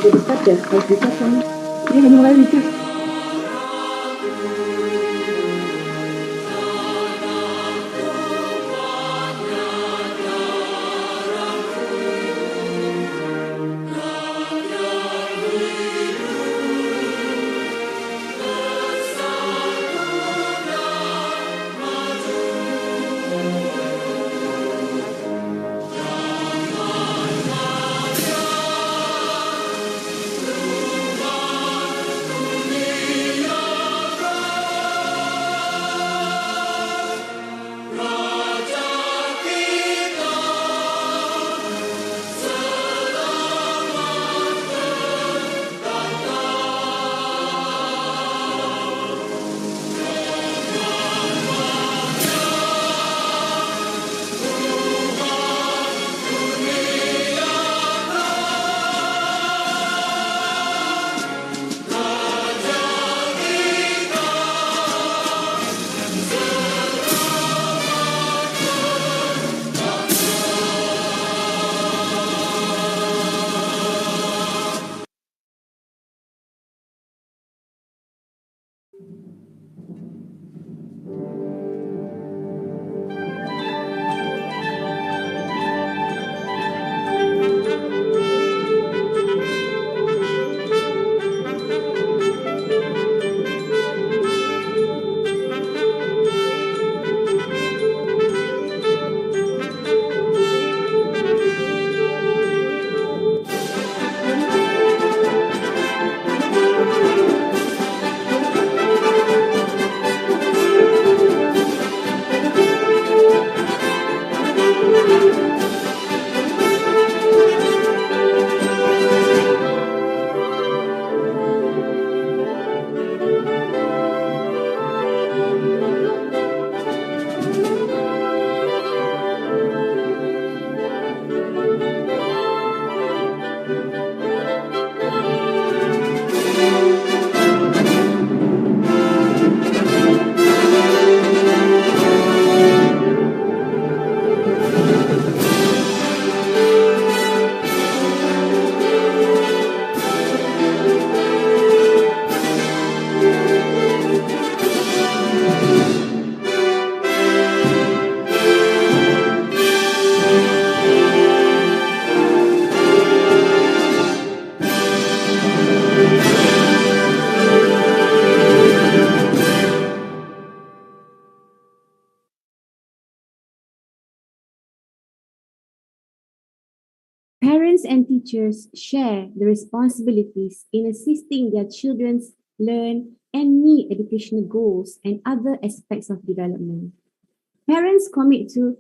Jadi start dah, harus di start kamu. Ini hanya mulai itu. Parents and teachers share the responsibilities in assisting their children learn and meet educational goals and other aspects of development. Parents commit to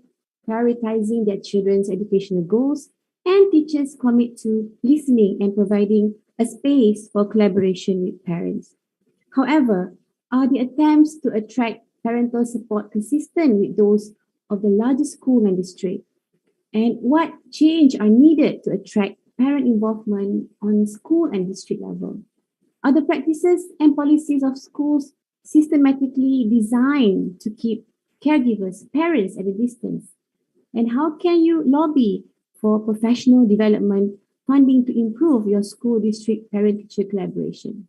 prioritizing their children's educational goals, and teachers commit to listening and providing a space for collaboration with parents. However, are the attempts to attract parental support consistent with those of the larger school and district? And what change are needed to attract parent involvement on school and district level? Are the practices and policies of schools systematically designed to keep caregivers, parents at a distance? And how can you lobby for professional development funding to improve your school district parent-teacher collaboration?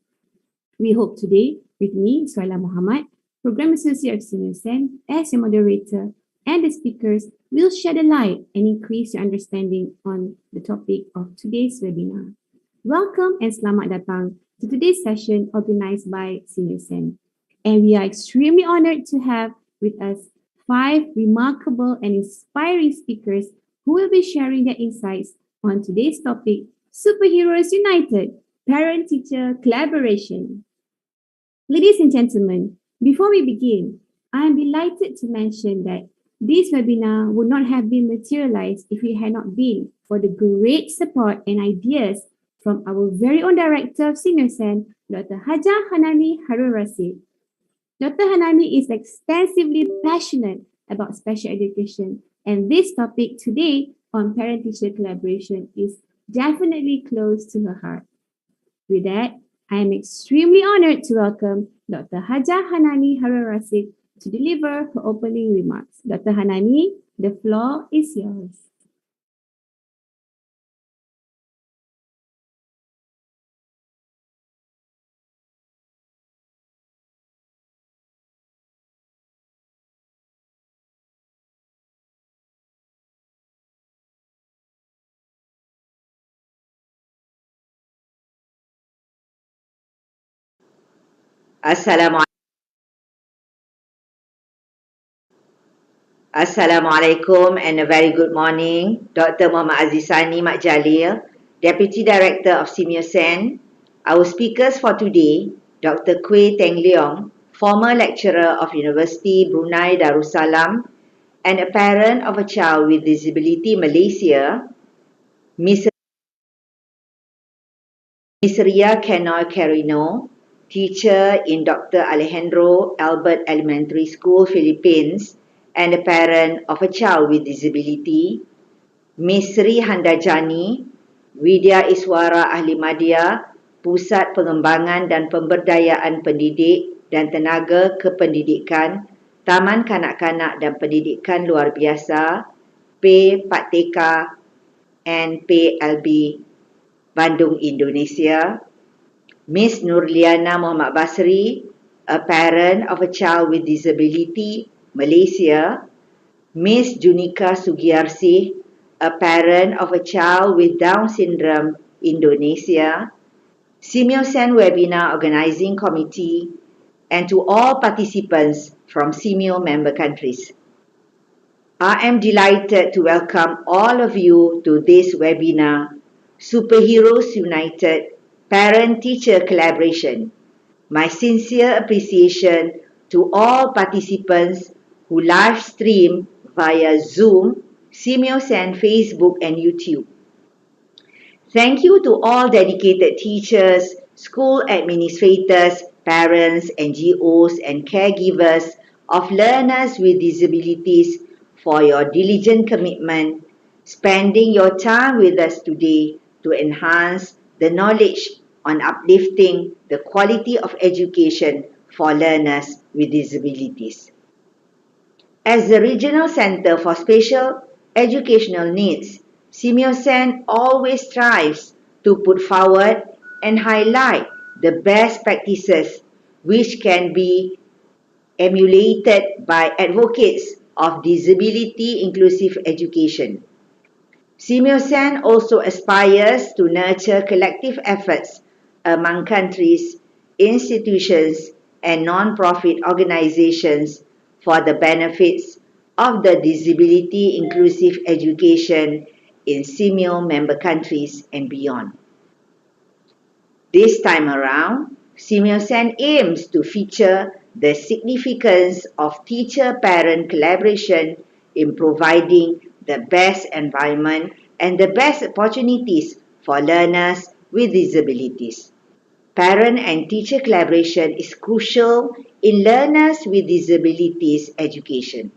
We hope today, with me, Suhaila Muhammad, Program Associate of SEAMEO SEN, as your moderator, and the speakers will shed a light and increase your understanding on the topic of today's webinar. Welcome and selamat datang to today's session organized by SEAMEO SEN. And we are extremely honored to have with us 5 remarkable and inspiring speakers who will be sharing their insights on today's topic, Superheroes United, Parent-Teacher Collaboration. Ladies and gentlemen, before we begin, I am delighted to mention that this webinar would not have been materialized if it had not been for the great support and ideas from our very own director of SEAMEO SEN, Dr. Hajah Hanani Harun Rasid. Dr. Hanani is extensively passionate about special education, and this topic today on parent-teacher collaboration is definitely close to her heart. With that, I am extremely honored to welcome Dr. Hajah Hanani Harun Rasid to deliver her opening remarks. Dr. Hanani, the floor is yours. Assalamualaikum and a very good morning. Dr. Muhammad Azizani Mak Jalil, Deputy Director of SEAMEO SEN. Our speakers for today, Dr. 𝐄𝐄, former lecturer of University Brunei Darussalam and a parent of a child with disability Malaysia, Miss 𝐅𝐑𝐄𝐄, teacher in Dr. Alejandro Albert Elementary School, Philippines, and a parent of a child with disability, Miss Sri Handajani, Widya Iswara Ahli Madya, Pusat Pengembangan dan Pemberdayaan Pendidik dan Tenaga Kependidikan, Taman Kanak-Kanak dan Pendidikan Luar Biasa, P4TK and PLB, Bandung, Indonesia, Miss Nurliana Muhammad Basri, a parent of a child with disability, Malaysia, Miss Junika Sugiarsih, a parent of a child with Down syndrome, Indonesia, SEAMEO SEN Webinar Organizing Committee, and to all participants from SEAMEO member countries. I am delighted to welcome all of you to this webinar, Superheroes United Parent-Teacher Collaboration. My sincere appreciation to all participants who live stream via Zoom, SEAMEO SEN Facebook and YouTube. Thank you to all dedicated teachers, school administrators, parents, NGOs and caregivers of learners with disabilities for your diligent commitment, spending your time with us today to enhance the knowledge on uplifting the quality of education for learners with disabilities. As the Regional Centre for Special Educational Needs, SEAMEO SEN always strives to put forward and highlight the best practices which can be emulated by advocates of disability inclusive education. SEAMEO SEN also aspires to nurture collective efforts among countries, institutions, and non-profit organizations for the benefits of the disability inclusive education in SEAMEO member countries and beyond. This time around, SEAMEO SEN aims to feature the significance of teacher-parent collaboration in providing the best environment and the best opportunities for learners with disabilities. Parent and teacher collaboration is crucial in learners with disabilities education.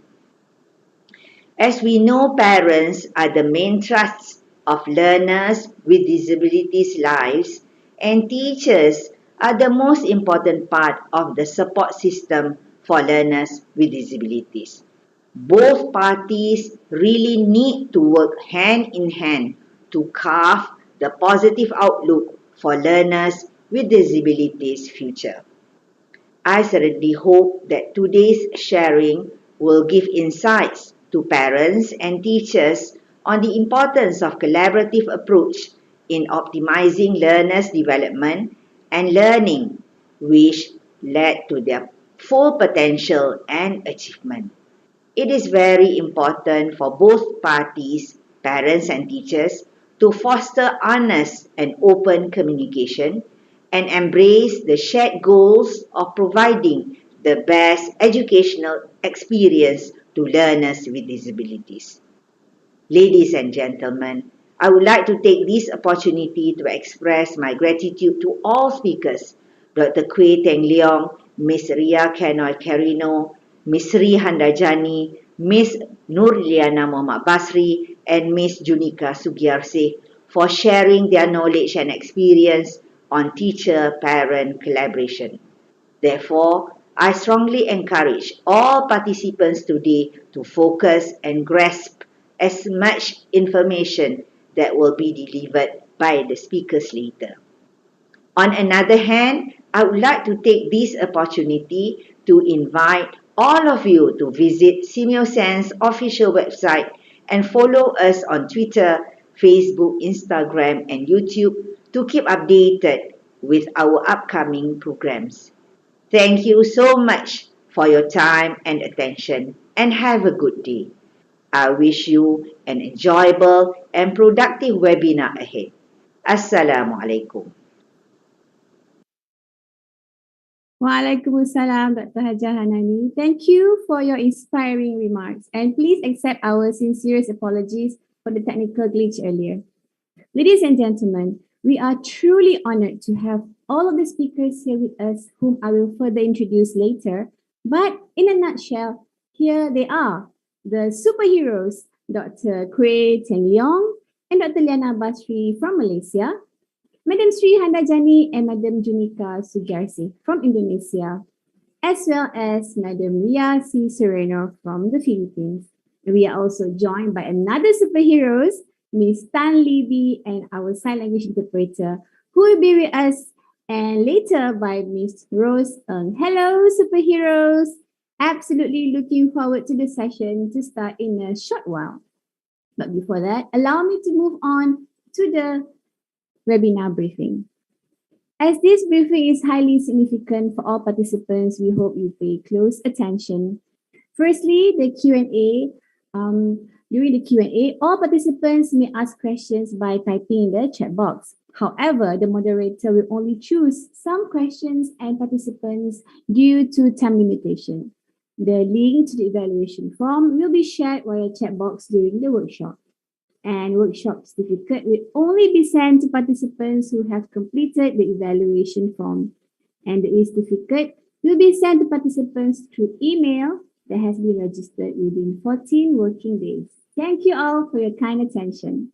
As we know, parents are the main thrusts of learners with disabilities' lives, and teachers are the most important part of the support system for learners with disabilities. Both parties really need to work hand in hand to carve the positive outlook for learners with disabilities' future. I certainly hope that today's sharing will give insights to parents and teachers on the importance of collaborative approach in optimizing learners' development and learning, which led to their full potential and achievement. It is very important for both parties, parents and teachers, to foster honest and open communication and embrace the shared goals of providing the best educational experience to learners with disabilities. Ladies and gentlemen, I would like to take this opportunity to express my gratitude to all speakers, Dr. 𝐄𝐄, Ms. Ria Kenoy Carino, Ms. Sri Handajani, Ms. Nurliana Muhammad Basri, and Ms. Junika Sugiarsih for sharing their knowledge and experience on teacher-parent collaboration. Therefore, I strongly encourage all participants today to focus and grasp as much information that will be delivered by the speakers later. On another hand, I would like to take this opportunity to invite all of you to visit SEAMEO SEN's official website and follow us on Twitter, Facebook, Instagram, and YouTube to keep updated with our upcoming programs. Thank you so much for your time and attention, and have a good day. I wish you an enjoyable and productive webinar ahead. Assalamualaikum. Waalaikumsalam, Dr. Hajah Hanani. Thank you for your inspiring remarks, and please accept our sincerest apologies for the technical glitch earlier. Ladies and gentlemen, we are truly honored to have all of the speakers here with us, whom I will further introduce later. But in a nutshell, here they are, the superheroes, Dr. 𝐄𝐄 and Dr. Liana Basri from Malaysia, Madam Sri Handajani and Madam Junika Sugiarsi from Indonesia, as well as Madam Ria C. Sereno from the Philippines. We are also joined by another superheroes, Miss Tan Levy and our sign language interpreter, who will be with us, and later by Miss Rose Ng. Hello, superheroes! Absolutely looking forward to the session to start in a short while. But before that, allow me to move on to the webinar briefing. As this briefing is highly significant for all participants, we hope you pay close attention. Firstly, the Q&A. During the Q&A, all participants may ask questions by typing in the chat box. However, the moderator will only choose some questions and participants due to time limitation. The link to the evaluation form will be shared via chat box during the workshop. And workshop certificate will only be sent to participants who have completed the evaluation form. And the e-certificate will be sent to participants through email that has been registered within 14 working days. Thank you all for your kind attention.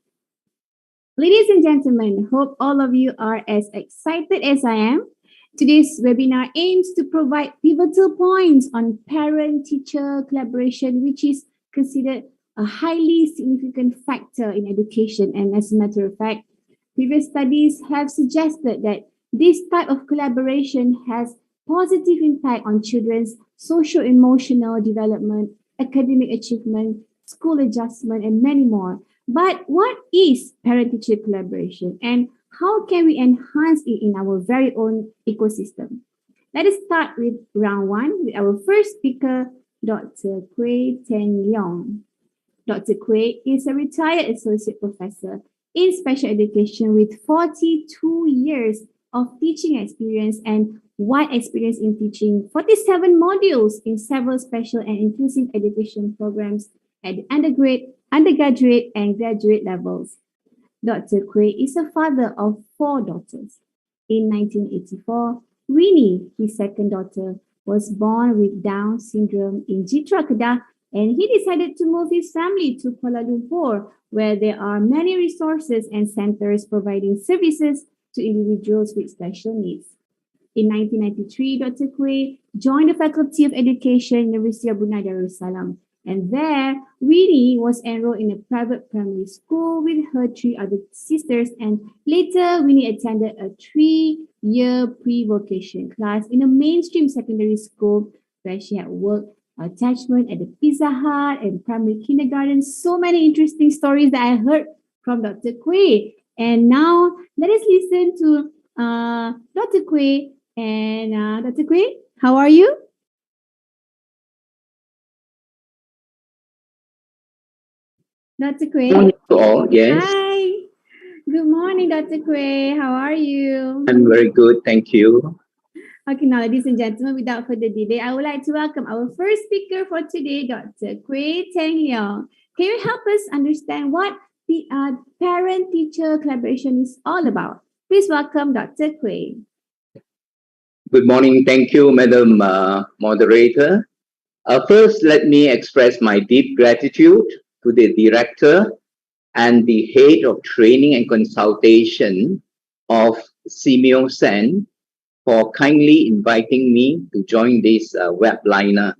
Ladies and gentlemen, hope all of you are as excited as I am. Today's webinar aims to provide pivotal points on parent-teacher collaboration, which is considered a highly significant factor in education. And as a matter of fact, previous studies have suggested that this type of collaboration has positive impact on children's socio-emotional development, academic achievement, school adjustment, and many more. But what is parent-teacher collaboration, and how can we enhance it in our very own ecosystem? Let us start with round one with our first speaker, Dr. 𝐄𝐄. Dr. 𝐄𝐄 is a retired associate professor in special education with 42 years of teaching experience and wide experience in teaching 47 modules in several special and inclusive education programs at the undergraduate and graduate levels. Dr. 𝐄𝐄 is a father of 4 daughters. In 1984, Winnie, his second daughter, was born with Down syndrome in Jitra, Kedah, and he decided to move his family to Kuala Lumpur, where there are many resources and centers providing services to individuals with special needs. In 1993, Dr. 𝐄𝐄 joined the Faculty of Education, University of Brunei Darussalam, and there, Winnie was enrolled in a private primary school with her 3 other sisters, and later, Winnie attended a 3-year pre-vocation class in a mainstream secondary school where she had worked attachment at the Pizza Hut and primary kindergarten. So many interesting stories that I heard from Dr. 𝐄𝐄. And now let us listen to Dr. 𝐄𝐄. And Dr. 𝐄𝐄, how are you? Dr. 𝐄𝐄. Morning to all, yes. Hi. Good morning, Dr. 𝐄𝐄. How are you? I'm very good, thank you. Okay, now, ladies and gentlemen, without further delay, I would like to welcome our first speaker for today, Dr. 𝐄𝐄. Can you help us understand what the parent-teacher collaboration is all about? Please welcome Dr. 𝐄𝐄. Good morning, thank you, Madam Moderator. First, let me express my deep gratitude to the Director and the Head of Training and Consultation of SEAMEO SEN for kindly inviting me to join this webinar.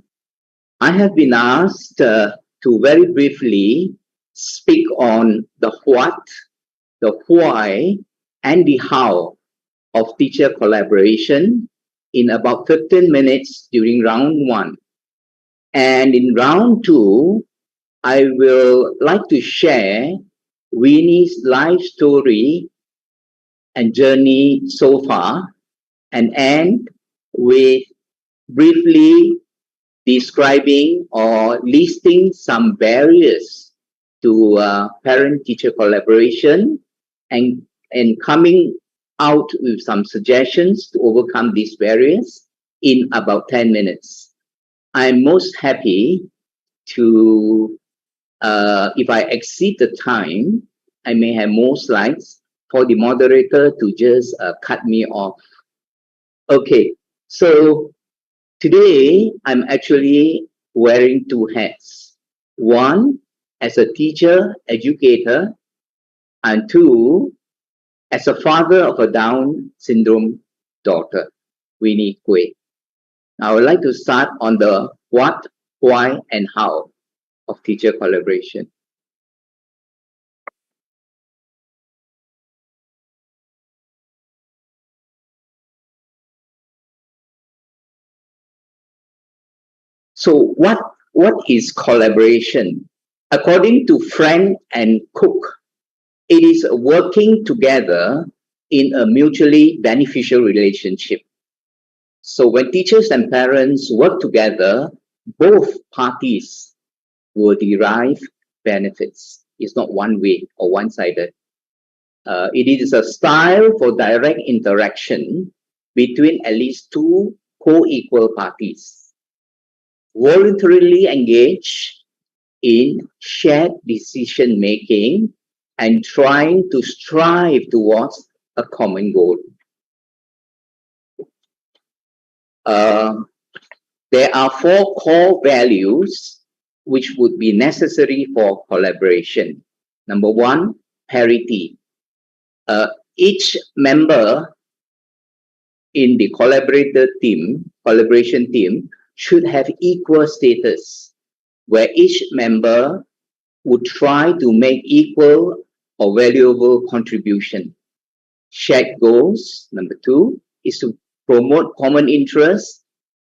I have been asked to very briefly speak on the what, the why, and the how of teacher collaboration in about 15 minutes during round 1. And in round 2, I will like to share Winnie's life story and journey so far, and end with briefly describing or listing some barriers to parent-teacher collaboration and coming out with some suggestions to overcome these barriers in about 10 minutes. I'm most happy to, if I exceed the time, I may have more slides for the moderator to just cut me off. Okay, so today I'm actually wearing two hats. One, as a teacher, educator, and two, as a father of a Down syndrome daughter, Winnie 𝐄𝐄. Now, I would like to start on the what, why, and how of teacher collaboration. So what is collaboration? According to Frank and Cook, it is working together in a mutually beneficial relationship. So when teachers and parents work together, both parties will derive benefits. It's not one way or one-sided. It is a style for direct interaction between at least two co-equal parties, voluntarily engaged in shared decision-making and trying to strive towards a common goal. There are 4 core values which would be necessary for collaboration. Number 1, parity. Each member in the collaboration team should have equal status, where each member would try to make equal or valuable contribution. Shared goals, number 2, is to promote common interests,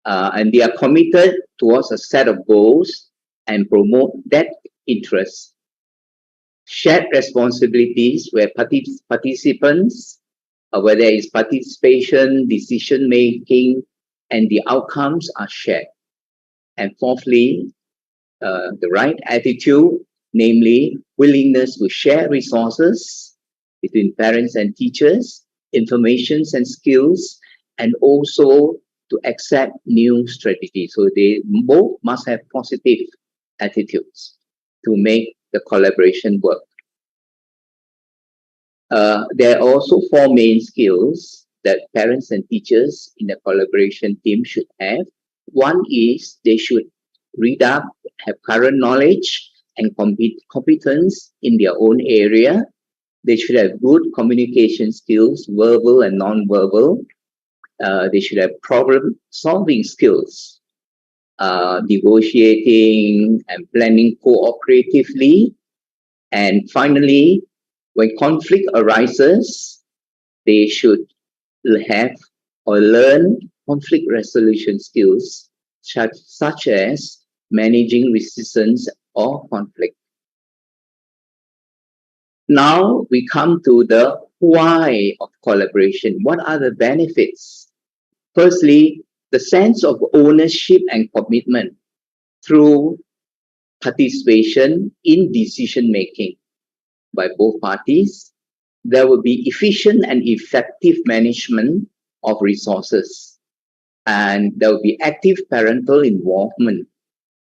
and they are committed towards a set of goals and promote that interest. Shared responsibilities, where participants, where there is participation, decision making, and the outcomes are shared. And fourthly, the right attitude, namely willingness to share resources between parents and teachers, informations and skills, and also to accept new strategies. So they both must have positive attitudes to make the collaboration work. There are also 4 main skills that parents and teachers in the collaboration team should have. One is they should read up, have current knowledge and competence in their own area. They should have good communication skills, verbal and non-verbal. They should have problem-solving skills, negotiating and planning cooperatively. And finally, when conflict arises, they should have or learn conflict resolution skills, such as managing resistance or conflict. Now we come to the why of collaboration. What are the benefits? Firstly, the sense of ownership and commitment through participation in decision-making by both parties. There will be efficient and effective management of resources, and there will be active parental involvement,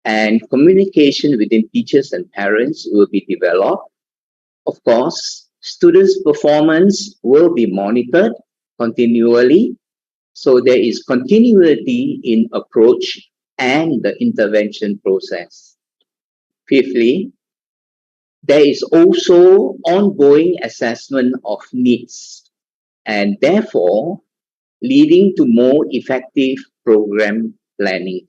and communication within teachers and parents will be developed. Of course, students' performance will be monitored continually, so there is continuity in approach and the intervention process. Fifthly, there is also ongoing assessment of needs, and therefore leading to more effective program planning.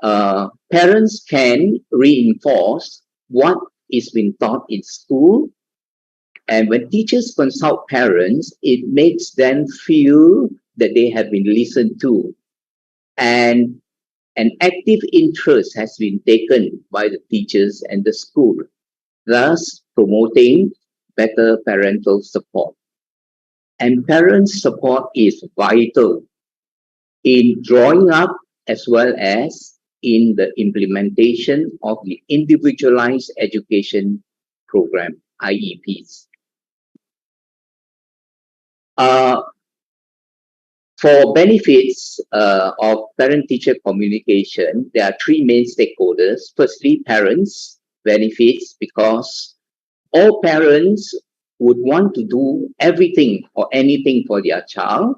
Parents can reinforce what is being taught in school, and when teachers consult parents, it makes them feel that they have been listened to, and an active interest has been taken by the teachers and the school, thus promoting better parental support. And parent support is vital in drawing up as well as in the implementation of the individualized education program, IEPs. For benefits of parent-teacher communication, there are three main stakeholders. Firstly, parents benefits because all parents would want to do everything or anything for their child.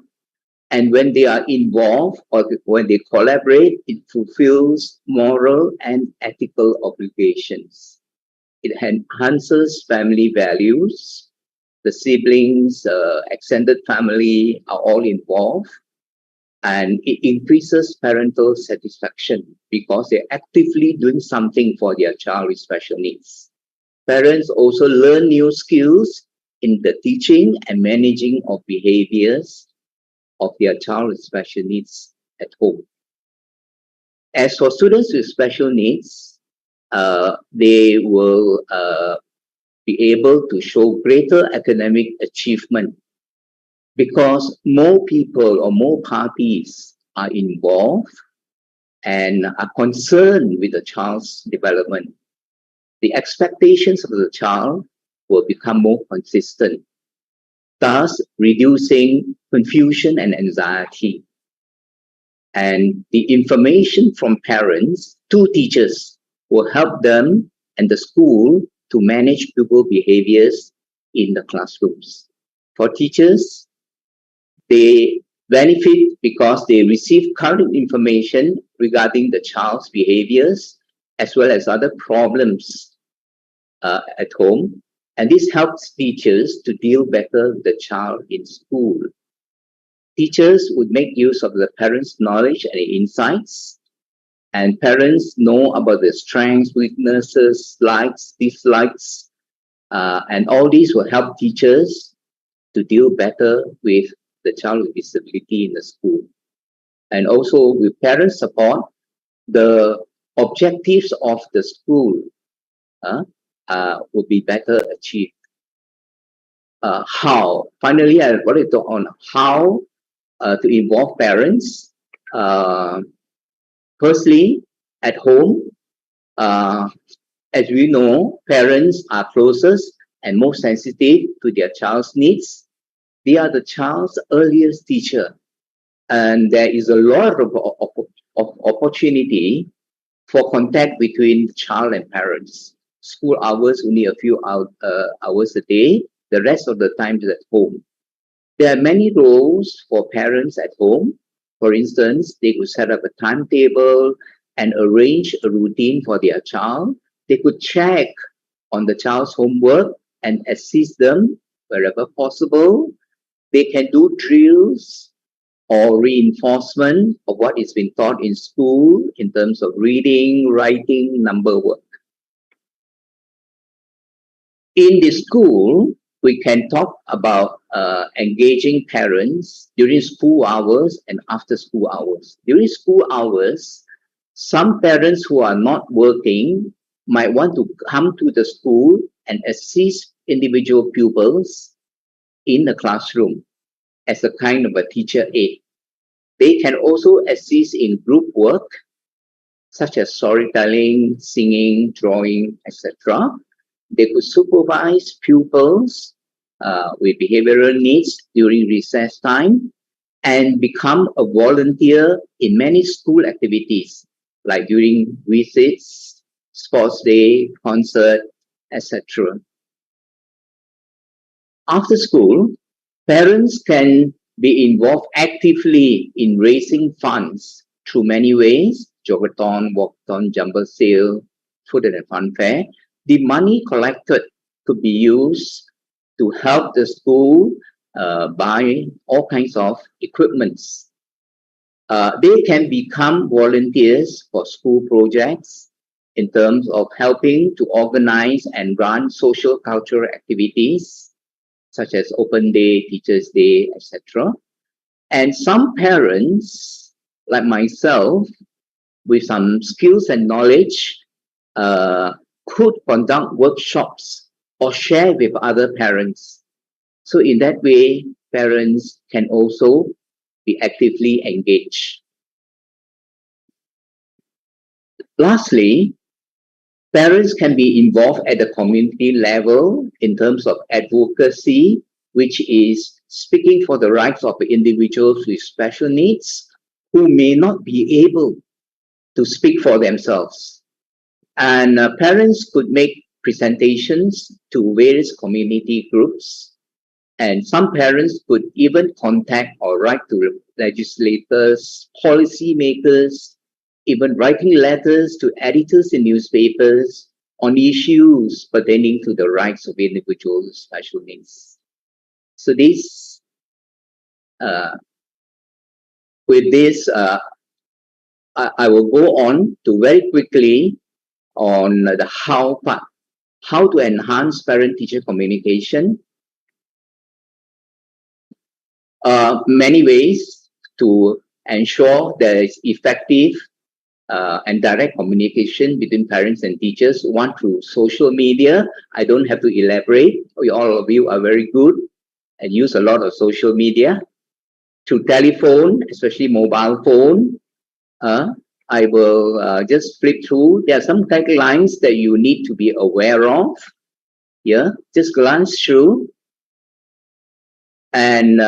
And when they are involved or when they collaborate, it fulfills moral and ethical obligations. It enhances family values. The siblings, extended family are all involved. And it increases parental satisfaction because they're actively doing something for their child with special needs. Parents also learn new skills in the teaching and managing of behaviors of their child with special needs at home. As for students with special needs, they will be able to show greater academic achievement because more people or more parties are involved and are concerned with the child's development. The expectations of the child will become more consistent, thus reducing confusion and anxiety. And the information from parents to teachers will help them and the school to manage pupil behaviors in the classrooms. For teachers, they benefit because they receive current information regarding the child's behaviors as well as other problems at home. And this helps teachers to deal better with the child in school. Teachers would make use of the parents' knowledge and insights, and parents know about the strengths, weaknesses, likes, dislikes, and all these will help teachers to deal better with the child with disability in the school. And also with parent support, the objectives of the school will be better achieved. How? Finally, I want to talk on how to involve parents. Firstly, at home, as we know, parents are closest and most sensitive to their child's needs. They are the child's earliest teacher. And there is a lot of opportunity for contact between the child and parents. School hours, only a few hours a day. The rest of the time is at home. There are many roles for parents at home. For instance, they could set up a timetable and arrange a routine for their child. They could check on the child's homework and assist them wherever possible. They can do drills or reinforcement of what is being taught in school in terms of reading, writing, number work. In the school, we can talk about engaging parents during school hours and after school hours. During school hours, some parents who are not working might want to come to the school and assist individual pupils in the classroom as a kind of a teacher aide. They can also assist in group work, such as storytelling, singing, drawing, etc. They could supervise pupils with behavioral needs during recess time and become a volunteer in many school activities, like during visits, sports day, concert, etc. After school, parents can be involved actively in raising funds through many ways: jogathon, walkathon, jumble sale, food and fun fair. The money collected could be used to help the school buy all kinds of equipments. They can become volunteers for school projects in terms of helping to organize and run social cultural activities such as Open Day, Teachers' Day, etc. And some parents, like myself, with some skills and knowledge, could conduct workshops or share with other parents. So in that way, parents can also be actively engaged. Lastly, parents can be involved at the community level in terms of advocacy, which is speaking for the rights of individuals with special needs who may not be able to speak for themselves. And parents could make presentations to various community groups, and some parents could even contact or write to legislators, policymakers, even writing letters to editors in newspapers on issues pertaining to the rights of individuals with special needs. So this, with this, I will go on to very quickly on the how part, how to enhance parent-teacher communication. Many ways to ensure there is effective and direct communication between parents and teachers. One, through social media. I don't have to elaborate. All of you are very good and use a lot of social media. Through telephone, especially mobile phone. I will just flip through. There are some guidelines that you need to be aware of. Yeah, just glance through. And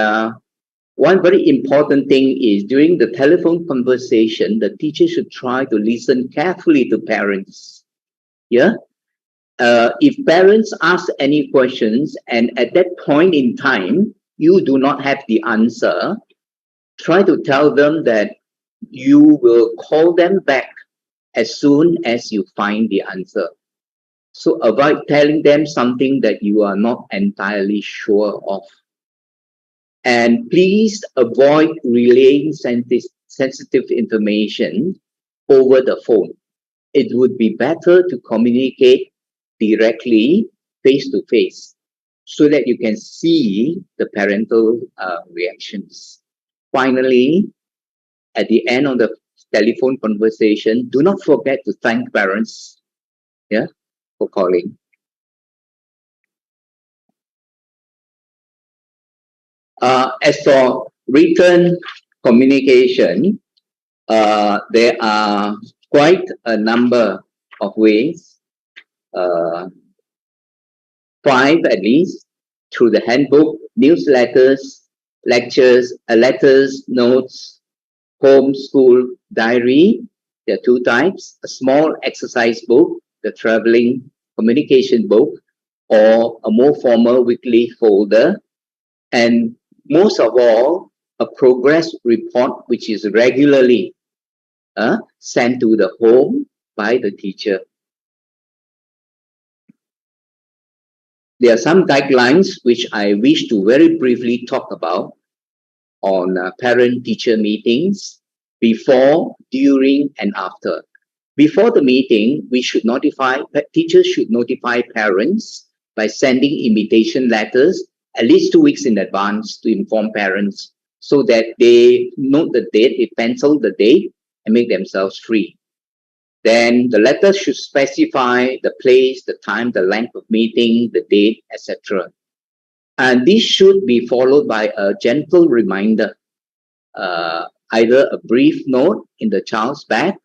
one very important thing is during the telephone conversation, the teacher should try to listen carefully to parents. Yeah. If parents ask any questions and at that point in time, you do not have the answer, try to tell them that you will call them back as soon as you find the answer. So avoid telling them something that you are not entirely sure of. And please avoid relaying sensitive information over the phone. It would be better to communicate directly, face to face, so that you can see the parental reactions. Finally, at the end of the telephone conversation, do not forget to thank parents, yeah, for calling. As for written communication, there are quite a number of ways, 5 at least, through the handbook, newsletters, lectures, letters, notes, home school diary. There are 2 types, a small exercise book, the traveling communication book, or a more formal weekly folder, and most of all, a progress report which is regularly sent to the home by the teacher. There are some guidelines which I wish to very briefly talk about on parent-teacher meetings before, during, and after. Before the meeting, teachers should notify parents by sending invitation letters at least 2 weeks in advance to inform parents so that they note the date, they pencil the date and make themselves free. Then the letter should specify the place, the time, the length of meeting, the date, etc. And this should be followed by a gentle reminder, either a brief note in the child's bag,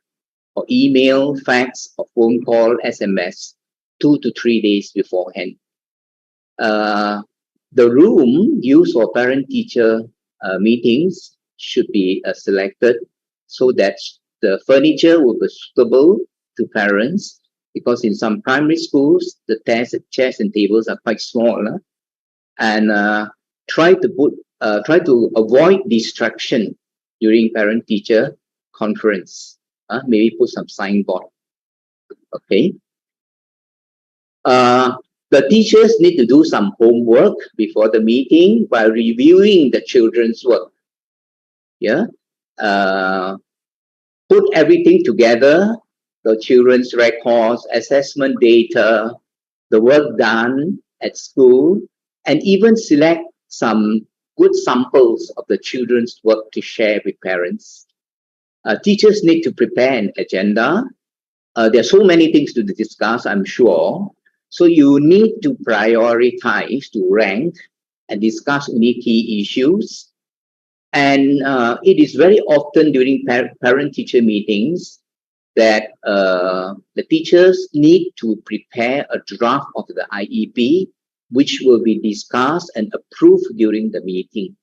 or email, fax, or phone call, SMS, 2 to 3 days beforehand. The room used for parent-teacher meetings should be selected so that the furniture will be suitable to parents, because in some primary schools, the chairs and tables are quite small. And try to avoid distraction during parent-teacher conference. Maybe put some signboard. Okay. The teachers need to do some homework before the meeting while reviewing the children's work. Yeah. Put everything together, the children's records, assessment data, the work done at school, and even select some good samples of the children's work to share with parents. Teachers need to prepare an agenda. There are so many things to discuss, I'm sure. So you need to prioritize, to rank and discuss only key issues. And it is very often during parent-teacher meetings that the teachers need to prepare a draft of the IEP, which will be discussed and approved during the meeting.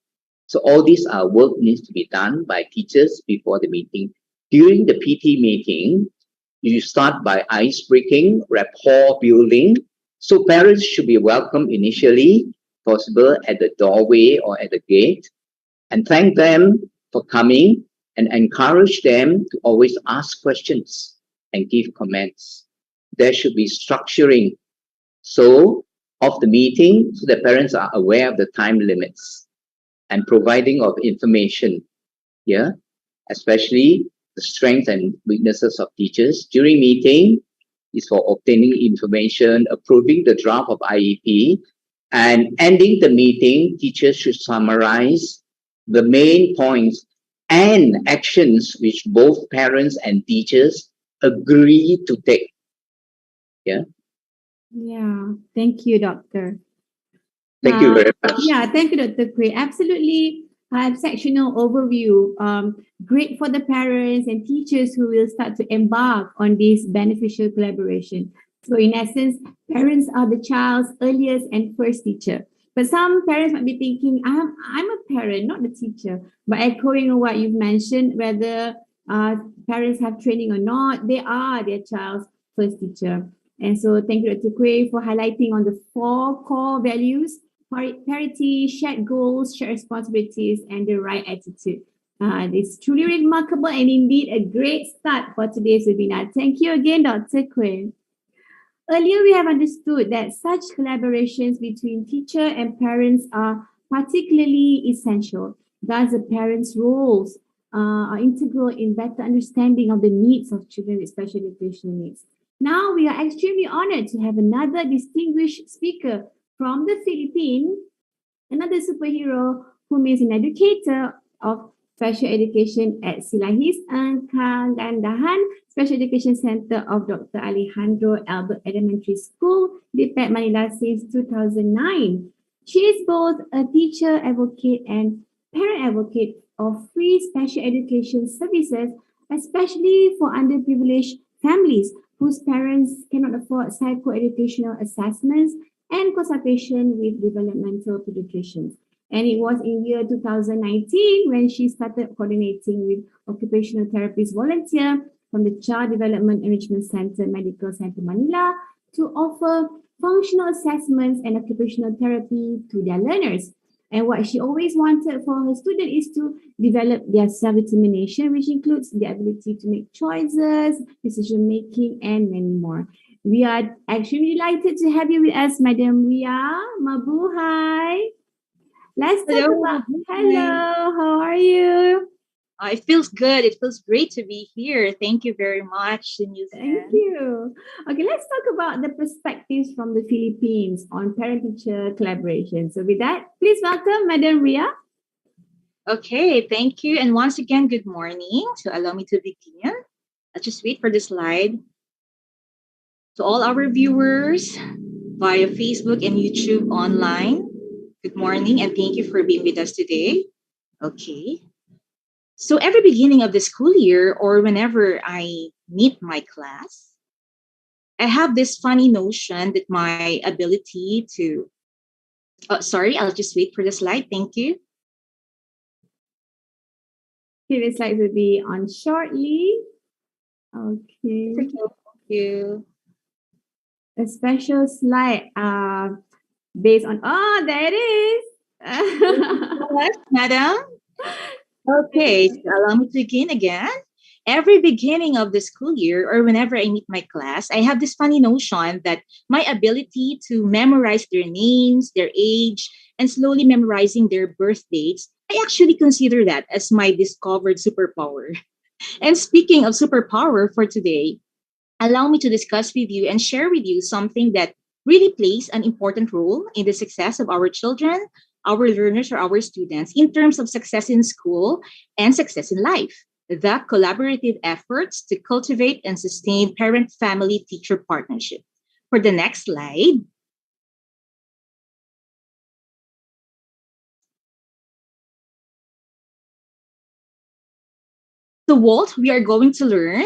So all these work needs to be done by teachers before the meeting. During the PT meeting, you start by ice breaking, rapport building. So parents should be welcome initially, possible at the doorway or at the gate, and thank them for coming and encourage them to always ask questions and give comments. There should be structuring of the meeting so the parents are aware of the time limits and providing of information, especially the strengths and weaknesses of teachers. During meeting is for obtaining information, approving the draft of IEP, and ending the meeting, teachers should summarize the main points and actions which both parents and teachers agree to take. Yeah, thank you, Doctor. Thank you very much. Yeah, thank you, Dr. Quay. Absolutely sectional overview. Great for the parents and teachers who will start to embark on this beneficial collaboration. So in essence, parents are the child's earliest and first teacher. But some parents might be thinking, I'm a parent, not the teacher. But echoing on what you've mentioned, whether parents have training or not, they are their child's first teacher. And so thank you, Dr. Quay, for highlighting on the 4 core values: parity, shared goals, shared responsibilities, and the right attitude. It's truly remarkable and indeed a great start for today's webinar. Thank you again, Dr. Quay. Earlier, we have understood that such collaborations between teacher and parents are particularly essential. Thus, the parents' roles are integral in better understanding of the needs of children with special educational needs. Now, we are extremely honored to have another distinguished speaker from the Philippines, another superhero who is an educator of special education at Silahis and Kagandahan Special Education Center of Dr. Alejandro Albert Elementary School, Dipet, Manila since 2009. She is both a teacher advocate and parent advocate of free special education services, especially for underprivileged families whose parents cannot afford psychoeducational assessments and consultation with developmental pediatricians. And it was in year 2019 when she started coordinating with occupational therapist volunteer from the Child Development Enrichment Center, Medical Center Manila, to offer functional assessments and occupational therapy to their learners. And what she always wanted for her students is to develop their self-determination, which includes the ability to make choices, decision-making, and many more. We are actually delighted to have you with us, Madam Ria. Mabuhay. Let's talk about, hello, how are you? It feels good. It feels great to be here. Thank you very much, SEAMEO SEN. Thank you. Okay, let's talk about the perspectives from the Philippines on parent-teacher collaboration. So with that, please welcome Madam Ria. Okay, thank you. And once again, good morning. So allow me to begin. Let's just wait for the slide. To all our viewers via Facebook and YouTube online, good morning and thank you for being with us today. Okay. So every beginning of the school year or whenever I meet my class, I have this funny notion that my ability to, sorry, I'll just wait for the slide. Thank you. Okay, the slide will be on shortly. Okay. Thank you. A special slide based on, there it is. Yes, madam. Okay, so allow me to begin again. Every beginning of the school year or whenever I meet my class, I have this funny notion that my ability to memorize their names, their age, and slowly memorizing their birth dates, I actually consider that as my discovered superpower. And speaking of superpower for today, allow me to discuss with you and share with you something that really plays an important role in the success of our children, our learners, or our students in terms of success in school and success in life. The collaborative efforts to cultivate and sustain parent-family-teacher partnership. For the next slide, So what we are going to learn,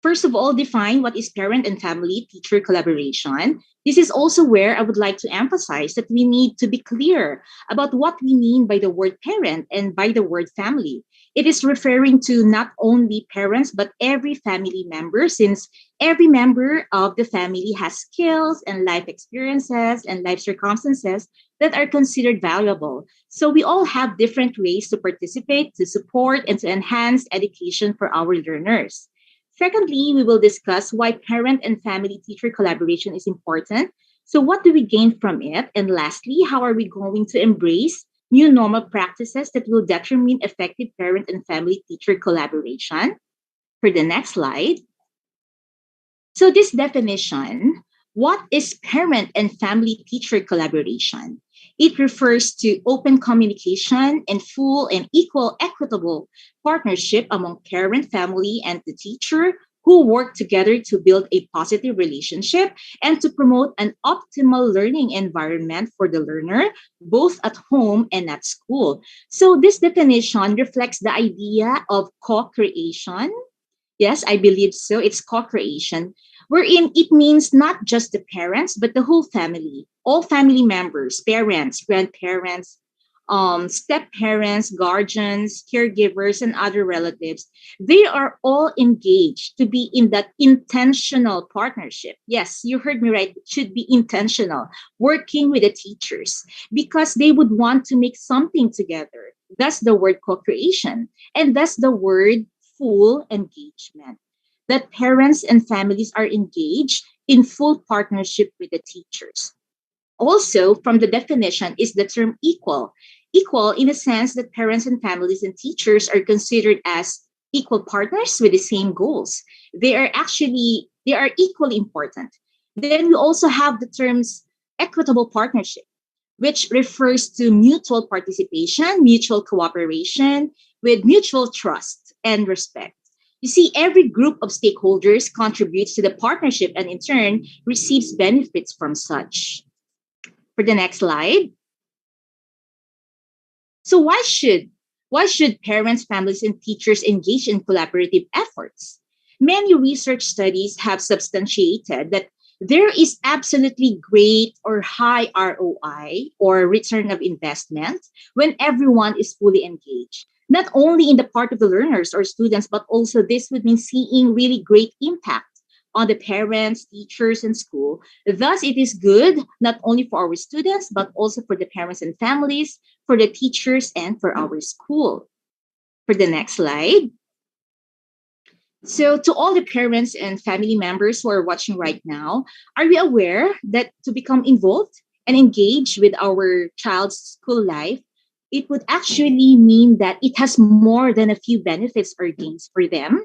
first of all, define what is parent and family teacher collaboration. This is also where I would like to emphasize that we need to be clear about what we mean by the word parent and by the word family. It is referring to not only parents, but every family member, since every member of the family has skills and life experiences and life circumstances that are considered valuable. So we all have different ways to participate, to support, and to enhance education for our learners. Secondly, we will discuss why parent and family teacher collaboration is important. So, what do we gain from it? And lastly, how are we going to embrace new normal practices that will determine effective parent and family teacher collaboration? For the next slide. So, this definition, what is parent and family teacher collaboration? It refers to open communication and full and equal equitable partnership among parent, family, and the teacher who work together to build a positive relationship and to promote an optimal learning environment for the learner, both at home and at school. So, this definition reflects the idea of co creation. Yes, I believe so. It's co-creation, wherein it means not just the parents, but the whole family, all family members, parents, grandparents, step parents, guardians, caregivers, and other relatives. They are all engaged to be in that intentional partnership. Yes, you heard me right. It should be intentional, working with the teachers because they would want to make something together. That's the word co-creation. And that's the word full engagement, that parents and families are engaged in full partnership with the teachers. Also, from the definition is the term equal. Equal in a sense that parents and families and teachers are considered as equal partners with the same goals. They are equally important. Then we also have the terms equitable partnership, which refers to mutual participation, mutual cooperation with mutual trust and respect. You see, every group of stakeholders contributes to the partnership and in turn receives benefits from such. For the next slide. So why should parents, families, and teachers engage in collaborative efforts? Many research studies have substantiated that there is absolutely great or high ROI or return of investment when everyone is fully engaged. Not only in the part of the learners or students, but also this would mean seeing really great impact on the parents, teachers, and school. Thus, it is good not only for our students, but also for the parents and families, for the teachers, and for our school. For the next slide. So, to all the parents and family members who are watching right now, are we aware that to become involved and engage with our child's school life, it would actually mean that it has more than a few benefits or gains for them?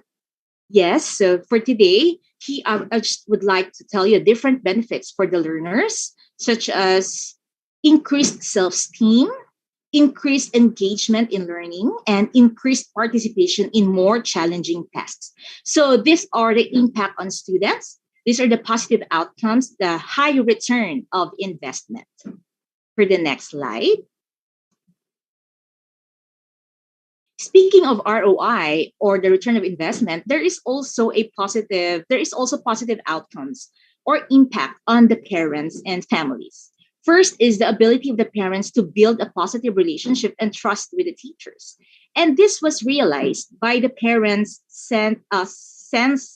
Yes, so for today, I just would like to tell you different benefits for the learners, such as increased self esteem, increased engagement in learning, and increased participation in more challenging tests. So, these are the impact on students. These are the positive outcomes, the high return of investment. For the next slide. Speaking of ROI or the return of investment, there is also positive outcomes or impact on the parents and families. First is the ability of the parents to build a positive relationship and trust with the teachers. And this was realized by the parents' sense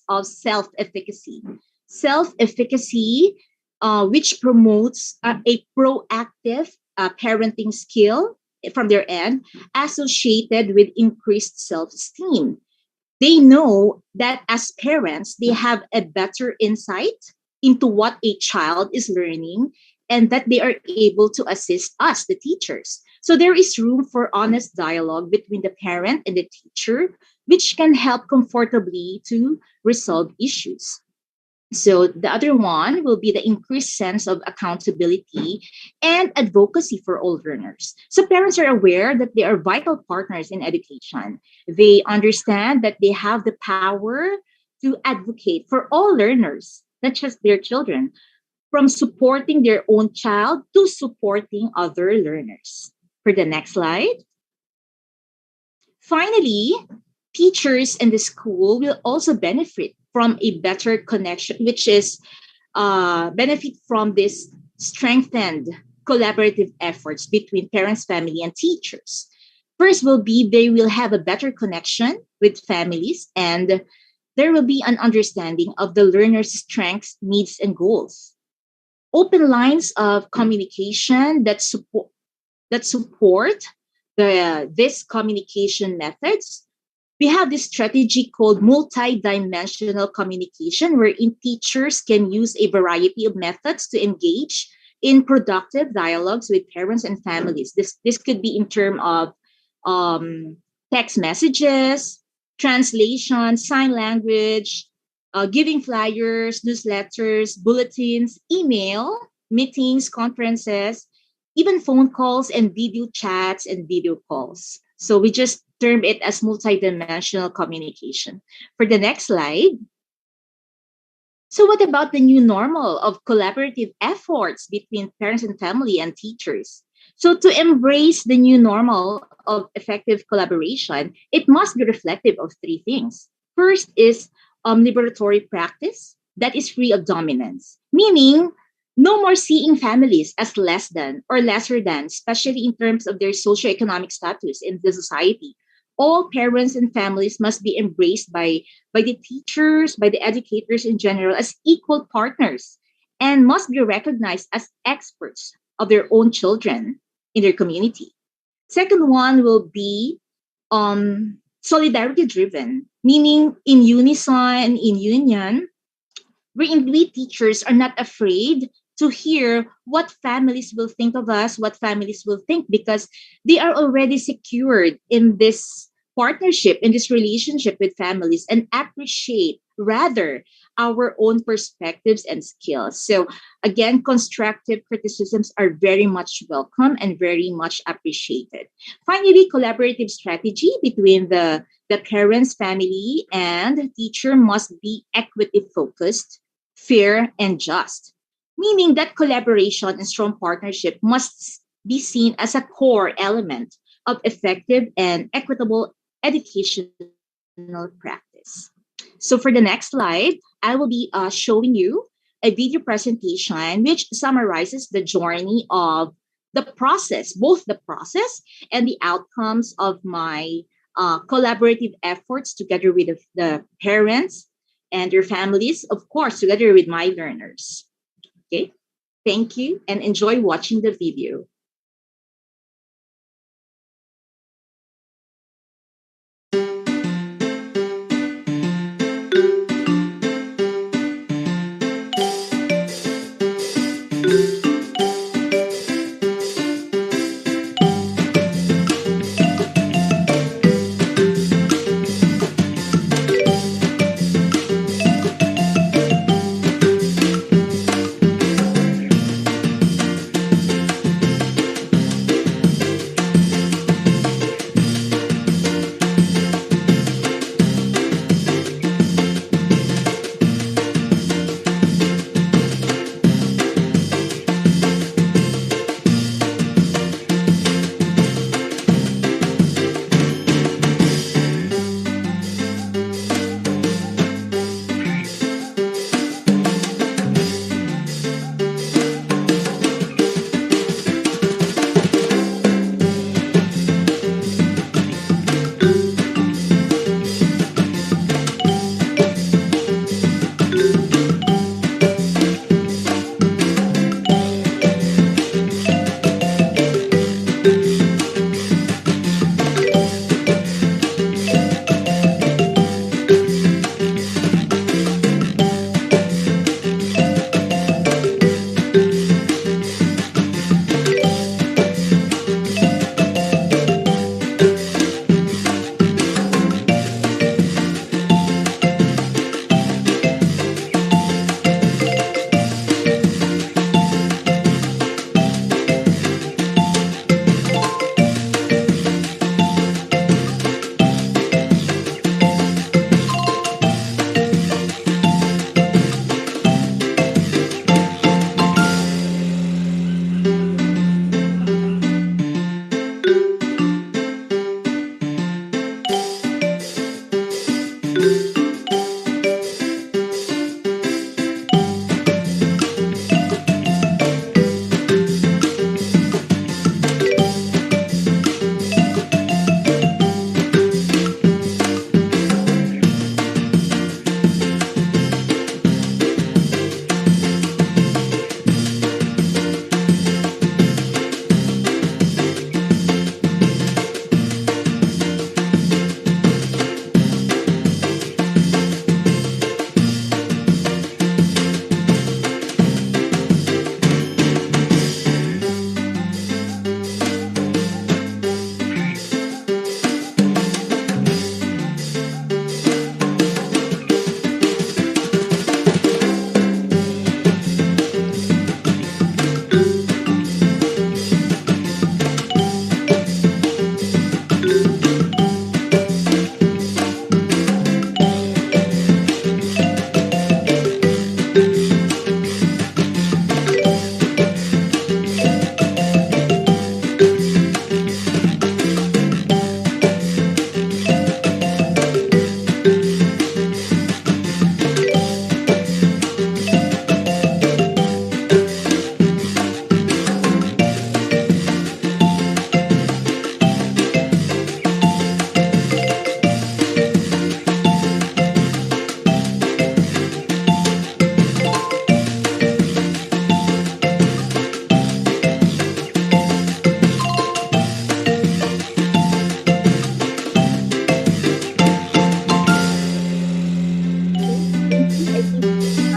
of self-efficacy. Self-efficacy, which promotes a proactive parenting skill from their end associated with increased self-esteem. They know that as parents, they have a better insight into what a child is learning and that they are able to assist us, the teachers. So there is room for honest dialogue between the parent and the teacher, which can help comfortably to resolve issues. So the other one will be the increased sense of accountability and advocacy for all learners. So parents are aware that they are vital partners in education. They understand that they have the power to advocate for all learners, not just their children, from supporting their own child to supporting other learners. For the next slide. Finally, Teachers in the school will also benefit from a better connection, which is benefit from this strengthened collaborative efforts between parents, family, and teachers. First will be they will have a better connection with families, and there will be an understanding of the learner's strengths, needs, and goals. Open lines of communication that support this communication methods. We have this strategy called multi-dimensional communication, wherein teachers can use a variety of methods to engage in productive dialogues with parents and families. This could be in terms of text messages, translation, sign language, giving flyers, newsletters, bulletins, email, meetings, conferences, even phone calls and video chats and video calls. So we just term it as multidimensional communication. For the next slide. So what about the new normal of collaborative efforts between parents and family and teachers? So to embrace the new normal of effective collaboration, it must be reflective of three things. First is liberatory practice that is free of dominance, meaning no more seeing families as less than or lesser than, especially in terms of their socioeconomic status in the society. All parents and families must be embraced by the teachers, by the educators in general, as equal partners and must be recognized as experts of their own children in their community. Second one will be solidarity driven, meaning in unison, in union, wherein we teachers are not afraid to hear what families will think of us, what families will think, because they are already secured in this partnership, in this relationship with families, and appreciate rather our own perspectives and skills. So again, constructive criticisms are very much welcome and very much appreciated. Finally, collaborative strategy between the parents, family, and the teacher must be equity focused, fair, and just, meaning that collaboration and strong partnership must be seen as a core element of effective and equitable educational practice. So for the next slide, I will be showing you a video presentation which summarizes the journey of the process, both the process and the outcomes of my collaborative efforts together with the parents and their families, of course, together with my learners. Okay, thank you and enjoy watching the video.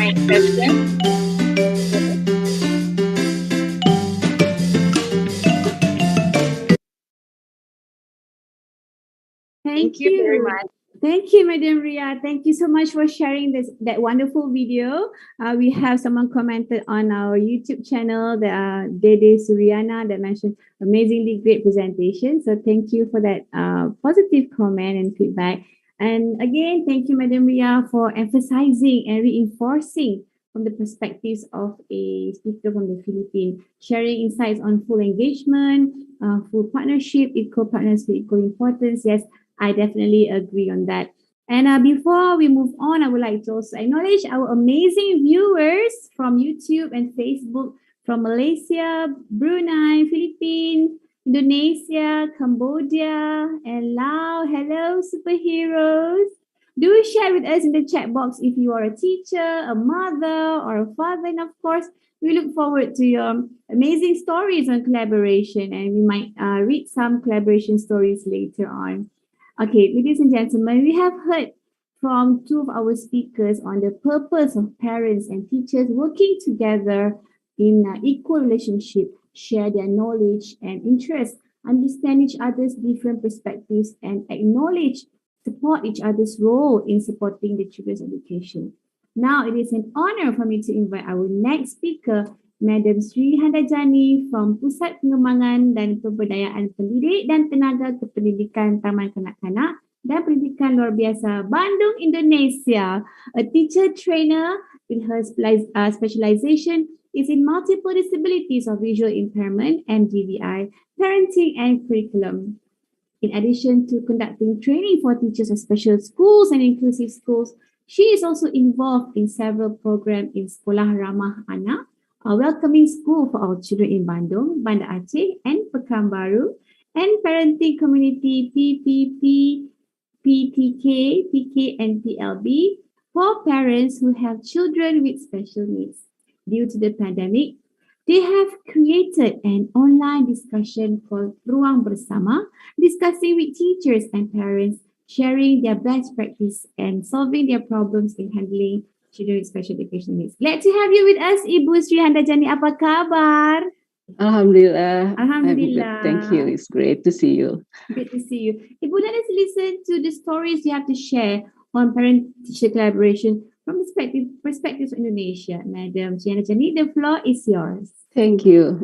my session. Thank You very you. much. Thank you, Madam Ria. Thank you so much for sharing that wonderful video. We have someone commented on our YouTube channel, Dede Suriana, that mentioned amazingly great presentation. So thank you for that positive comment and feedback. And again, thank you, Madam Ria, for emphasizing and reinforcing from the perspectives of a speaker from the Philippines, sharing insights on full engagement, full partnership, equal partners with equal importance. Yes, I definitely agree on that. And before we move on, I would like to also acknowledge our amazing viewers from YouTube and Facebook from Malaysia, Brunei, Philippines, Indonesia, Cambodia, and Laos. Hello, superheroes. Do share with us in the chat box if you are a teacher, a mother, or a father. And of course, we look forward to your amazing stories on collaboration, and we might read some collaboration stories later on. Okay, ladies and gentlemen, we have heard from two of our speakers on the purpose of parents and teachers working together in equal relationship, share their knowledge and interests, understand each other's different perspectives, and acknowledge, support each other's role in supporting the children's education. Now, it is an honor for me to invite our next speaker, Madam Sri Handajani from Pusat Pengembangan dan Pemberdayaan Pendidik dan Tenaga Kependidikan Taman Kanak-Kanak dan Pendidikan Luar Biasa Bandung, Indonesia. A teacher trainer with her specialization is in multiple disabilities of visual impairment and DVI, parenting and curriculum. In addition to conducting training for teachers of special schools and inclusive schools, she is also involved in several programs in Sekolah Ramah Anak, a welcoming school for our children in Bandung, Banda Aceh, and Pekanbaru, and parenting community PPP, PTK, PK, and PLB for parents who have children with special needs. Due to the pandemic, they have created an online discussion called Ruang Bersama, discussing with teachers and parents, sharing their best practice and solving their problems in handling children with special education needs. Glad to have you with us, Ibu Sri Handajani. Apa kabar? Alhamdulillah. Alhamdulillah. Thank you. It's great to see you. Good to see you. Ibu, let us listen to the stories you have to share on parent-teacher collaboration from the perspectives of Indonesia. Madam Sri Handajani, the floor is yours. Thank you,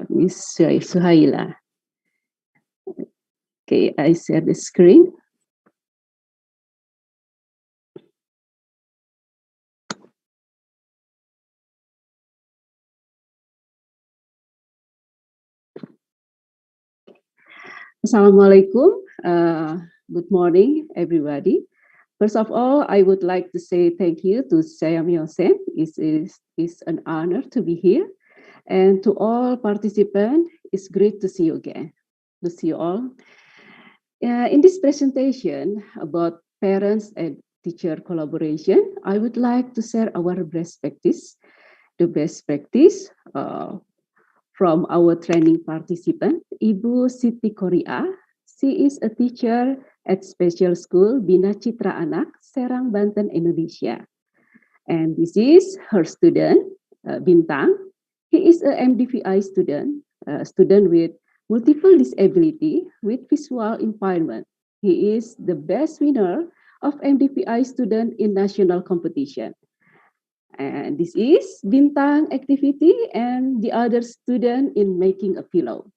Miss Suhaila. Okay, I share the screen. Assalamualaikum. Good morning, everybody. First of all, I would like to say thank you to SEAMEO SEN. It is an honor to be here. And to all participants, it's great to see you again, to see you all. In this presentation about parents and teacher collaboration, I would like to share our best practice, the best practice from our training participant, Ibu Siti Korea. She is a teacher at Special School Bina Citra Anak, Serang, Banten, Indonesia. And this is her student, Bintang. He is a MDVI student, a student with multiple disability with visual impairment. He is the best winner of MDVI student in national competition. And this is Bintang activity and the other student in making a pillow.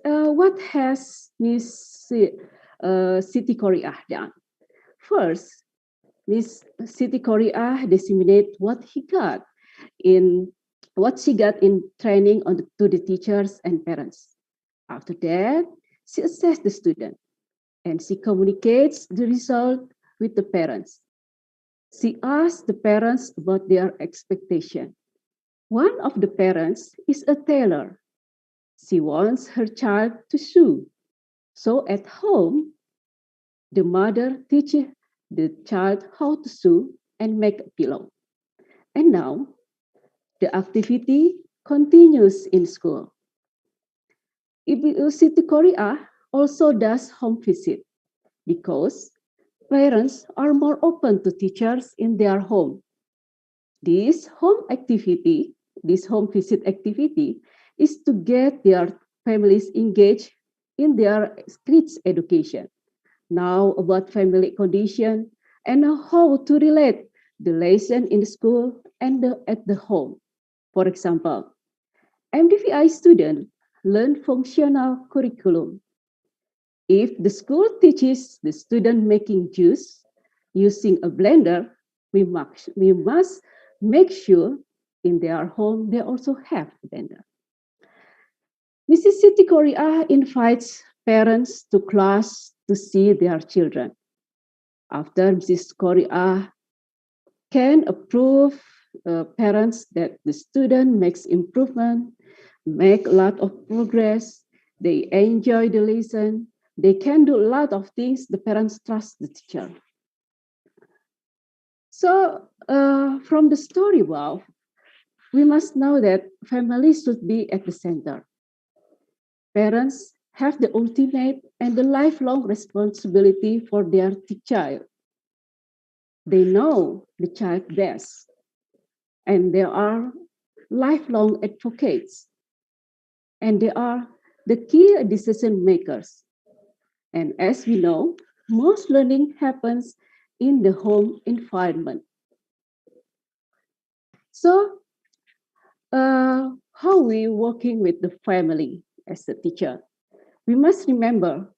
What has Miss Siti Korea done? First, Miss Siti Korea disseminate what she got in training to the teachers and parents. After that, she assessed the student and she communicates the result with the parents. She asked the parents about their expectation. One of the parents is a tailor. She wants her child to sew. So at home, the mother teaches the child how to sew and make a pillow. And now, the activity continues in school. Ibu Siti Korea also does home visit because parents are more open to teachers in their home. This home activity, this home visit activity, is to get their families engaged in their kids' education. Now about family condition and how to relate the lesson in the school and at the home. For example, MDVI students learn functional curriculum. If the school teaches the student making juice using a blender, we must make sure in their home they also have a blender. Mrs. Siti Korea invites parents to class to see their children. After Mrs. Korea can approve parents that the student makes improvement, make a lot of progress, they enjoy the lesson, they can do a lot of things, the parents trust the teacher. So from the story, wow, we must know that families should be at the center. Parents have the ultimate and the lifelong responsibility for their child. They know the child best, and they are lifelong advocates, and they are the key decision makers. And as we know, most learning happens in the home environment. So, how we working with the family as a teacher? We must remember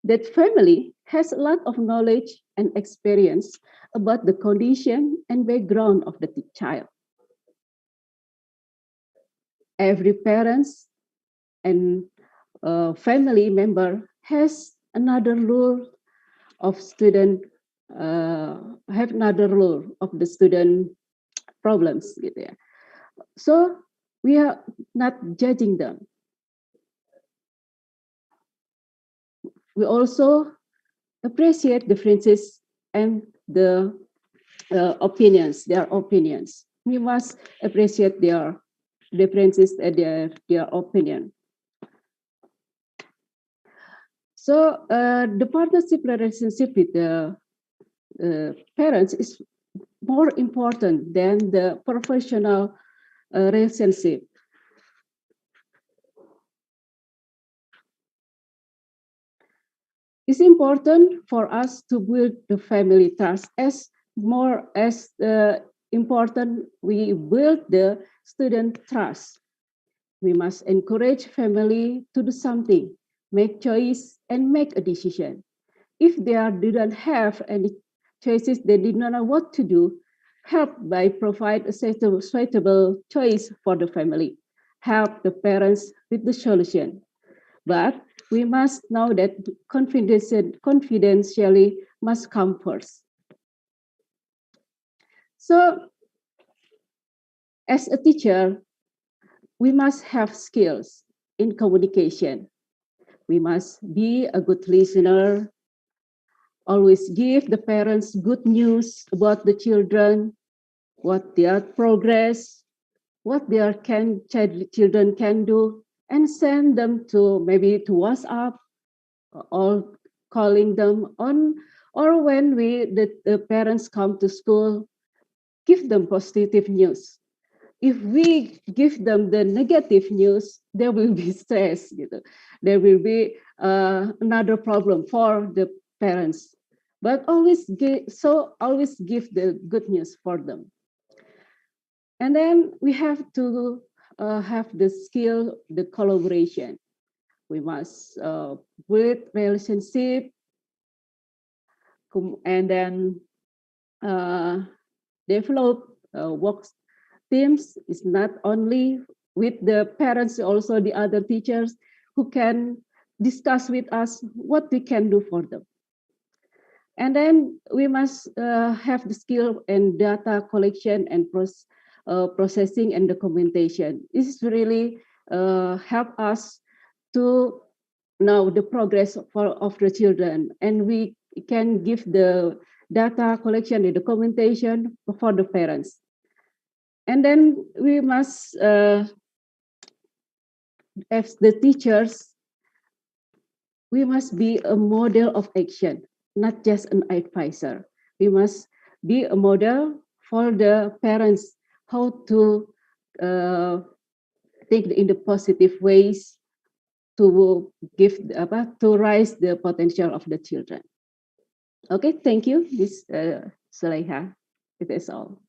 that family has a lot of knowledge and experience about the condition and background of the child. Every parents and family member has another rule of student have another rule of the student problems gitu ya. So we are not judging them. We also appreciate differences and the opinions, their opinions. We must appreciate their differences and their opinion. So the partnership relationship with the parents is more important than the professional relationship. It's important for us to build the family trust as more as important we build the student trust. We must encourage family to do something, make choice and make a decision. If they didn't have any choices, they did not know what to do, help by provide a suitable choice for the family. Help the parents with the solution. But we must know that confidentially must come first. So, as a teacher, we must have skills in communication. We must be a good listener, always give the parents good news about the children, what their progress, what their children can do, and send them to maybe to WhatsApp or calling them on, or when the parents come to school, give them positive news. If we give them the negative news, there will be stress. There will be another problem for the parents. But always give the good news for them. And then we have to have the skill, the collaboration. We must build relationship, and then develop work teams. Is not only with the parents, also the other teachers who can discuss with us what we can do for them. And then we must have the skill and data collection and processing and documentation. This is really help us to know the progress of the children, and we can give the data collection and documentation for the parents. And then we must, as the teachers, we must be a model of action. not just an advisor. We must be a model for the parents how to think in the positive ways to give to raise the potential of the children. Okay, thank you, Miss Sulaiha. It is all.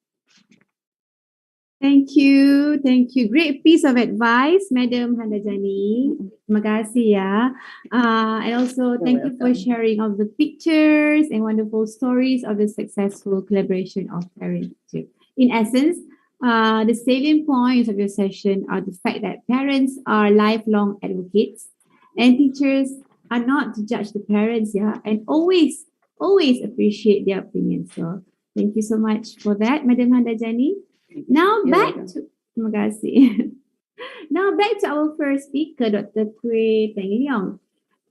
Thank you. Thank you. Great piece of advice, Madam Handajani. Terima kasih ya. And also thank you for sharing of the pictures and wonderful stories of the successful collaboration of parents too. In essence, the salient points of your session are the fact that parents are lifelong advocates and teachers are not to judge the parents, yeah, and always appreciate their opinions. So thank you so much for that, Madam Handajani. Now back to terima kasih. Now back to our first speaker, Dr. 𝐄𝐄.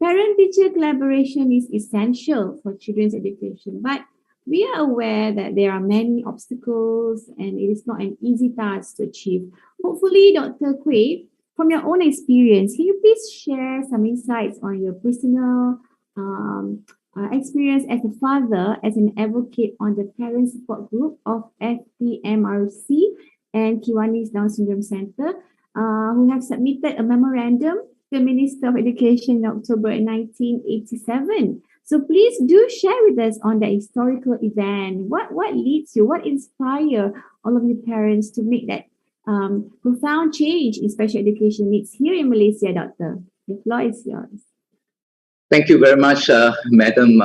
Parent-teacher collaboration is essential for children's education, but we are aware that there are many obstacles and it is not an easy task to achieve. Hopefully, Dr. 𝐄𝐄, from your own experience, can you please share some insights on your personal experience as a father, as an advocate on the parent support group of FTMRC and Kiwani's Down Syndrome Center, who have submitted a memorandum to the Minister of Education in October 1987. So please do share with us on the historical event. What leads you, what inspire all of you parents to make that profound change in special education needs here in Malaysia, Doctor? The floor is yours. Thank you very much, Madam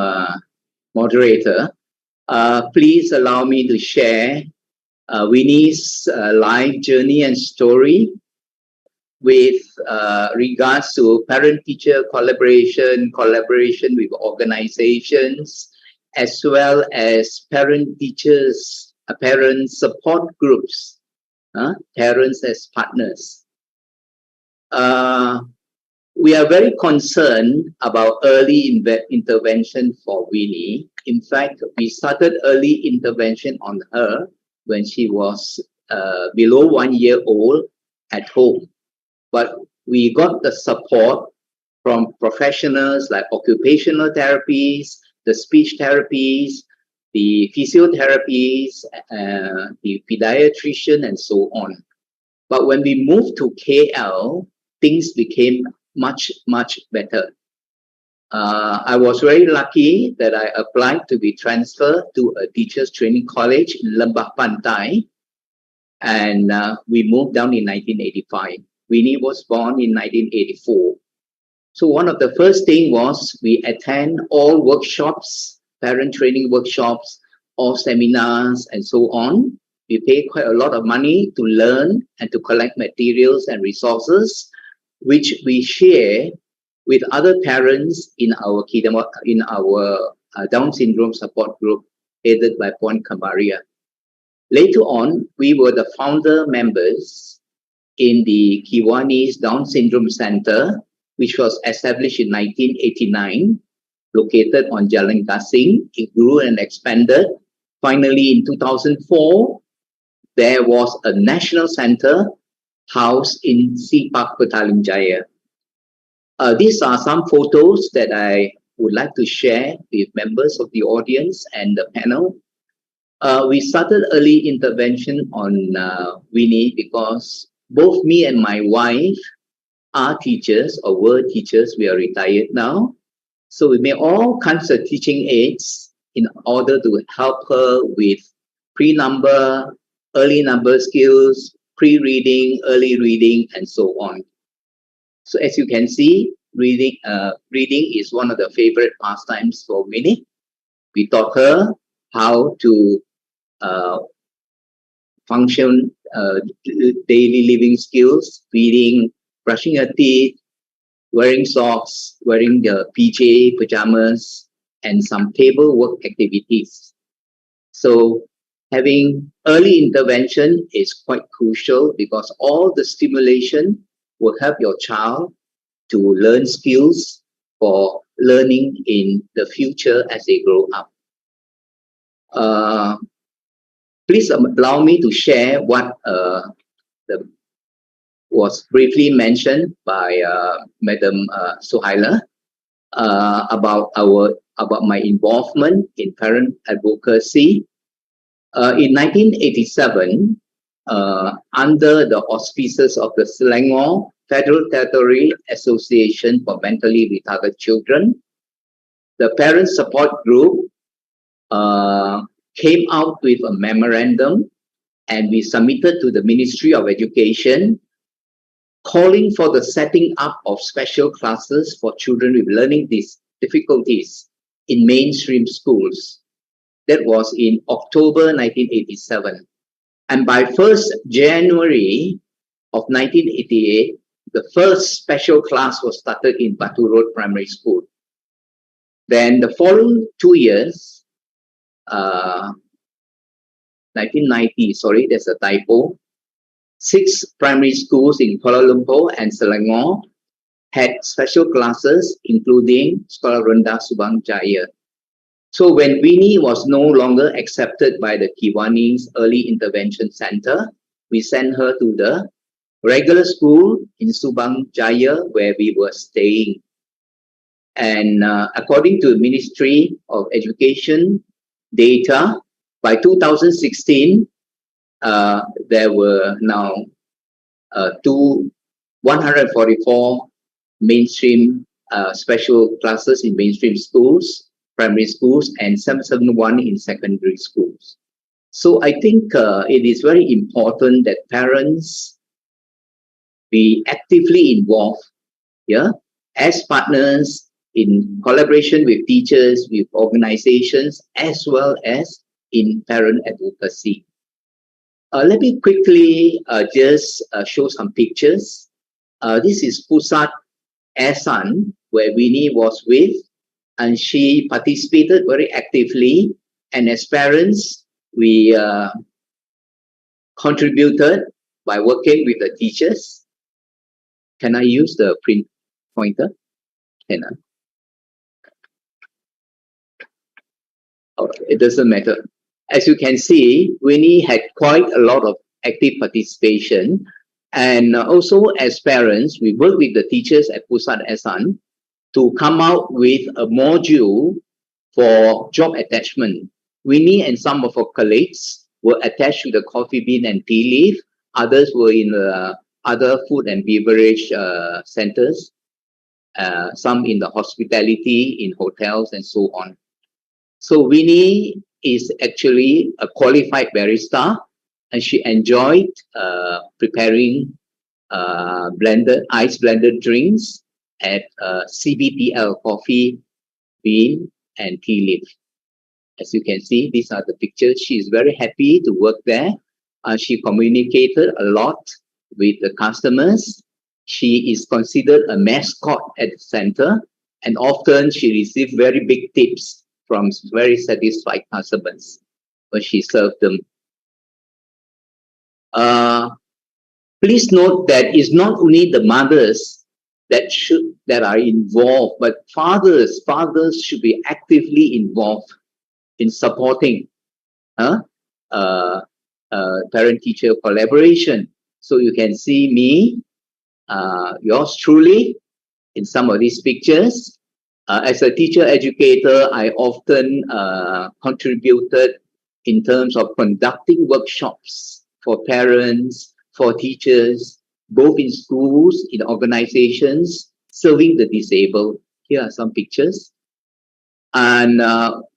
Moderator. Please allow me to share Winnie's life journey and story with regards to parent-teacher collaboration with organizations, as well as parent-teachers, parent support groups, parents as partners. We are very concerned about early intervention for Winnie. In fact, we started early intervention on her when she was below 1 year old at home. But we got the support from professionals like occupational therapies, the speech therapies, the physiotherapies, the pediatrician, and so on. But when we moved to KL, things became much better. I was very lucky that I applied to be transferred to a teachers training college in Lembah Pantai, and we moved down in 1985. Winnie was born in 1984. So one of the first thing was we attend all workshops, parent training workshops, all seminars, and so on. We pay quite a lot of money to learn and to collect materials and resources, which we share with other parents in our Down syndrome support group headed by Puan Kamaria. Later on, we were the founder members in the Kiwani's Down Syndrome Center, which was established in 1989, located on Jalan Gasing. It grew and expanded. Finally, in 2004, there was a national center housed in Park Petaling Jaya. These are some photos that I would like to share with members of the audience and the panel. We started early intervention on Winnie because both me and my wife are teachers or were teachers. We are retired now. So we made all kinds of teaching aids in order to help her with pre-number, early number skills, pre-reading, early reading, and so on. So as you can see, reading is one of the favorite pastimes for Winnie. We taught her how to function daily living skills, feeding, brushing her teeth, wearing socks, wearing the pajamas, and some table work activities. So having early intervention is quite crucial because all the stimulation will help your child to learn skills for learning in the future as they grow up. Please allow me to share what was briefly mentioned by Madam Suhaila about our about my involvement in parent advocacy. In 1987, under the auspices of the Selangor Federal Territory Association for Mentally Retarded Children, the Parent Support Group came out with a memorandum, and we submitted to the Ministry of Education calling for the setting up of special classes for children with learning difficulties in mainstream schools. That was in October 1987. And by 1st January of 1988, the first special class was started in Batu Road Primary School. Then the following 2 years, 1990, sorry, there's a typo, 6 primary schools in Kuala Lumpur and Selangor had special classes, including Sekolah Rendah Subang Jaya. So when Winnie was no longer accepted by the Kiwani's Early Intervention Center, we sent her to the regular school in Subang Jaya where we were staying. And according to the Ministry of Education data, by 2016, there were now 144 mainstream special classes in mainstream schools, primary schools, and 771 in secondary schools. So I think it is very important that parents be actively involved, as partners in collaboration with teachers, with organizations, as well as in parent advocacy. Let me quickly just show some pictures. This is Pusat Ehsan, where Winnie was with, and she participated very actively. And as parents, we contributed by working with the teachers. Can I use the print pointer? Can I? Okay, it doesn't matter. As you can see, Winnie had quite a lot of active participation. And also as parents, we work with the teachers at Pusat Ehsan to come out with a module for job attachment. Winnie and some of her colleagues were attached to the coffee bean and tea leaf. Others were in other food and beverage centers. Some in the hospitality, in hotels, and so on. So Winnie is actually a qualified barista, and she enjoyed preparing ice blended drinks at CBTL, coffee, bean, and tea leaf. As you can see, these are the pictures. She is very happy to work there. She communicated a lot with the customers. She is considered a mascot at the center, and often she received very big tips from very satisfied customers when she served them. Please note that it's not only the mothers that are involved, but fathers should be actively involved in supporting parent-teacher collaboration. So you can see me, yours truly, in some of these pictures. As a teacher educator, I often contributed in terms of conducting workshops for parents, for teachers, both in schools, in organizations, serving the disabled. Here are some pictures. And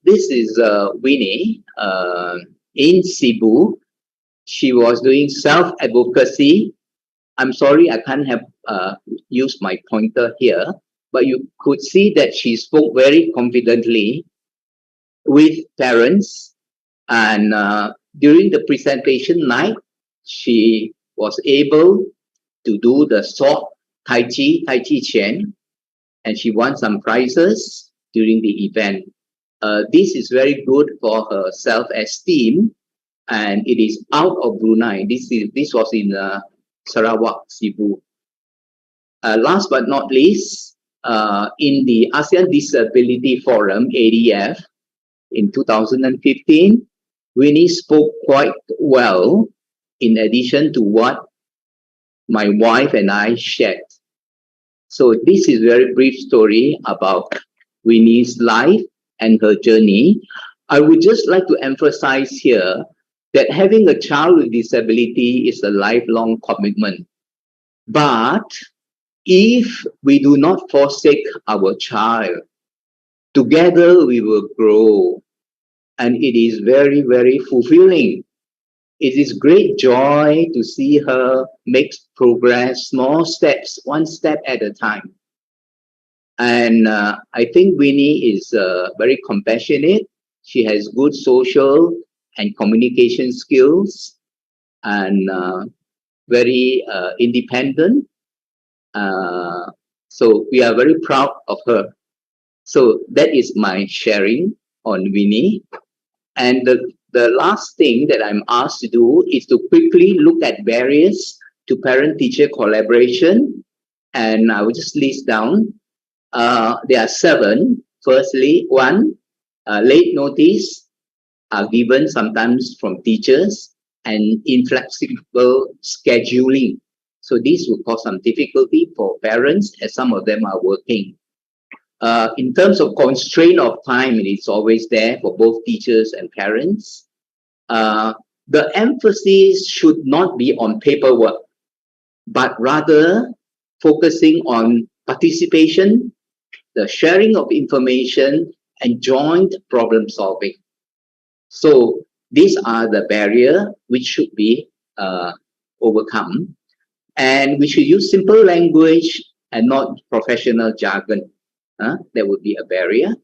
this is Winnie in Cebu. She was doing self-advocacy. I'm sorry, I can't have used my pointer here, but you could see that she spoke very confidently with parents. And during the presentation night, she was able to do the short Tai Chi Chuan, and she won some prizes during the event. This is very good for her self-esteem, and it is out of Brunei. This was in Sarawak, Cebu. Last but not least, in the ASEAN Disability Forum, ADF, in 2015, Winnie spoke quite well, in addition to what my wife and I shared. So this is a very brief story about Winnie's life and her journey, I would just like to emphasize here that having a child with disability is a lifelong commitment. But if we do not forsake our child, together we will grow. And it is very, very fulfilling. It is great joy to see her make progress, small steps, one step at a time. And I think Winnie is very compassionate. She has good social and communication skills and very independent. So we are very proud of her. So that is my sharing on Winnie. And the last thing that I'm asked to do is to quickly look at barriers to parent-teacher collaboration. And I will just list down. There are 7. Firstly, 1, late notice are given sometimes from teachers and inflexible scheduling. So this will cause some difficulty for parents as some of them are working. In terms of constraint of time, it is always there for both teachers and parents. The emphasis should not be on paperwork, but rather focusing on participation, the sharing of information, and joint problem solving. So these are the barriers which should be overcome. And we should use simple language and not professional jargon. There would be a barrier.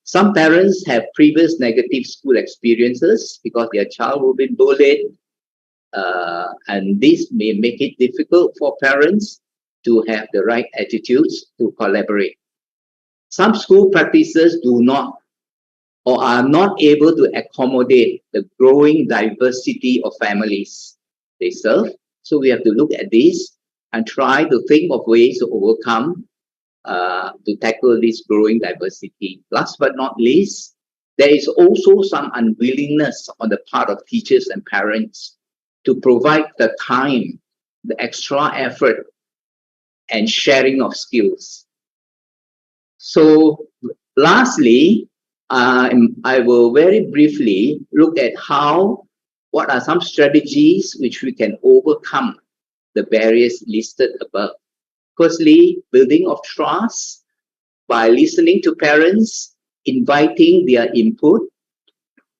Some parents have previous negative school experiences because their child will be bullied. And this may make it difficult for parents to have the right attitudes to collaborate. Some school practices do not or are not able to accommodate the growing diversity of families they serve. So we have to look at this and try to think of ways to overcome, to tackle this growing diversity. Last but not least, there is also some unwillingness on the part of teachers and parents to provide the time, the extra effort, and sharing of skills. So lastly, I will very briefly look at what are some strategies which we can overcome the barriers listed above. Firstly, building of trust by listening to parents, inviting their input,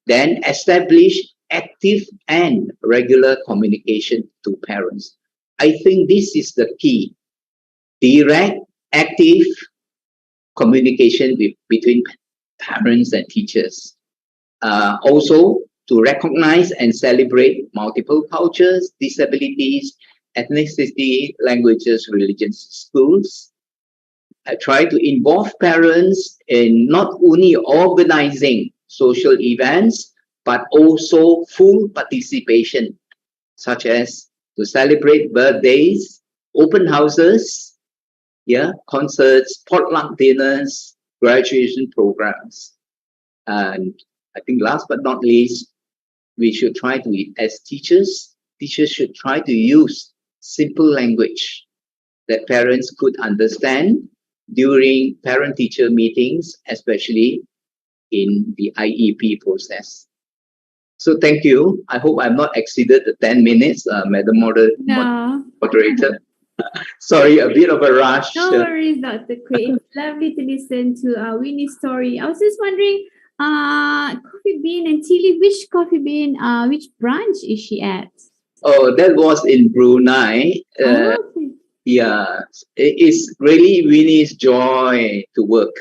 then establish active and regular communication to parents. I think this is the key. Direct, active communication between parents and teachers. Also, to recognize and celebrate multiple cultures, disabilities, ethnicity, languages, religions, schools. I try to involve parents in not only organizing social events, but also full participation, such as to celebrate birthdays, open houses, concerts, potluck dinners, graduation programs. And I think last but not least, we should try to, as teachers should try to use simple language that parents could understand during parent-teacher meetings, especially in the IEP process. So thank you. I hope I've not exceeded the 10 minutes, Madam Moderator. Sorry, a bit of a rush. No worries, Dr. Quay. It's lovely to listen to Winnie's story. I was just wondering, Coffee Bean and Tilly, which Coffee Bean, which branch is she at? Oh, that was in Brunei. Okay. Yeah, it's really Winnie's joy to work.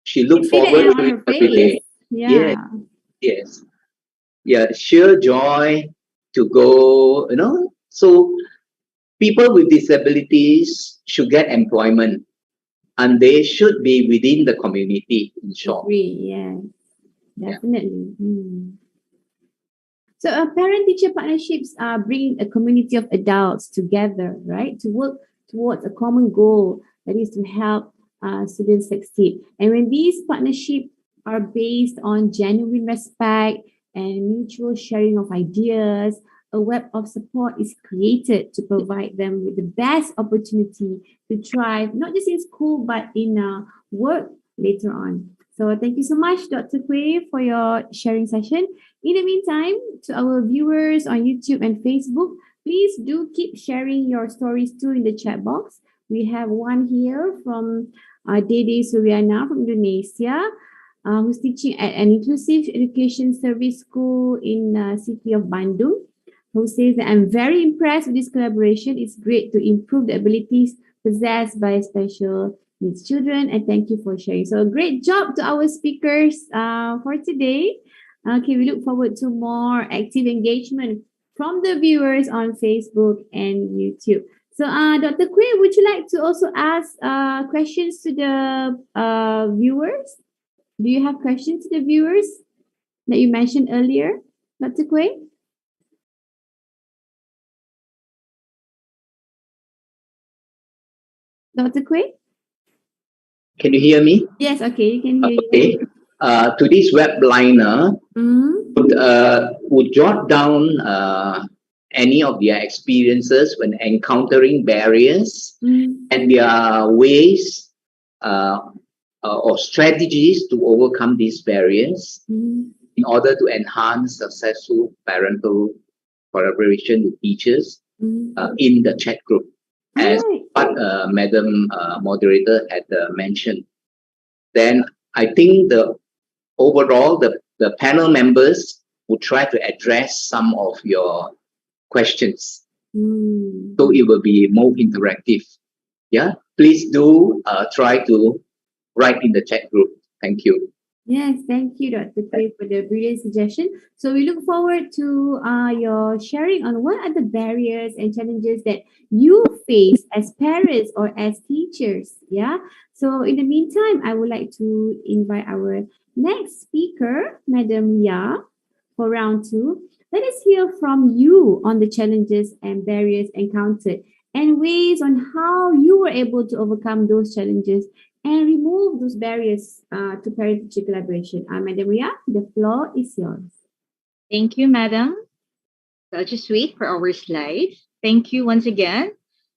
She looked forward to it every day. Yeah. Yes. Yeah, sheer joy to go, So people with disabilities should get employment and they should be within the community, in short. Yeah, definitely. So parent-teacher partnerships bring a community of adults together, right, to work towards a common goal, that is to help students succeed. And when these partnerships are based on genuine respect and mutual sharing of ideas, a web of support is created to provide them with the best opportunity to thrive, not just in school, but in work later on. So thank you so much, Dr. Kui, for your sharing session. In the meantime, to our viewers on YouTube and Facebook, please do keep sharing your stories too in the chat box. We have one here from Dede Suryana from Indonesia, who's teaching at an inclusive education service school in city of Bandung, who says that I'm very impressed with this collaboration. It's great to improve the abilities possessed by special needs children, and thank you for sharing. So great job to our speakers for today. Okay, we look forward to more active engagement from the viewers on Facebook and YouTube. So, Dr. Kui, would you like to also ask questions to the viewers? Do you have questions to the viewers that you mentioned earlier, Dr. Kui? Dr. Kui? Can you hear me? Yes, okay, you can hear Okay. you. To this webliner, Mm-hmm. would jot down any of their experiences when encountering barriers and their ways or strategies to overcome these barriers in order to enhance successful parental collaboration with teachers in the chat group, as what Madam Moderator had mentioned. Then I think overall the panel members will try to address some of your questions. So it will be more interactive. Yeah, please do try to write in the chat group. Thank you. Yes, thank you, Dr. Kui, for the brilliant suggestion. So we look forward to your sharing on what are the barriers and challenges that you face as parents or as teachers. Yeah. So in the meantime, I would like to invite our next speaker, Madam Ya, for round 2. Let us hear from you on the challenges and barriers encountered and ways on how you were able to overcome those challenges and remove those barriers to parent-teacher collaboration. Madam Ria, the floor is yours. Thank you, Madam. So I'll just wait for our slide. Thank you once again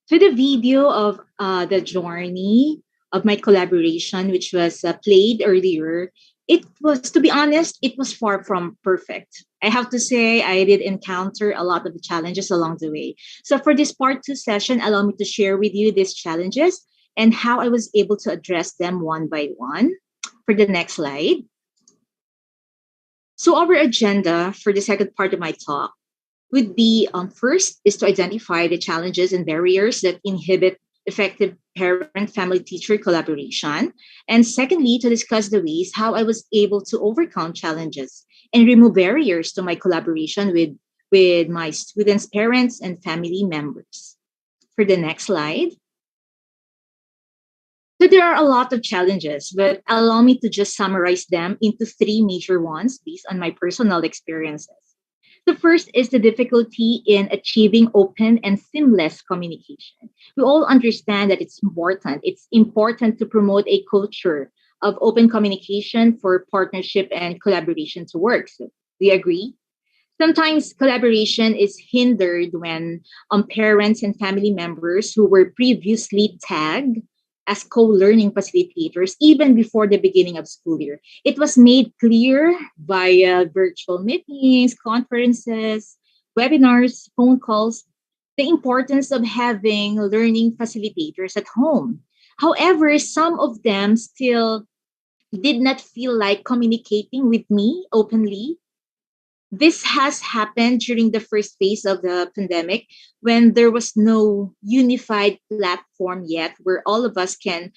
to the video of the journey of my collaboration, which was played earlier. It was, to be honest, it was far from perfect. I have to say, I did encounter a lot of the challenges along the way. So for this part 2 session, allow me to share with you these challenges and how I was able to address them one by one. For the next slide. So our agenda for the second part of my talk would be first is to identify the challenges and barriers that inhibit effective parent-family teacher collaboration. And secondly, to discuss the ways how I was able to overcome challenges and remove barriers to my collaboration with my students' parents and family members. For the next slide. So there are a lot of challenges, but allow me to just summarize them into 3 major ones based on my personal experiences. The first is the difficulty in achieving open and seamless communication. We all understand that it's important. It's important to promote a culture of open communication for partnership and collaboration to work. So, do you agree? Sometimes collaboration is hindered when parents and family members who were previously tagged as co-learning facilitators, even before the beginning of school year. It was made clear via virtual meetings, conferences, webinars, phone calls, the importance of having learning facilitators at home. However, some of them still did not feel like communicating with me openly. This has happened during the first phase of the pandemic when there was no unified platform yet where all of us can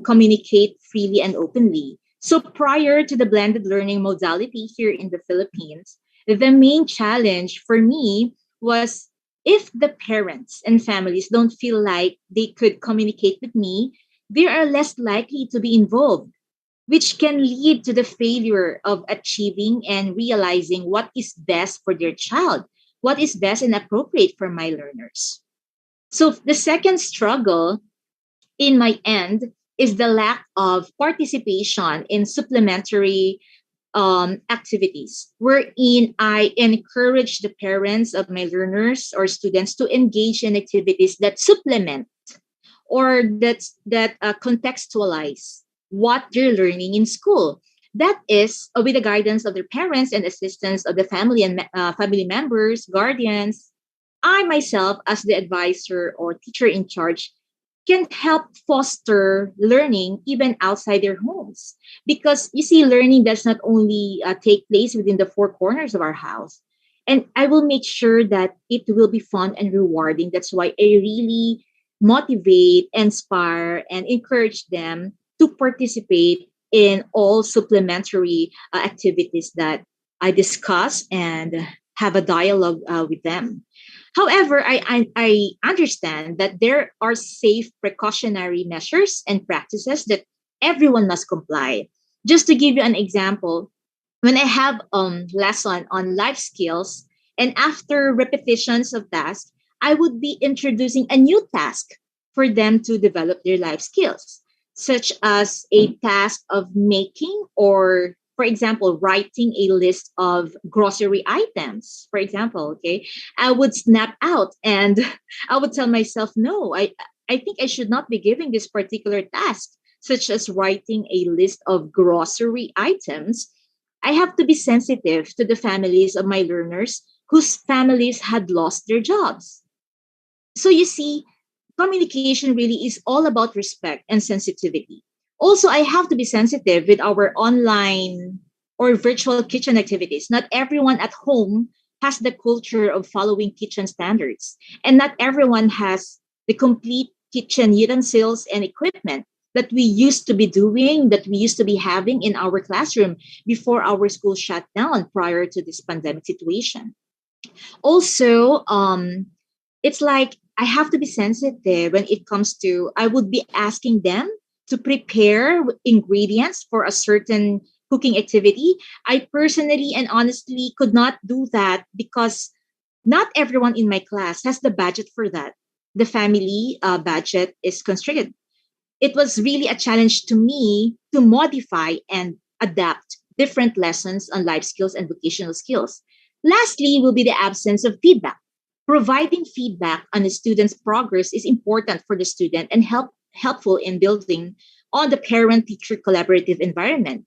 communicate freely and openly. So prior to the blended learning modality here in the Philippines, the main challenge for me was if the parents and families don't feel like they could communicate with me, they are less likely to be involved, which can lead to the failure of achieving and realizing what is best for their child, what is best and appropriate for my learners. So the second struggle in my end is the lack of participation in supplementary activities, wherein I encourage the parents of my learners or students to engage in activities that supplement or that contextualize what they're learning in school. That is with the guidance of their parents and assistance of the family and family members, guardians. I myself, as the advisor or teacher in charge, can help foster learning even outside their homes. Because you see, learning does not only take place within the four corners of our house. And I will make sure that it will be fun and rewarding. That's why I really motivate, inspire, and encourage them to participate in all supplementary activities that I discuss and have a dialogue with them. However, I understand that there are safe precautionary measures and practices that everyone must comply. Just to give you an example, when I have lesson on life skills, and after repetitions of tasks, I would be introducing a new task for them to develop their life skills, such as a task of making or, for example, writing a list of grocery items, for example, okay, I would snap out and I would tell myself, no, I think I should not be giving this particular task, such as writing a list of grocery items. I have to be sensitive to the families of my learners whose families had lost their jobs. So you see, communication really is all about respect and sensitivity. Also, I have to be sensitive with our online or virtual kitchen activities. Not everyone at home has the culture of following kitchen standards, and not everyone has the complete kitchen utensils and equipment that we used to be doing, that we used to be having in our classroom before our school shut down prior to this pandemic situation. Also, it's like I have to be sensitive when it comes to, I would be asking them to prepare ingredients for a certain cooking activity. I personally and honestly could not do that because not everyone in my class has the budget for that. The family budget is constricted. It was really a challenge to me to modify and adapt different lessons on life skills and vocational skills. Lastly, will be the absence of feedback. Providing feedback on a student's progress is important for the student and helpful in building on the parent-teacher collaborative environment.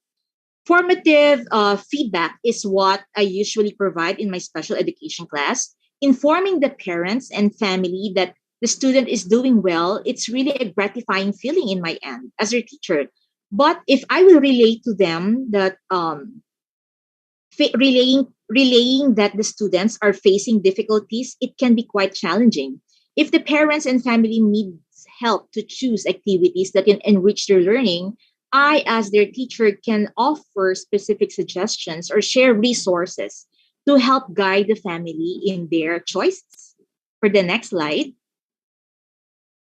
Formative feedback is what I usually provide in my special education class, informing the parents and family that the student is doing well. It's really a gratifying feeling in my end as their teacher. But if I will relate to them that relaying that the students are facing difficulties, it can be quite challenging. If the parents and family needs help to choose activities that can enrich their learning, I, as their teacher, can offer specific suggestions or share resources to help guide the family in their choices. For the next slide.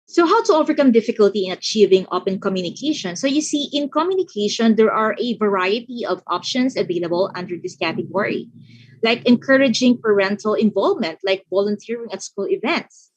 So, how to overcome difficulty in achieving open communication? So, you see, in communication, there are a variety of options available under this category, like encouraging parental involvement, like volunteering at school events,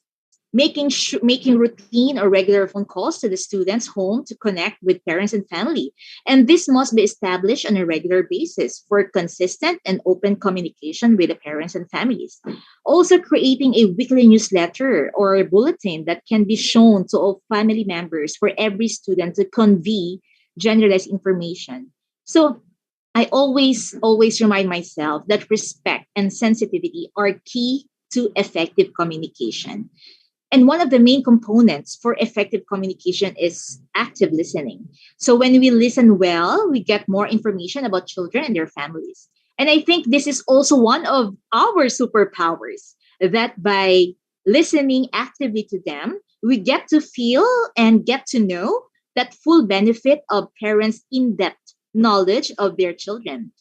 making routine or regular phone calls to the students' home to connect with parents and family. And this must be established on a regular basis for consistent and open communication with the parents and families. Also, creating a weekly newsletter or a bulletin that can be shown to all family members for every student to convey generalized information. So, I always remind myself that respect and sensitivity are key to effective communication. And one of the main components for effective communication is active listening. So when we listen well, we get more information about children and their families. And I think this is also one of our superpowers, that by listening actively to them, we get to feel and get to know that full benefit of parents' in-depth knowledge of their children.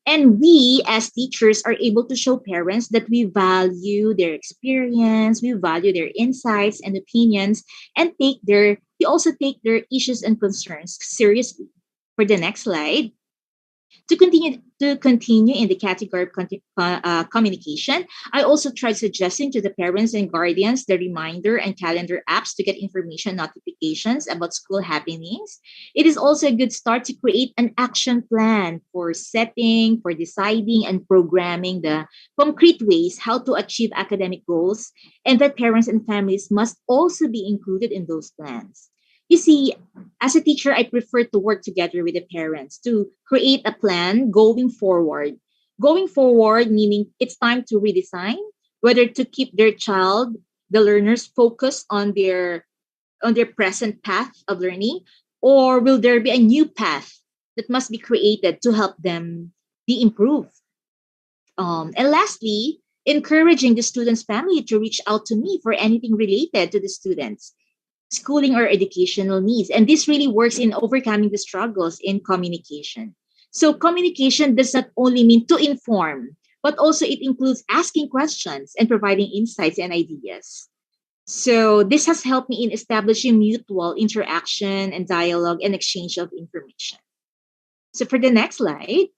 And we, as teachers, are able to show parents that we value their experience, we value their insights and opinions, and we also take their issues and concerns seriously. For the next slide. To continue in the category of communication, I also tried suggesting to the parents and guardians the reminder and calendar apps to get information notifications about school happenings. It is also a good start to create an action plan for setting, for deciding, and programming the concrete ways how to achieve academic goals, and that parents and families must also be included in those plans. You see, as a teacher, I prefer to work together with the parents to create a plan going forward. Going forward, meaning it's time to redesign whether to keep their child, the learners, focused on their present path of learning, or will there be a new path that must be created to help them be improved? And lastly, encouraging the student's family to reach out to me for anything related to the students schooling or educational needs. And this really works in overcoming the struggles in communication. So communication does not only mean to inform, but also it includes asking questions and providing insights and ideas. So this has helped me in establishing mutual interaction and dialogue and exchange of information. So for the next slide,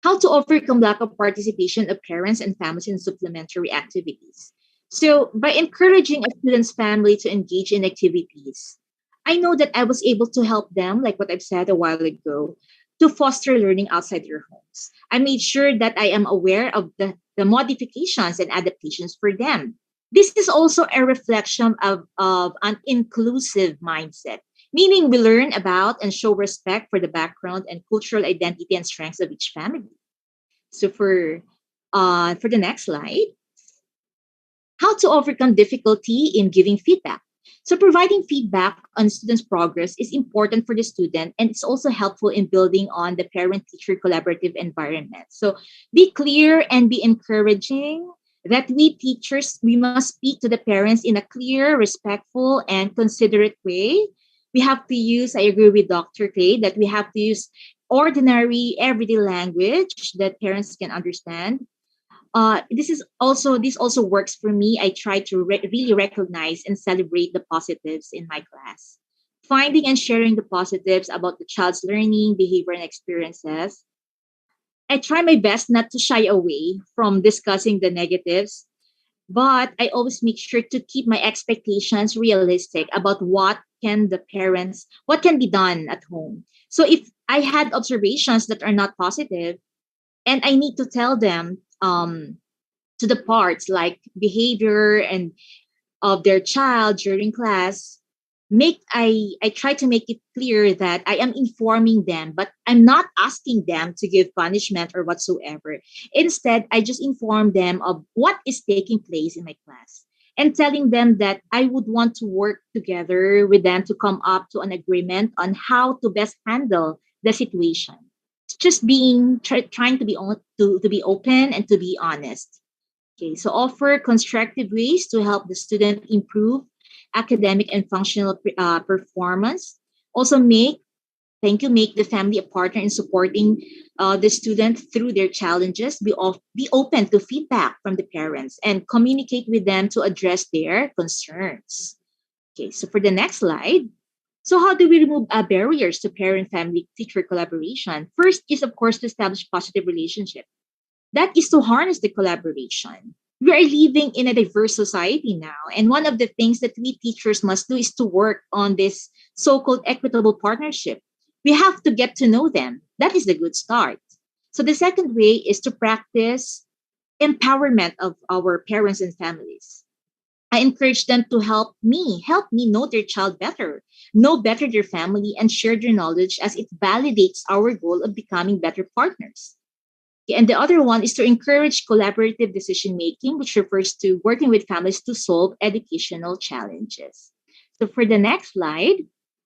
how to overcome lack of participation of parents and families in supplementary activities. So by encouraging a student's family to engage in activities, I know that I was able to help them, like what I've said a while ago, to foster learning outside their homes. I made sure that I am aware of the modifications and adaptations for them. This is also a reflection of an inclusive mindset, meaning we learn about and show respect for the background and cultural identity and strengths of each family. So for the next slide, how to overcome difficulty in giving feedback. So providing feedback on students' progress is important for the student, and it's also helpful in building on the parent-teacher collaborative environment. So be clear and be encouraging that we teachers, we must speak to the parents in a clear, respectful, and considerate way. We have to use, I agree with Dr. Clay, that we have to use ordinary, everyday language that parents can understand. This also works for me. I try to really recognize and celebrate the positives in my class, finding and sharing the positives about the child's learning, behavior, and experiences. I try my best not to shy away from discussing the negatives, but I always make sure to keep my expectations realistic about what can be done at home. So if I had observations that are not positive, and I need to tell them to the parts like behavior and of their child during class, I try to make it clear that I am informing them, but I'm not asking them to give punishment or whatsoever. Instead, I just inform them of what is taking place in my class and telling them that I would want to work together with them to come up to an agreement on how to best handle the situation. It's just trying to to be open and to be honest. Okay, so offer constructive ways to help the student improve academic and functional performance. Also make the family a partner in supporting the student through their challenges. Be open to feedback from the parents and communicate with them to address their concerns. Okay, so for the next slide, so how do we remove barriers to parent-family teacher collaboration? First is, of course, to establish positive relationship. That is to harness the collaboration. We are living in a diverse society now, and one of the things that we teachers must do is to work on this so-called equitable partnership. We have to get to know them. That is the good start. So the second way is to practice empowerment of our parents and families. I encourage them to help me know their child better, know better their family, and share their knowledge as it validates our goal of becoming better partners. Okay, and the other one is to encourage collaborative decision making, which refers to working with families to solve educational challenges. So for the next slide,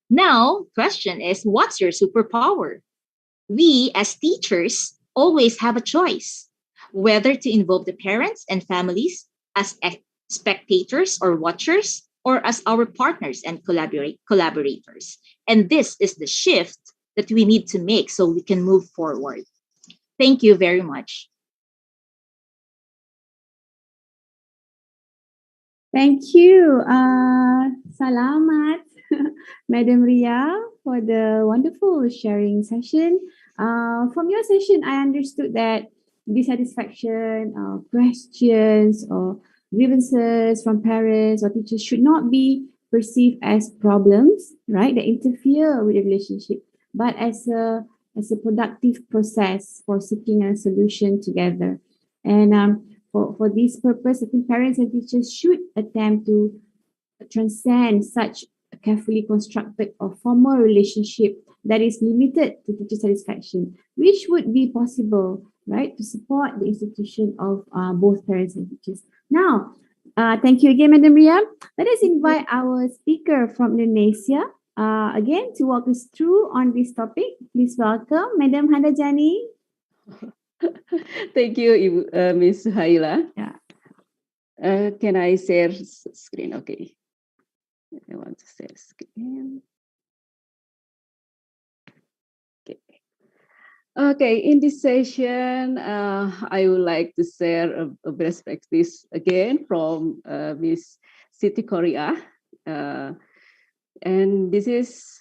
now question is, what's your superpower? We as teachers always have a choice whether to involve the parents and families as spectators or watchers or as our partners and collaborators. And this is the shift that we need to make so we can move forward. Thank you very much. Thank you. Salamat, Madam Ria, for the wonderful sharing session. From your session, I understood that dissatisfaction, questions, or grievances from parents or teachers should not be perceived as problems, right, that interfere with the relationship, but as a productive process for seeking a solution together. And for this purpose, I think parents and teachers should attempt to transcend such carefully constructed or formal relationship that is limited to teacher satisfaction, which would be possible, right, to support the institution of both parents and teachers. Now, thank you again, Madam Ria. Let us invite our speaker from Indonesia again to walk us through on this topic. Please welcome Madam Handajani. Thank you, Ms. Haila. Yeah. Can I share screen? Okay. I want to share screen. Okay. Okay, in this session, I would like to share a best practice again from Miss Siti Korea. And this is,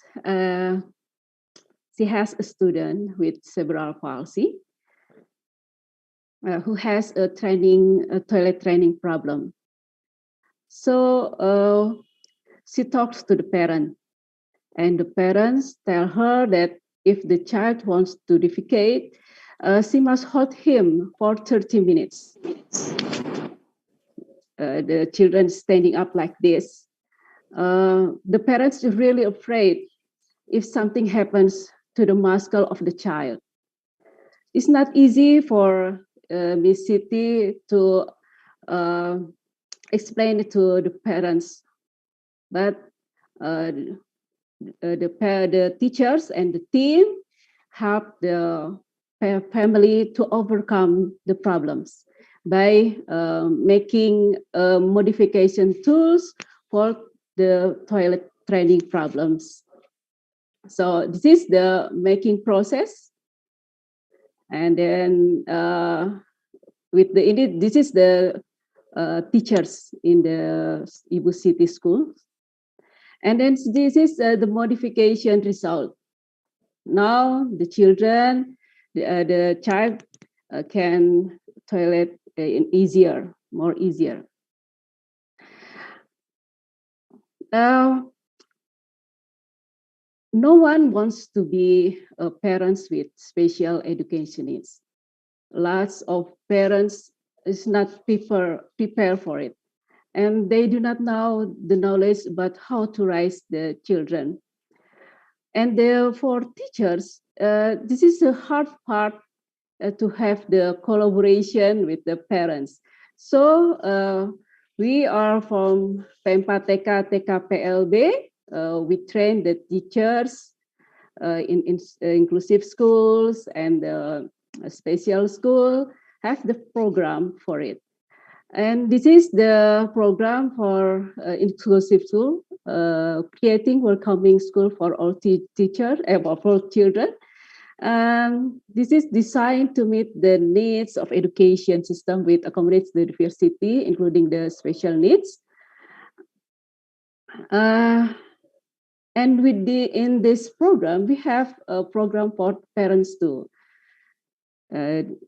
she has a student with cerebral palsy who has a toilet training problem. So she talks to the parent, and the parents tell her that if the child wants to defecate, she must hold him for 30 minutes. The children standing up like this. The parents are really afraid if something happens to the muscle of the child. It's not easy for Miss Siti to explain it to the parents, but the teachers and the team help the family to overcome the problems by making modification tools for the toilet training problems. So this is the making process. And then this is the teachers in the Ibu City School. And then this is the modification result. Now the children, the child can toilet more easier. No one wants to be parents with special education needs. Lots of parents is not prepared for it, and they do not know the knowledge about how to raise the children. And for teachers, this is a hard part to have the collaboration with the parents. So we are from P4 TK TKPLB. We train the teachers in inclusive schools and special school, have the program for it. And this is the program for inclusive school, creating welcoming school for all teachers, for children. This is designed to meet the needs of education system with accommodates the diversity, including the special needs. And in this program, we have a program for parents too. In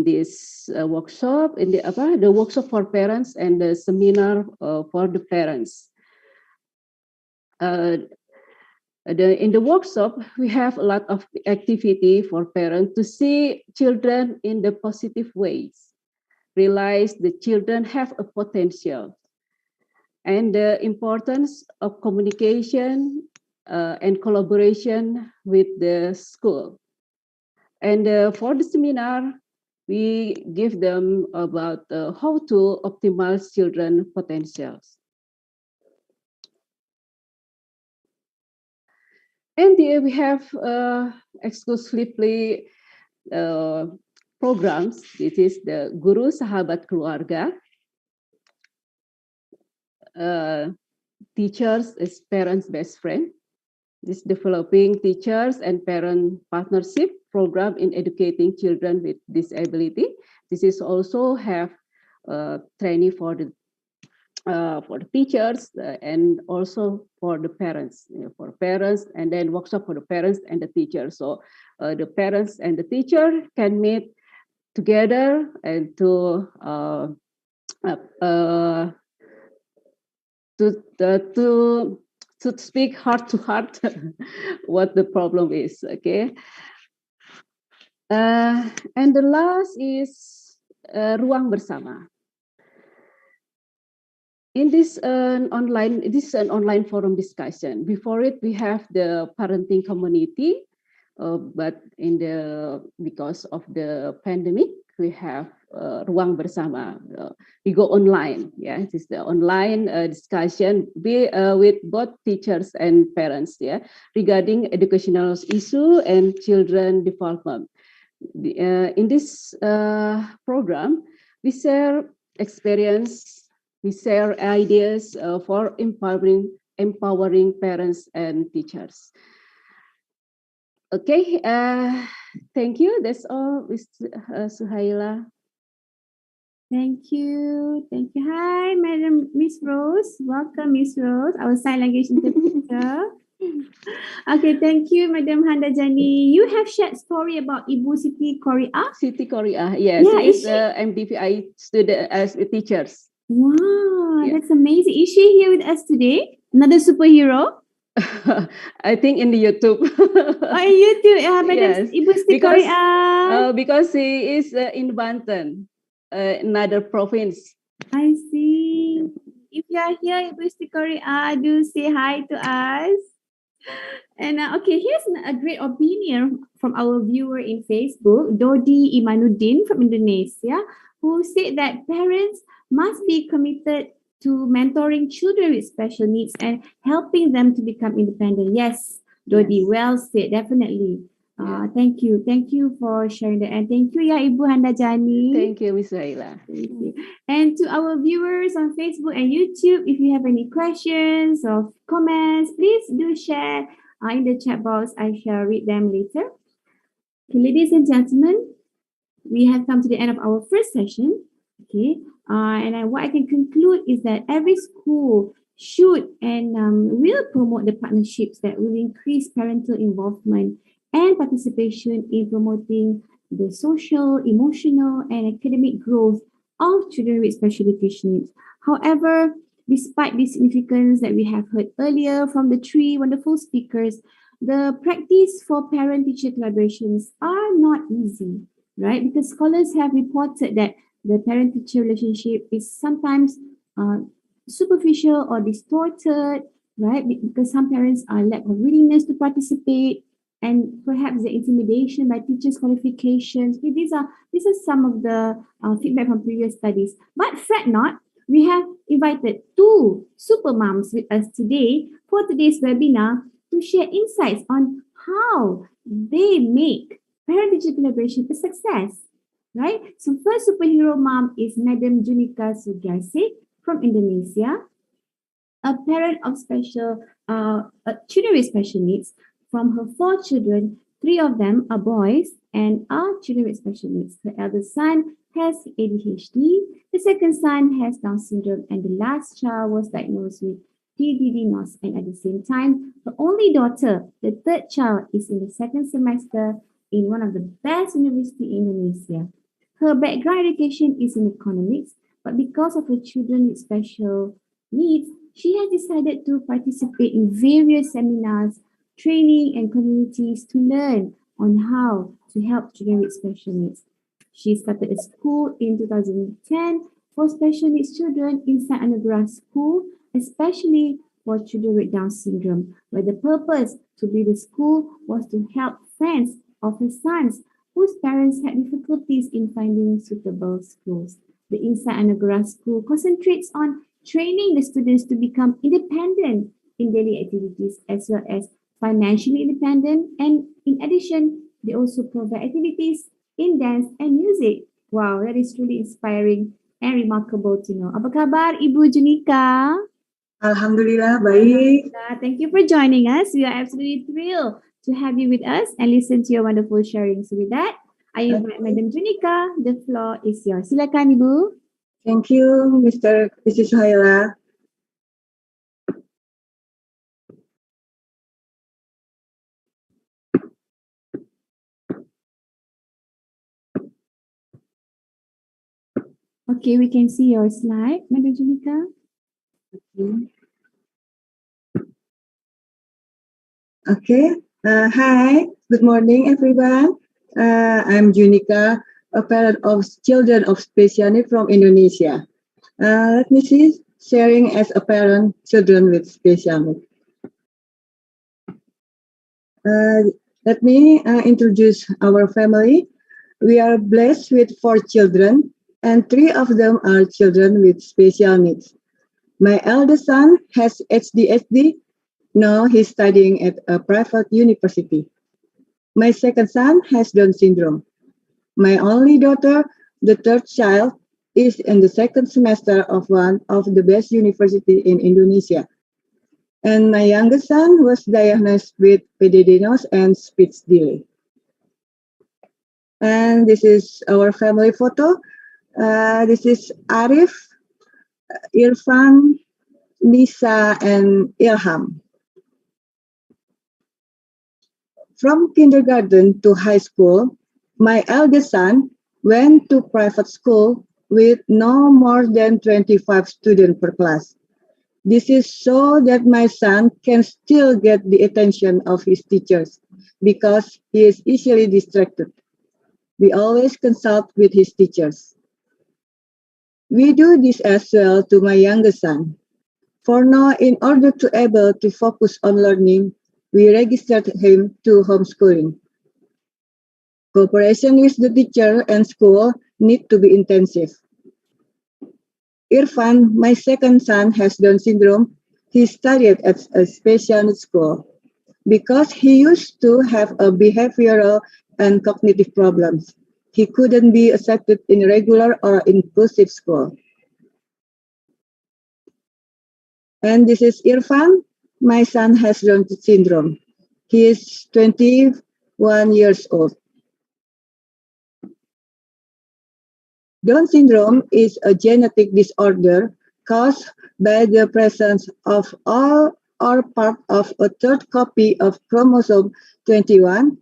this workshop, the workshop for parents and the seminar for the parents. In the workshop, we have a lot of activity for parents to see children in the positive ways, realize the children have a potential, and the importance of communication and collaboration with the school. And for the seminar, we give them about how to optimize children's potentials. And here we have exclusively programs. This is the Guru Sahabat Keluarga. Teachers is parents' best friend. This developing teachers and parent partnership program in educating children with disability. This is also have training for the teachers and also for the parents, and then workshop for the parents and the teachers. So the parents and the teacher can meet together and to speak heart to heart what the problem is. Okay. And the last is ruang bersama. in this this is an online forum discussion. Before it, we have the parenting community, but because of the pandemic, we have Ruang Bersama. We go online. Yeah, it is the online discussion with both teachers and parents. Yeah, regarding educational issue and children development. In this program, we share experience, we share ideas for empowering parents and teachers. Okay, thank you. That's all, Ms. Suhaila. Thank you. Thank you. Hi, Madam Miss Rose. Welcome, Miss Rose, our sign language interpreter. Okay, thank you, Madam Handajani. You have shared story about Ibu Siti Korea. Siti Korea, yes, Yeah, is MDPI student as teachers. Wow, Yeah. that's amazing. Is she here with us today? Another superhero? I think in the YouTube. Oh, YouTube. Madam Yes, Ibu Siti Korea. because he is in Banten, another province. I see. If you are here, Ibu Siti Korea, do say hi to us. And okay, here's a great opinion from our viewer in Facebook, Dodi Imanuddin from Indonesia, who said that parents must be committed to mentoring children with special needs and helping them to become independent. Yes, Dodi, Yes. well said, definitely. Yeah. Thank you for sharing that, and thank you, ya Ibu Handajani. Thank you, Ms. Laila. Thank you. And to our viewers on Facebook and YouTube, if you have any questions or comments, please do share in the chat box. I shall read them later. Okay, ladies and gentlemen, we have come to the end of our first session. Okay, what I can conclude is that every school should and will promote the partnerships that will increase parental involvement and participation in promoting the social, emotional, and academic growth of children with special education needs. However, despite the significance that we have heard earlier from the three wonderful speakers, the practice for parent-teacher collaborations are not easy, right? Because scholars have reported that the parent-teacher relationship is sometimes superficial or distorted, right? Because some parents are lack of willingness to participate, and perhaps the intimidation by teachers' qualifications. Okay, these are some of the feedback from previous studies. But fret not, we have invited two super moms with us today for today's webinar to share insights on how they make parent-teacher collaboration a success. Right? So first superhero mom is Madam Junika Sugiarse from Indonesia, a parent of children with special needs. From her 4 children, 3 of them are boys and are children with special needs. Her eldest son has ADHD, the second son has Down syndrome, and the last child was diagnosed with PDD-NOS. And at the same time, her only daughter, the third child, is in the second semester in one of the best universities in Indonesia. Her background education is in economics, but because of her children with special needs, she has decided to participate in various seminars, training, and communities to learn on how to help children with special needs. She started a school in 2010 for special needs children inside Anugerah School, especially for children with Down syndrome, where the purpose to build the school was to help friends of her sons whose parents had difficulties in finding suitable schools. The Inside Anugerah School concentrates on training the students to become independent in daily activities as well as financially independent, and in addition, they also provide activities in dance and music. Wow, that is truly inspiring and remarkable to know. Apa kabar, Ibu Junika? Alhamdulillah, baik. Thank you for joining us. We are absolutely thrilled to have you with us and listen to your wonderful sharing. So with that, I invite Madam Junika. The floor is yours. Silakan, Ibu. Thank you, Mrs. Suhaila. Okay, we can see your slide, Madam Junika. Okay. Hi. Good morning, everyone. I'm Junika, a parent of children of special needs from Indonesia. Let me see. sharing as a parent children with special needs. Let me introduce our family. We are blessed with 4 children, and 3 of them are children with special needs. My eldest son has ADHD. Now he's studying at a private university. My second son has Down syndrome. My only daughter, the third child, is in the second semester of one of the best universities in Indonesia. And my youngest son was diagnosed with PDD-NOS and speech delay. And this is our family photo. This is Arif, Irfan, Lisa, and Ilham. From kindergarten to high school, my eldest son went to private school with no more than 25 students per class. This is so that my son can still get the attention of his teachers because he is easily distracted. We always consult with his teachers. We do this as well to my youngest son. For now, in order to able to focus on learning, we registered him to homeschooling. Cooperation with the teacher and school need to be intensive. Irfan, my second son, has Down syndrome. He studied at a special needs school because he used to have a behavioral and cognitive problems. He couldn't be accepted in regular or inclusive school. And this is Irfan. My son has Down syndrome. He is 21 years old. Down syndrome is a genetic disorder caused by the presence of all or part of a third copy of chromosome 21.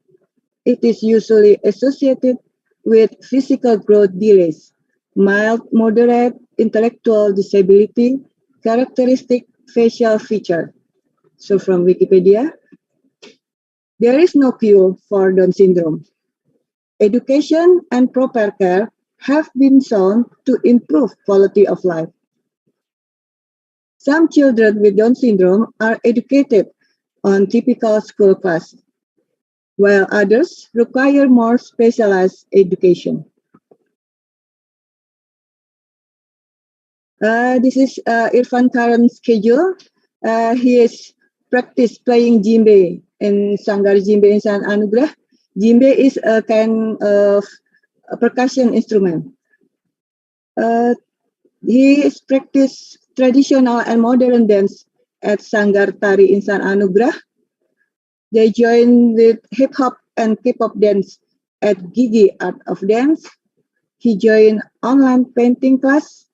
It is usually associated with physical growth delays, mild, moderate intellectual disability, characteristic facial feature. So from Wikipedia, there is no cure for Down syndrome. Education and proper care have been shown to improve quality of life. Some children with Down syndrome are educated on typical school class, while others require more specialized education. This is Irfan current schedule. He is practice playing djembe in Sanggar Djembe Insan Anugrah. Djembe is a kind of a percussion instrument. He is practice traditional and modern dance at Sanggar Tari Insan Anugrah. They join with hip hop and K-pop dance at Gigi Art of Dance. He joined online painting class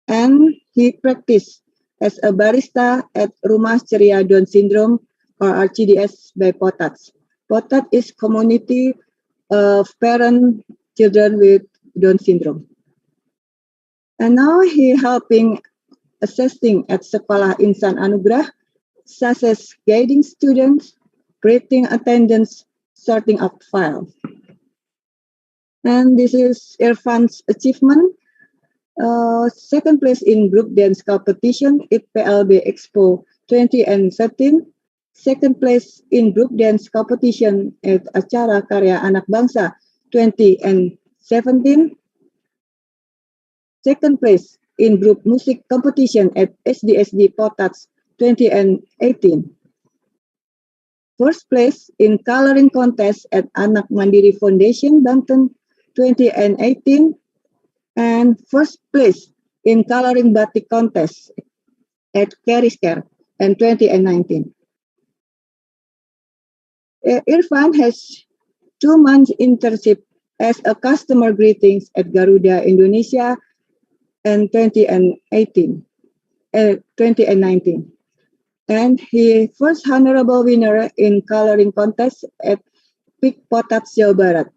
and he practiced as a barista at Rumah Ceria Down Syndrome or RCDS by Potats. Potat is community of parent children with Down syndrome. And now he helping assisting at Sekolah Insan Anugrah, such as guiding students, creating attendance, sorting out files. And this is Irfan's achievement. Second place in group dance competition at PLB Expo 2013. Second place in group dance competition at Acara Karya Anak Bangsa 2017. Second place in group music competition at SDSD Potats 2018. First place in coloring contest at Anak Mandiri Foundation Banten 2018. And first place in coloring batik contest at Kerisker in 2019. Irfan has 2 months internship as a customer greetings at Garuda Indonesia in 2019. And he first honorable winner in coloring contest at Pik Potats Jawa Barat.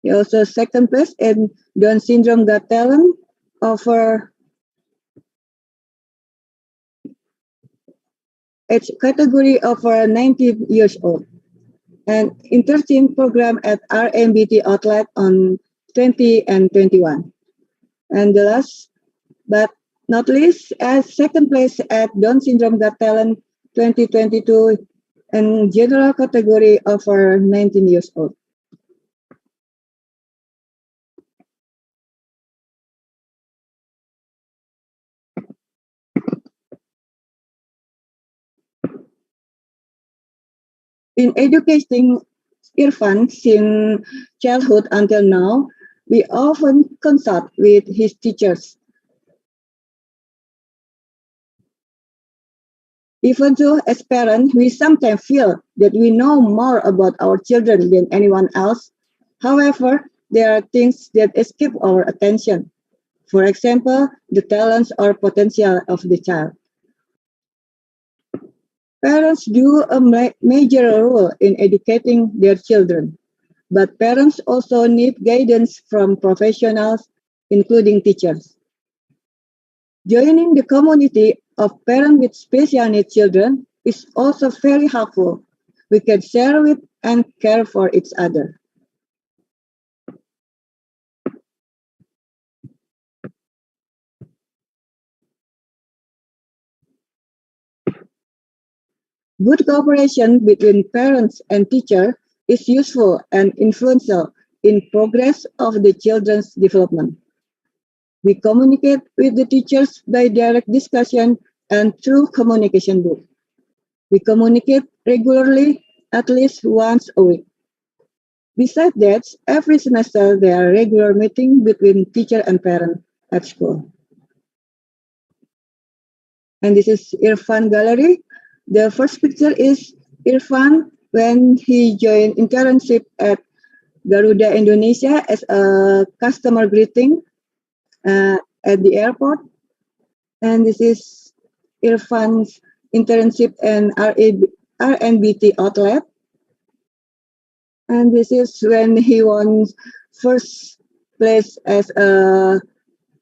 He also second place in Down syndrome Got Talent over age category over 90 years old. And internship program at RMBT Outlet on 20 and 21. And the last but not least as second place at Down Syndrome Got Talent 2022 and general category over 19 years old. In educating Irfan since childhood until now, we often consult with his teachers. Even though as parents, we sometimes feel that we know more about our children than anyone else. However, there are things that escape our attention. For example, the talents or potential of the child. Parents do a major role in educating their children, but parents also need guidance from professionals, including teachers. Joining the community of parents with special needs children is also very helpful. We can share with and care for each other. Good cooperation between parents and teachers is useful and influential in progress of the children's development. We communicate with the teachers by direct discussion and through communication book. We communicate regularly, at least once a week. Besides that, every semester there are regular meetings between teacher and parent at school. And this is Irfan Gallery. The first picture is Irfan when he joined internship at Garuda Indonesia as a customer greeting at the airport. And this is Irfan's internship in R&BT outlet. And this is when he won first place as a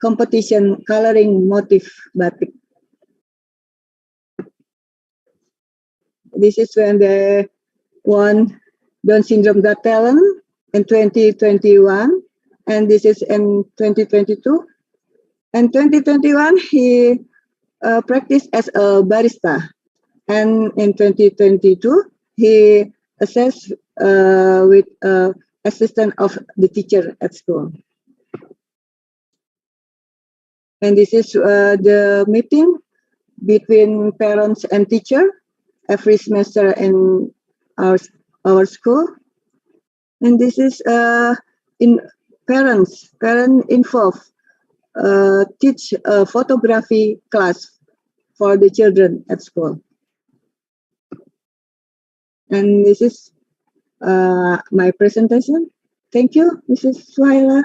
competition coloring motif batik. This is when they won Down Syndrome Got Talent in 2021, and this is in 2022. In 2021, he practiced as a barista, and in 2022, he assessed with assistant of the teacher at school. And this is the meeting between parents and teacher every semester in our school. And this is in parent involved teach a photography class for the children at school. And this is my presentation. Thank you, Mrs. Suhaila.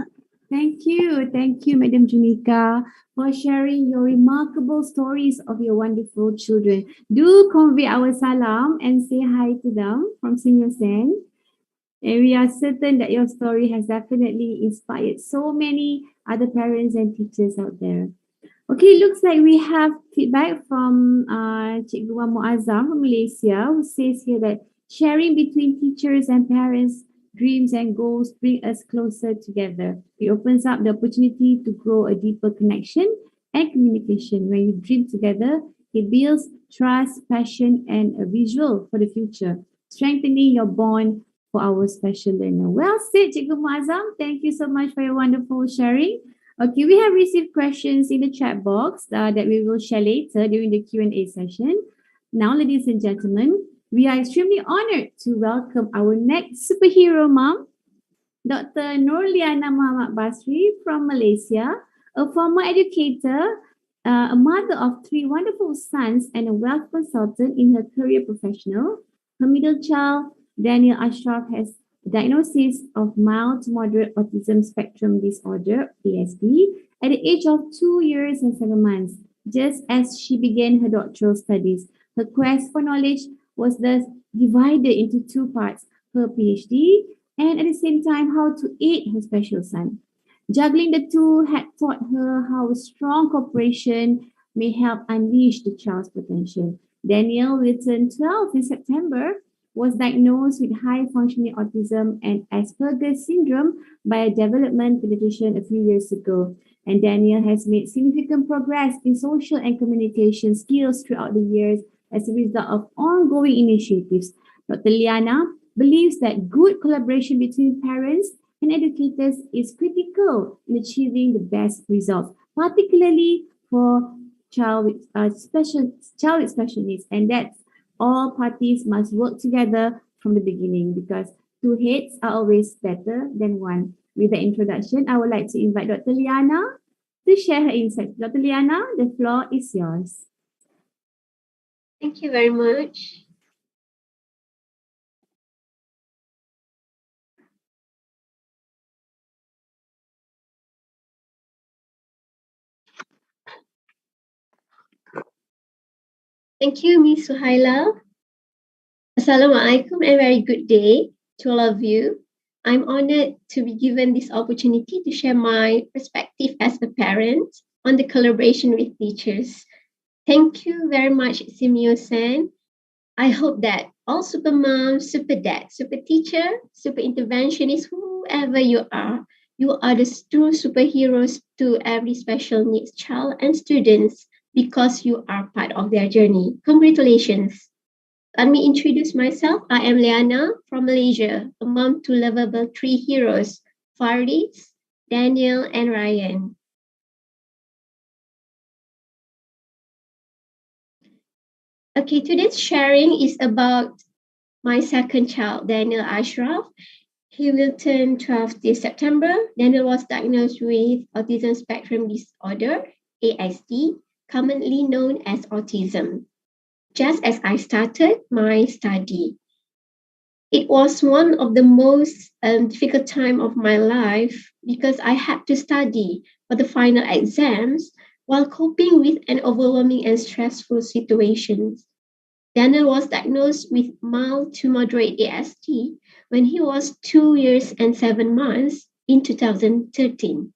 Thank you, Madam Junika, for sharing your remarkable stories of your wonderful children. Do convey our salam and say hi to them from SEAMEO SEN. And we are certain that your story has definitely inspired so many other parents and teachers out there. Okay, looks like we have feedback from Cikgu Wan Muazzam from Malaysia, who says here that sharing between teachers and parents, dreams and goals bring us closer together. It opens up the opportunity to grow a deeper connection and communication. When you dream together, it builds trust, passion, and a visual for the future, strengthening your bond for our special learner. Well said, Cikgu Muazzam. Thank you so much for your wonderful sharing. Okay, we have received questions in the chat box that we will share later during the Q&A session. Now, ladies and gentlemen, we are extremely honored to welcome our next superhero mom, Dr. Nurliana Muhammad Basri from Malaysia, a former educator, a mother of 3 wonderful sons, and a wealth consultant in her career professional. Her middle child, Daniel Ashraf, has a diagnosis of mild to moderate autism spectrum disorder, ASD, at the age of 2 years and 7 months, just as she began her doctoral studies. Her quest for knowledge was thus divided into 2 parts, her PhD and at the same time how to aid her special son. Juggling the two had taught her how strong cooperation may help unleash the child's potential. Daniel will turn 12 in September, was diagnosed with high-functioning autism and Asperger's syndrome by a development pediatrician a few years ago. And Daniel has made significant progress in social and communication skills throughout the years as a result of ongoing initiatives. Dr. Liana believes that good collaboration between parents and educators is critical in achieving the best results, particularly for child with special needs, and that all parties must work together from the beginning because two heads are always better than one. With the introduction, I would like to invite Dr. Liana to share her insights. Dr. Liana, the floor is yours. Thank you very much. Thank you, Ms. Suhaila. Assalamualaikum and very good day to all of you. I'm honored to be given this opportunity to share my perspective as a parent on the collaboration with teachers. Thank you very much, SEAMEO Sen. I hope that all super moms, super dads, super teacher, super interventionists, whoever you are the true superheroes to every special needs child and students because you are part of their journey. Congratulations. Let me introduce myself. I am Liana from Malaysia, a mom to lovable three heroes, Faris, Daniel, and Ryan. Okay, today's sharing is about my second child, Daniel Ashraf. He will turn 12 this September. Daniel was diagnosed with autism spectrum disorder, ASD, commonly known as autism. Just as I started my study, it was one of the most difficult time of my life because I had to study for the final exams while coping with an overwhelming and stressful situation. Daniel was diagnosed with mild to moderate ASD when he was 2 years and 7 months in 2013.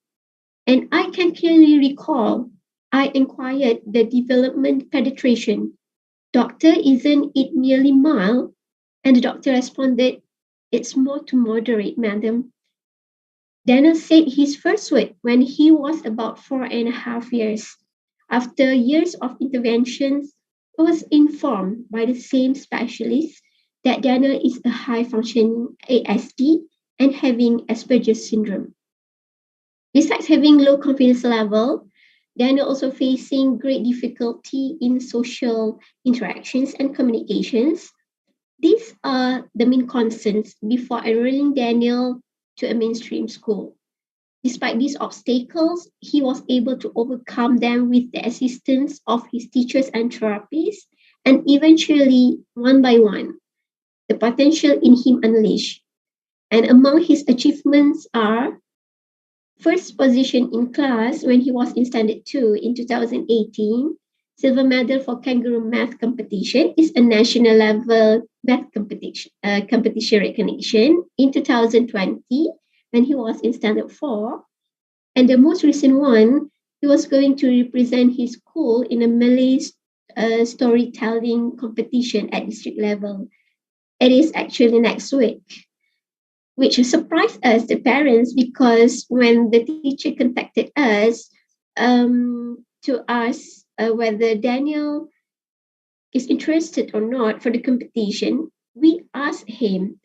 And I can clearly recall I inquired the development pediatrician, "Doctor, isn't it merely mild?" And the doctor responded, "It's more to moderate, madam." Daniel said his first word when he was about 4.5 years. After years of interventions, I was informed by the same specialist that Daniel is a high-functioning ASD and having Asperger's syndrome. Besides having low confidence level, Daniel also facing great difficulty in social interactions and communications. These are the main concerns before enrolling Daniel to a mainstream school. Despite these obstacles, he was able to overcome them with the assistance of his teachers and therapists, and eventually, one by one, the potential in him unleashed. And among his achievements are first position in class when he was in Standard 2 in 2018, silver medal for kangaroo math competition is a national level math competition recognition in 2020 when he was in Standard 4. And the most recent one, he was going to represent his school in a Malay storytelling competition at district level. It is actually next week, which surprised us, the parents, because when the teacher contacted us to ask whether Daniel is interested or not for the competition, we asked him.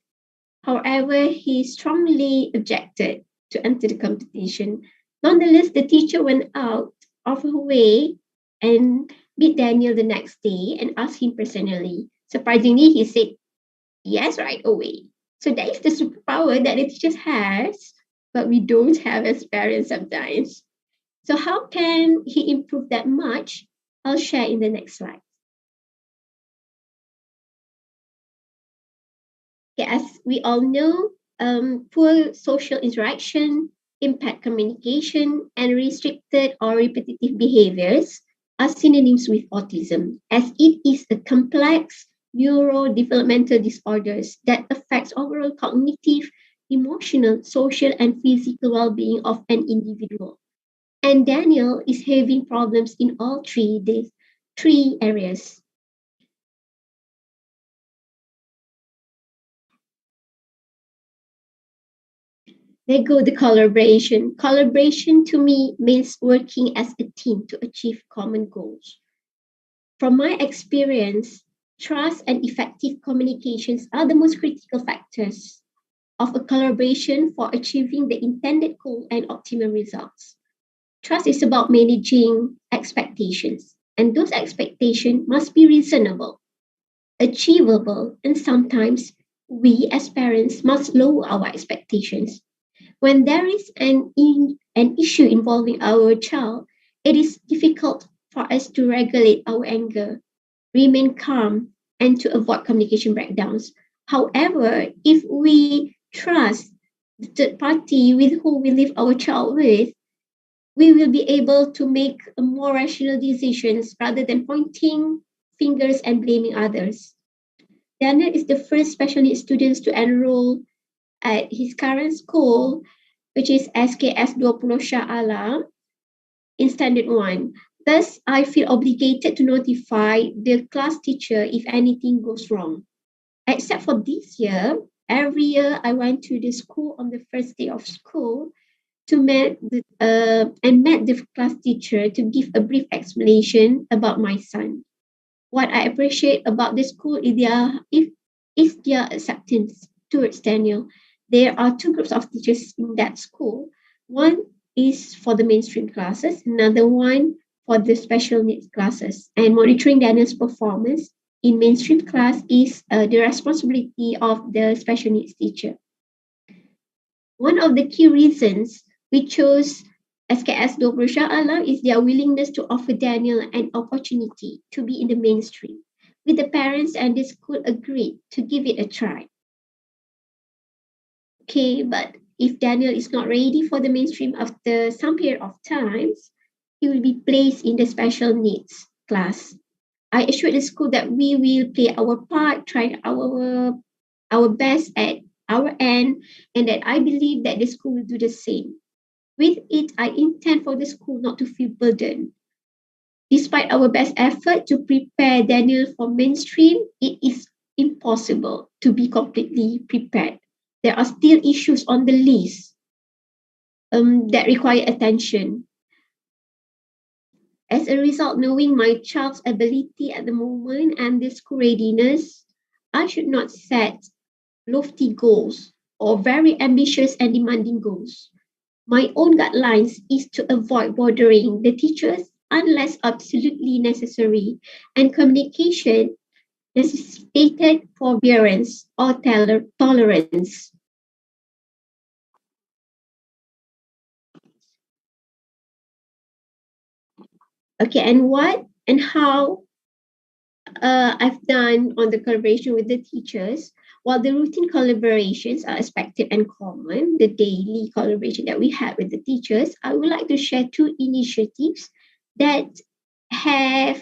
However, he strongly objected to enter the competition. Nonetheless, the teacher went out of her way and meet Daniel the next day and asked him personally. Surprisingly, he said yes right away. So that is the superpower that the teacher has, but we don't have as parents sometimes. So how can he improve that much? I'll share in the next slide. Okay, as we all know, poor social interaction, impact communication, and restricted or repetitive behaviors are synonyms with autism, as it is a complex neurodevelopmental disorders that affects overall cognitive, emotional, social, and physical well-being of an individual. And Daniel is having problems in all these three areas. There go the collaboration. Collaboration to me means working as a team to achieve common goals. From my experience, trust and effective communications are the most critical factors of a collaboration for achieving the intended goal and optimal results. Trust is about managing expectations, and those expectations must be reasonable, achievable, and sometimes we as parents must lower our expectations. When there is an issue involving our child, it is difficult for us to regulate our anger, remain calm, and to avoid communication breakdowns. However, if we trust the third party with whom we leave our child with, we will be able to make more rational decisions rather than pointing fingers and blaming others. Daniel is the first special needs student to enroll at his current school, which is SKS 20 Shah Alam in Standard 1. Thus, I feel obligated to notify the class teacher if anything goes wrong. Except for this year, every year I went to the school on the first day of school to met the class teacher to give a brief explanation about my son. What I appreciate about the school is their acceptance towards Daniel. There are two groups of teachers in that school. One is for the mainstream classes, another one for the special needs classes. And monitoring Daniel's performance in mainstream class is the responsibility of the special needs teacher. One of the key reasons we chose SKS 20 Shah Alam is their willingness to offer Daniel an opportunity to be in the mainstream, with the parents and the school agreed to give it a try. Okay, but if Daniel is not ready for the mainstream after some period of times, he will be placed in the special needs class. I assure the school that we will play our part, try our best at our end, and that I believe that the school will do the same. With it, I intend for the school not to feel burdened. Despite our best effort to prepare Daniel for mainstream, it is impossible to be completely prepared. There are still issues on the list that require attention. As a result, knowing my child's ability at the moment and the school readiness, I should not set lofty goals or very ambitious and demanding goals. My own guidelines is to avoid bothering the teachers unless absolutely necessary, and communication necessitated forbearance or tolerance. Okay, and what and how I've done on the collaboration with the teachers. While the routine collaborations are expected and common, the daily collaboration that we have with the teachers, I would like to share two initiatives that have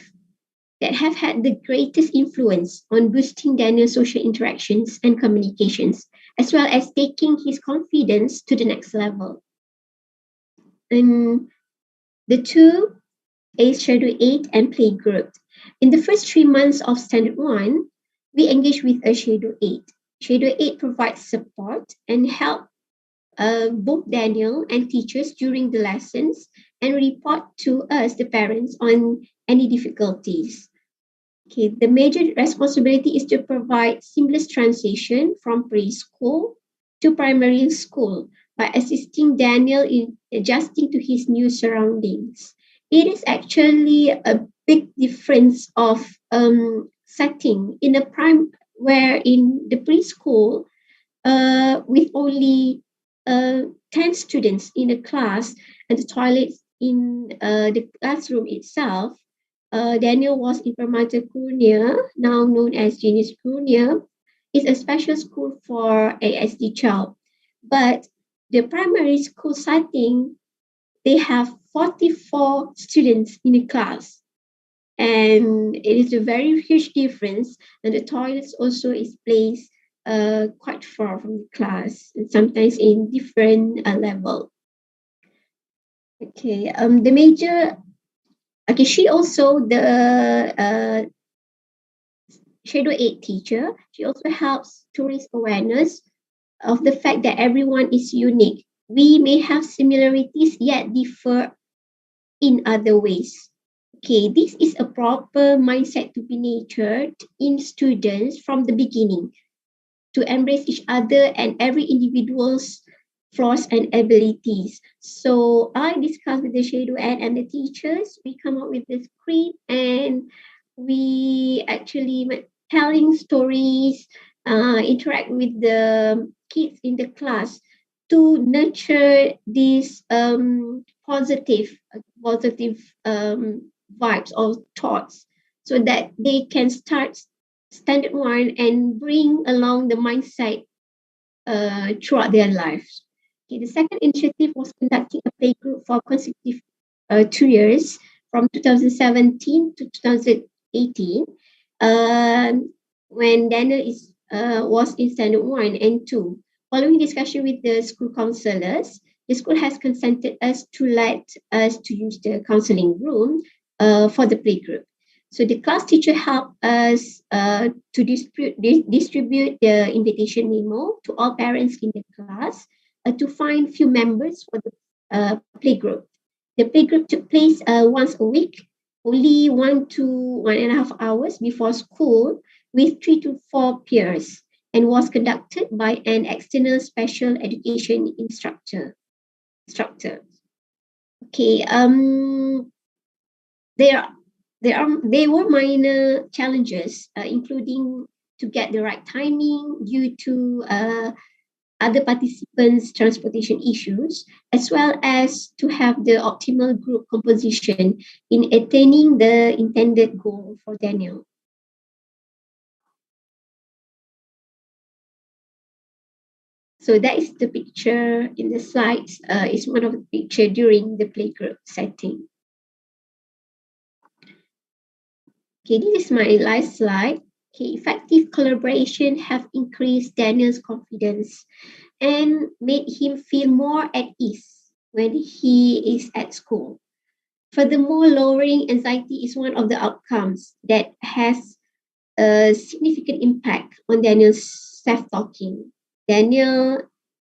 had the greatest influence on boosting Daniel's social interactions and communications, as well as taking his confidence to the next level. And the two is Schedule 8 and Playgroup. In the first 3 months of Standard 1, we engage with a Schedule 8. Schedule 8 provides support and help both Daniel and teachers during the lessons and report to us, the parents, on any difficulties. Okay, the major responsibility is to provide seamless transition from preschool to primary school by assisting Daniel in adjusting to his new surroundings. It is actually a big difference of setting in a where in the preschool with only 10 students in a class and the toilets in the classroom itself. Daniel was in Permata Kurnia, now known as Genius Kurnia. It's a special school for ASD child. But the primary school setting, they have 44 students in a class. And it is a very huge difference. And the toilets also is placed quite far from the class and sometimes in different level. Okay, the major, okay, she also the Schedule 8 teacher. She also helps to raise awareness of the fact that everyone is unique we may have similarities yet differ in other ways. Okay, this is a proper mindset to be nurtured in students from the beginning, to embrace each other and every individual's flaws and abilities. So I discussed with the shadow and the teachers. We come up with the script and we actually telling stories, interact with the kids in the class to nurture these positive vibes or thoughts so that they can start standard one and bring along the mindset throughout their lives. Okay, the second initiative was conducting a playgroup for consecutive 2 years from 2017 to 2018 when Daniel was in standard 1 and 2. Following discussion with the school counselors, the school has consented us to let us to use the counseling room for the playgroup. So the class teacher helped us to distribute the invitation memo to all parents in the class to find few members for the playgroup. The playgroup took place once a week, only 1 to 1.5 hours before school, with 3 to 4 peers, and was conducted by an external special education instructor. Okay, there were minor challenges, including to get the right timing due to other participants' transportation issues, as well as to have the optimal group composition in attaining the intended goal for Daniel. So that is the picture in the slides. It's one of the picture during the playgroup setting. Okay, this is my last slide. Okay, effective collaboration have increased Daniel's confidence and made him feel more at ease when he is at school. Furthermore, lowering anxiety is one of the outcomes that has a significant impact on Daniel's self-talking. Daniel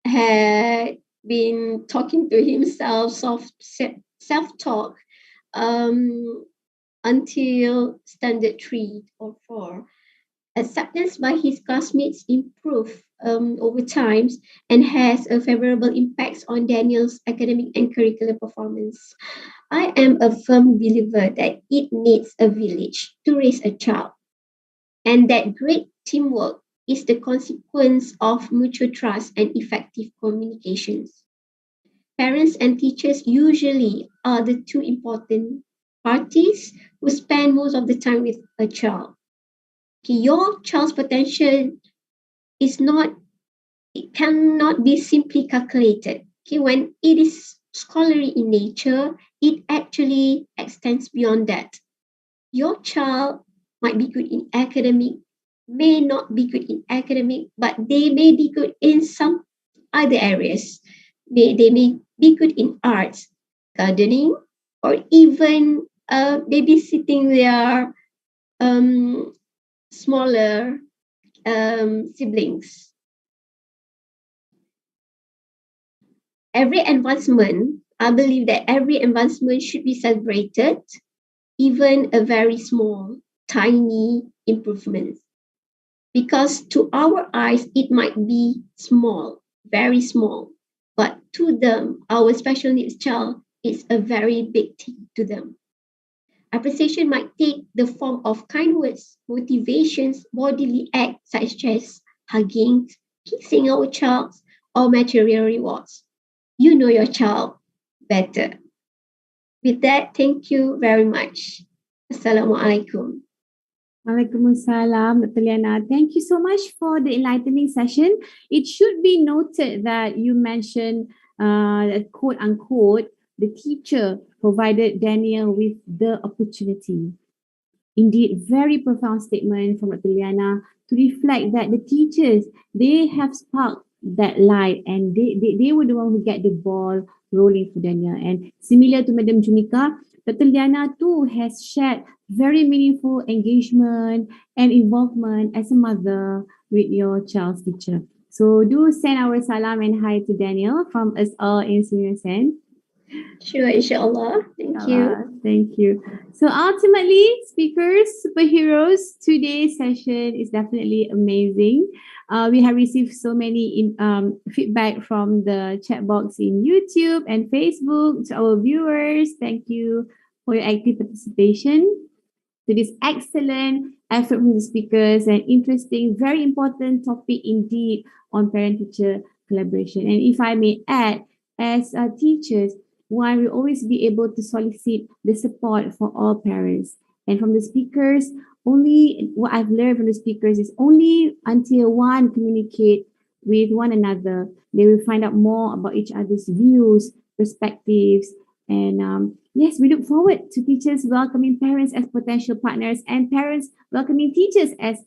had been talking to himself, self-talk, until standard 3 or 4. Acceptance by his classmates improved over time and has a favorable impact on Daniel's academic and curricular performance. I am a firm believer that it needs a village to raise a child, and that great teamwork is the consequence of mutual trust and effective communications. Parents and teachers usually are the two important parties who spend most of the time with a child. Okay, your child's potential cannot be simply calculated. Okay, when it is scholarly in nature, it actually extends beyond that. Your child might be good in academic, may not be good in academic, but they may be good in some other areas. They may be good in arts, gardening, or even babysitting their smaller siblings. I believe that every advancement should be celebrated, even a very small, tiny improvement. Because to our eyes, it might be small, very small, but to them, our special needs child is a very big thing to them. Appreciation might take the form of kind words, motivations, bodily acts such as hugging, kissing our child, or material rewards. You know your child better. With that, thank you very much. Assalamualaikum. Waalaikumsalam, Dr. Liana. Thank you so much for the enlightening session. It should be noted that you mentioned, quote unquote, the teacher provided Daniel with the opportunity. Indeed, very profound statement from Dr. Liana to reflect that the teachers, they have sparked that light and they were the one who get the ball rolling for Daniel. And similar to Madam Junika, Dr. Liana too has shared very meaningful engagement and involvement as a mother with your child's teacher. So do send our salam and hi to Daniel from us all in SEAMEO SEN. Sure, inshallah. Thank you. Thank you. So ultimately, speakers, superheroes, today's session is definitely amazing. We have received so many feedback from the chat box in YouTube and Facebook. To our viewers, thank you for your active participation to this excellent effort from the speakers and interesting, very important topic indeed on parent-teacher collaboration. And if I may add, as teachers, one will always be able to solicit the support for all parents. And from the speakers, only what I've learned from the speakers is only until one communicate with one another, they will find out more about each other's views, perspectives, and yes, we look forward to teachers welcoming parents as potential partners and parents welcoming teachers as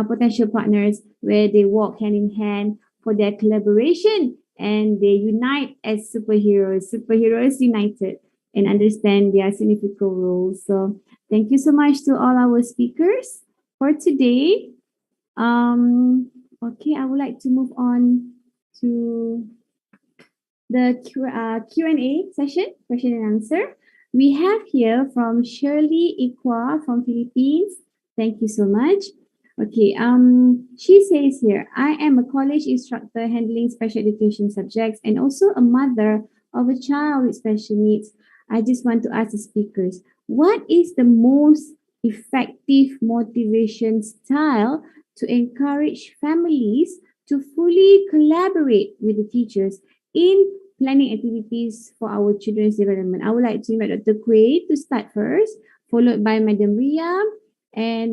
potential partners, where they walk hand in hand for their collaboration and they unite as superheroes united, and understand their significant roles. So thank you so much to all our speakers for today. Okay, I would like to move on to the Q&A session, question and answer. We have here from Shirley Ikwa from Philippines. Thank you so much. Okay, she says here, I am a college instructor handling special education subjects and also a mother of a child with special needs. I just want to ask the speakers, what is the most effective motivation style to encourage families to fully collaborate with the teachers in planning activities for our children's development? I would like to invite Dr. Quay to start first, followed by Madam Ria, and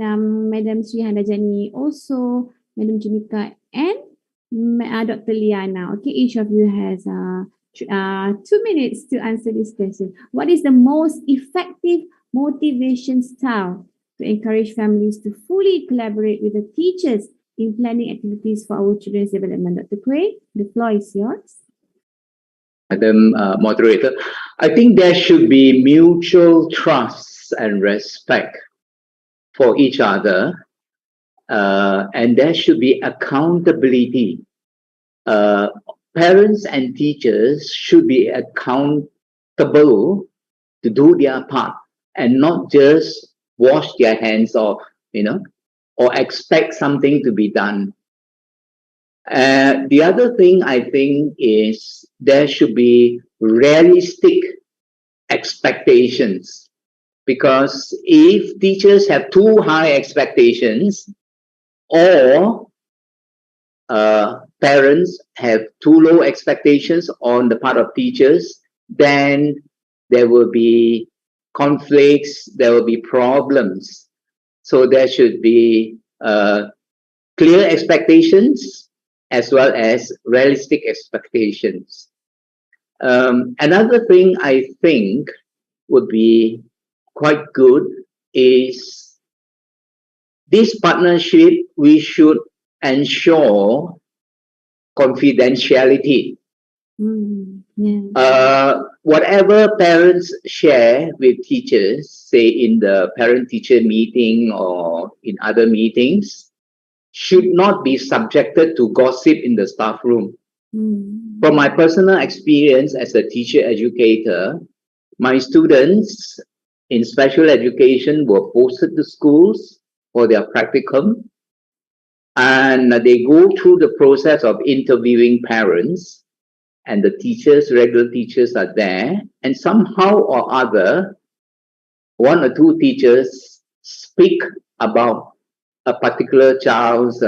Madam Sri Handajani, also Madam Junika, and Dr. Liana. Okay, each of you has 2 minutes to answer this question. What is the most effective motivation style to encourage families to fully collaborate with the teachers in planning activities for our children's development? Dr. Quay, the floor is yours. Madam Moderator, I think there should be mutual trust and respect for each other, and there should be accountability. Parents and teachers should be accountable to do their part and not just wash their hands off, or expect something to be done. The other thing I think is there should be realistic expectations, because if teachers have too high expectations or parents have too low expectations on the part of teachers, then there will be conflicts, there will be problems. So there should be clear expectations as well as realistic expectations. Another thing I think would be quite good is this partnership, we should ensure confidentiality. Whatever parents share with teachers, say in the parent-teacher meeting or in other meetings, should not be subjected to gossip in the staff room. From my personal experience as a teacher educator, my students in special education were posted to schools for their practicum, and they go through the process of interviewing parents, and the teachers, regular teachers are there, and somehow or other, one or two teachers speak about a particular child's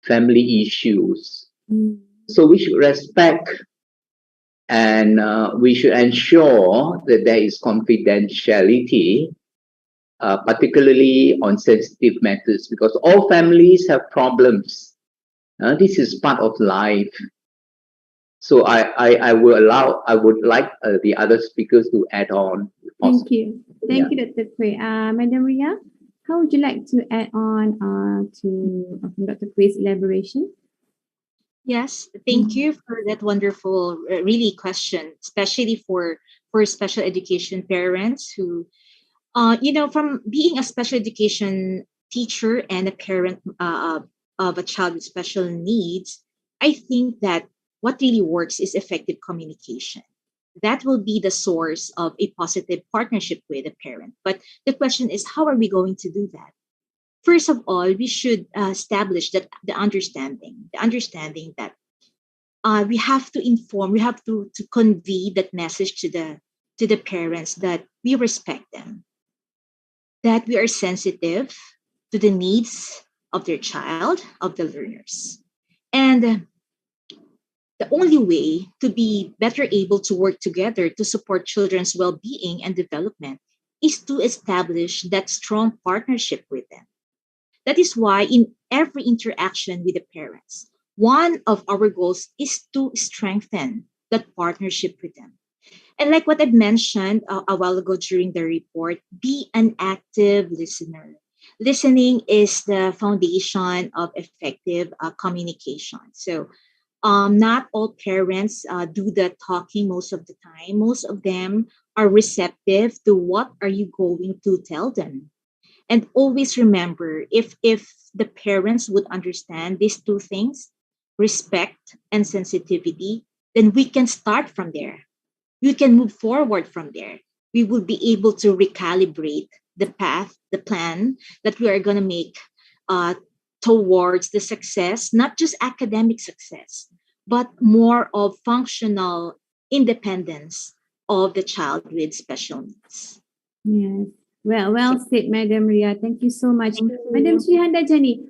family issues. So we should respect and we should ensure that there is confidentiality, particularly on sensitive matters, because all families have problems. This is part of life. So I would like the other speakers to add on. Thank you. Thank you, Dr. Quay. Madam Ria, how would you like to add on to Dr. Quay's elaboration? Yes, thank you for that wonderful, really question, especially for special education parents who, from being a special education teacher and a parent of a child with special needs, I think that what really works is effective communication. That will be the source of a positive partnership with a parent. But the question is, how are we going to do that? First of all, we should establish that the understanding that we have to inform, we have to convey that message to the parents that we respect them, that we are sensitive to the needs of their child, of the learners. And the only way to be better able to work together to support children's well-being and development is to establish that strong partnership with them. That is why in every interaction with the parents, one of our goals is to strengthen that partnership with them. And like what I mentioned a while ago during the report, be an active listener. Listening is the foundation of effective communication. So, not all parents do the talking most of the time. Most of them are receptive to what are you going to tell them. And always remember, if the parents would understand these two things, respect and sensitivity, then we can start from there. We can move forward from there. We will be able to recalibrate the path, the plan that we are going to make uh, towards the success, not just academic success, but more of functional independence of the child with special needs. Yes. Well said, Madam Ria. Thank you so much. Madam Srihanda Jani,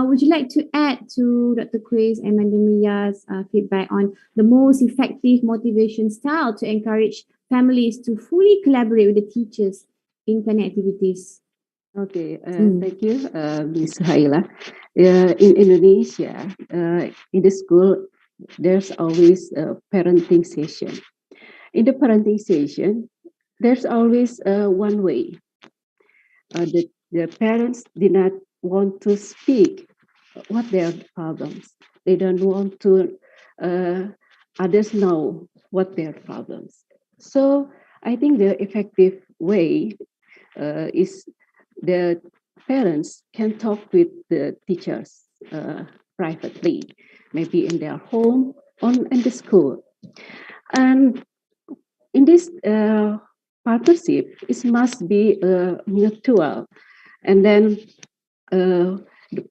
would you like to add to Dr. Quay's and Madam Ria's feedback on the most effective motivation style to encourage families to fully collaborate with the teachers in planning activities? Okay, thank you, Ms. Haila. In Indonesia, in the school, there's always a parenting session. In the parenting session, there's always one way. The parents did not want to speak what their problems. They don't want to others know what their problems. So I think the effective way is the parents can talk with the teachers privately, maybe in their home or in the school. And in this partnership, it must be mutual. And then the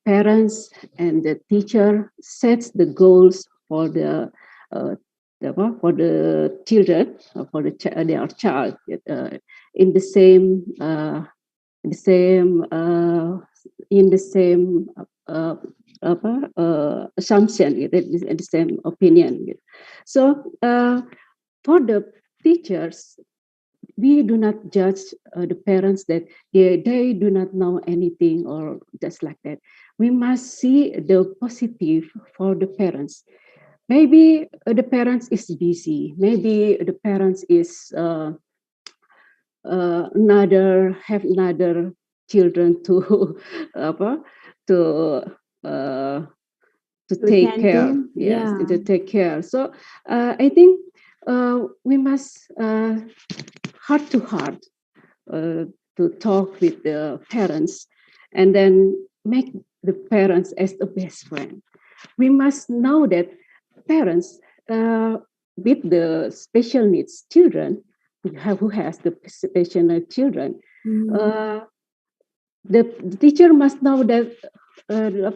parents and the teacher sets the goals for the children, for their child in the same assumption, in the same opinion. So for the teachers, we do not judge the parents that they do not know anything or just like that. We must see the positive for the parents. Maybe the parents is busy. Maybe the parents is another children to take care. Yes, to take care. So I think we must heart to heart to talk with the parents and then make the parents as the best friend. We must know that parents with the special needs children, who has the special needs children, the teacher must know that their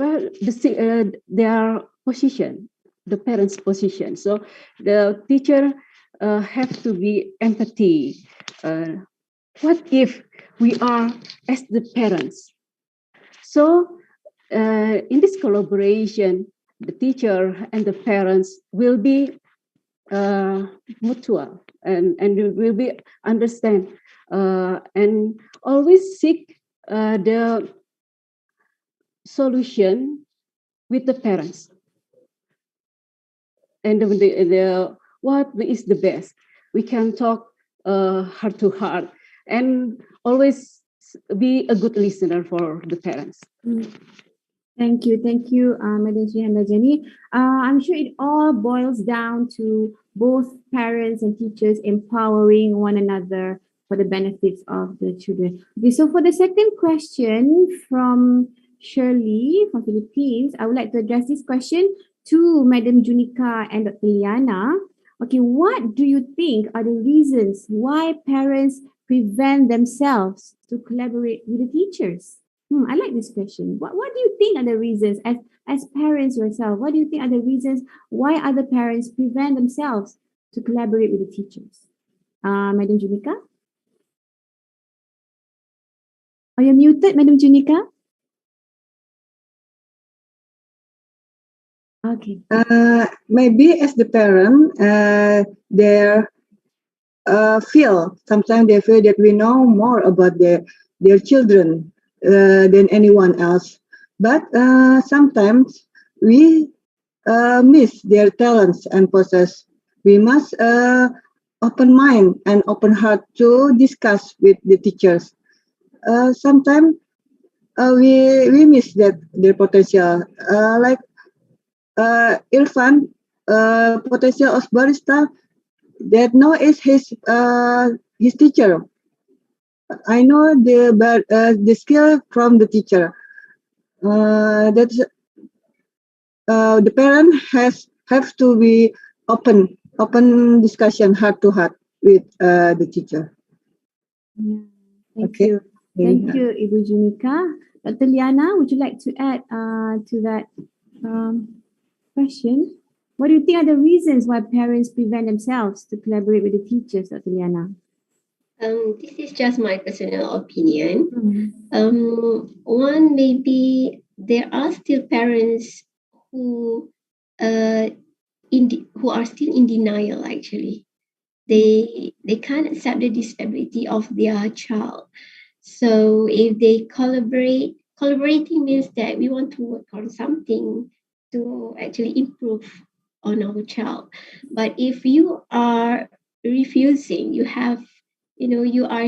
position, the parents' position. So the teacher have to be empathy. What if we are as the parents? So in this collaboration, the teacher and the parents will be mutual and will be understand and always seek the solution with the parents and what is the best. We can talk heart to heart and always be a good listener for the parents. Thank you, Madam Srihanda Jani. I'm sure it all boils down to both parents and teachers empowering one another for the benefits of the children. Okay, so for the second question from Shirley from Philippines. I would like to address this question to Madam Junica and Dr. Liana. Okay, what do you think are the reasons why parents prevent themselves to collaborate with the teachers? I like this question. What do you think are the reasons, as parents yourself, what do you think are the reasons why other parents prevent themselves to collaborate with the teachers? Madam Junica? Are you muted, Madam Junica? Okay. Maybe as the parent, they feel sometimes they feel that we know more about their children than anyone else. But sometimes we miss their talents and process. We must open mind and open heart to discuss with the teachers. Sometimes we miss their potential. Like Irfan, potential of barista, that know is his teacher. I know the skill from the teacher. That's the parent have to be open discussion heart to heart with the teacher. Yeah. Thank you. Thank you, Ibu Junica. Dr. Liana, would you like to add to that question? What do you think are the reasons why parents prevent themselves to collaborate with the teachers, Dr. Liana? This is just my personal opinion. One, maybe there are still parents who are still in denial. Actually, they can't accept the disability of their child. So if they collaborating means that we want to work on something to actually improve on our child. But if you are refusing, you are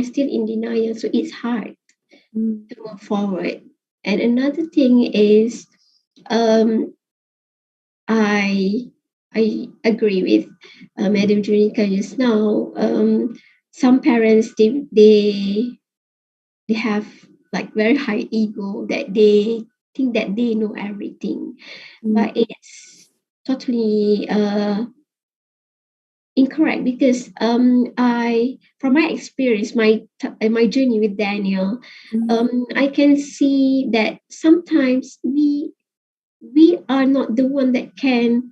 still in denial, so it's hard to move forward. And another thing is, I agree with Madam Junica just now. Some parents they have like very high ego that they think that they know everything, but it's totally incorrect, because from my experience, my journey with Daniel, I can see that sometimes we are not the one that can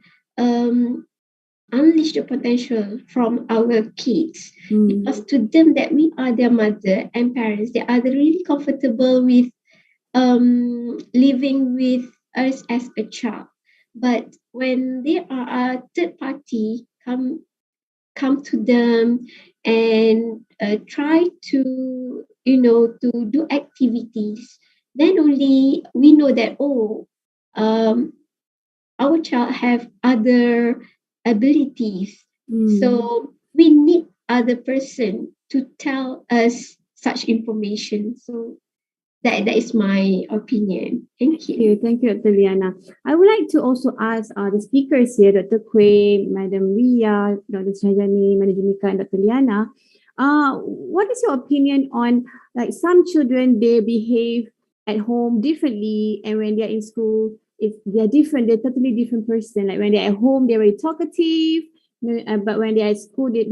unleash the potential from our kids, because to them that we are their mother and parents, they are really comfortable with living with us as a child. But when there are a third party come to them and try to to do activities, then only we know that our child have other abilities. So we need other person to tell us such information. So that is my opinion. Thank you. Thank you, Dr. Liana. I would like to also ask the speakers here, Dr. Quay, Madam Ria, Dr. Shahjani, Madam Junica, and Dr. Liana. What is your opinion on, like, some children, they behave at home differently, and when they're in school, if they're different, they're totally different person. Like when they're at home, they're very talkative, but when they're at school, they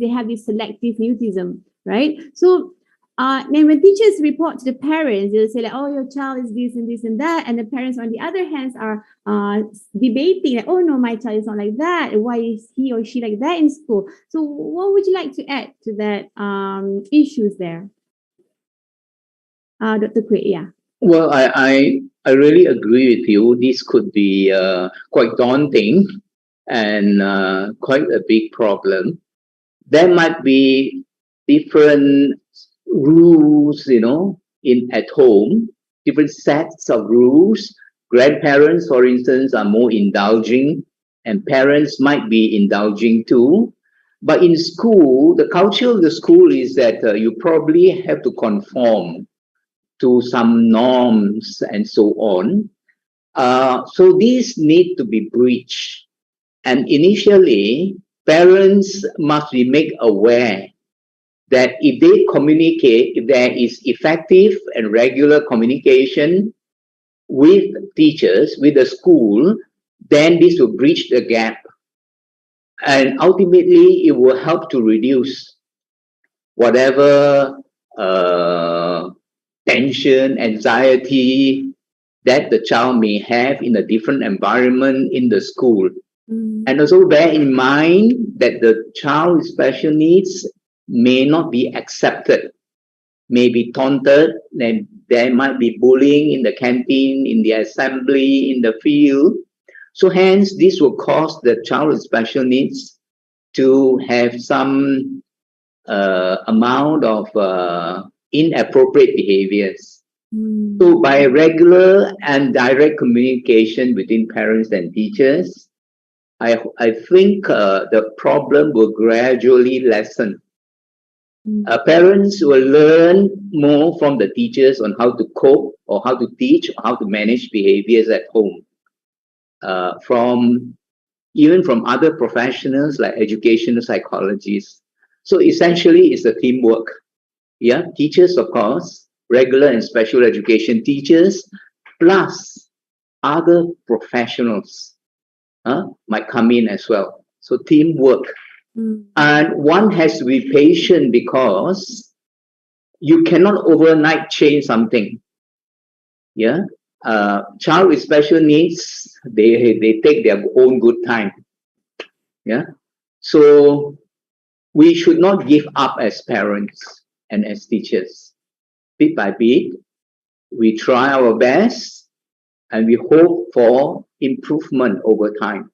have this selective mutism, right? So then when teachers report to the parents, they'll say like, oh, your child is this and this and that. And the parents, on the other hand, are debating like, oh no, my child is not like that. Why is he or she like that in school? So what would you like to add to that issues there? Dr. Quay, yeah. Well, I really agree with you. This could be quite daunting and quite a big problem. There might be different rules, at home, different sets of rules. Grandparents, for instance, are more indulging, and parents might be indulging too. But in school, the culture of the school is that you probably have to conform to some norms and so on. So these need to be breached. And initially, parents must be made aware that if they communicate, if there is effective and regular communication, with teachers, with the school, then this will bridge the gap. And ultimately, it will help to reduce whatever tension, anxiety that the child may have in a different environment in the school. And also bear in mind that the child with special needs may not be accepted, may be taunted, and there might be bullying in the canteen, in the assembly, in the field. So hence, this will cause the child with special needs to have some amount of inappropriate behaviors. So by regular and direct communication between parents and teachers, I think the problem will gradually lessen. Parents will learn more from the teachers on how to cope or how to teach or how to manage behaviors at home. Even from other professionals like educational psychologists. So essentially, it's a teamwork. Yeah, teachers, of course, regular and special education teachers, plus other professionals might come in as well. So teamwork. And one has to be patient because you cannot overnight change something. Yeah. Child with special needs, they take their own good time. Yeah. So we should not give up as parents and as teachers. Bit by bit, we try our best and we hope for improvement over time.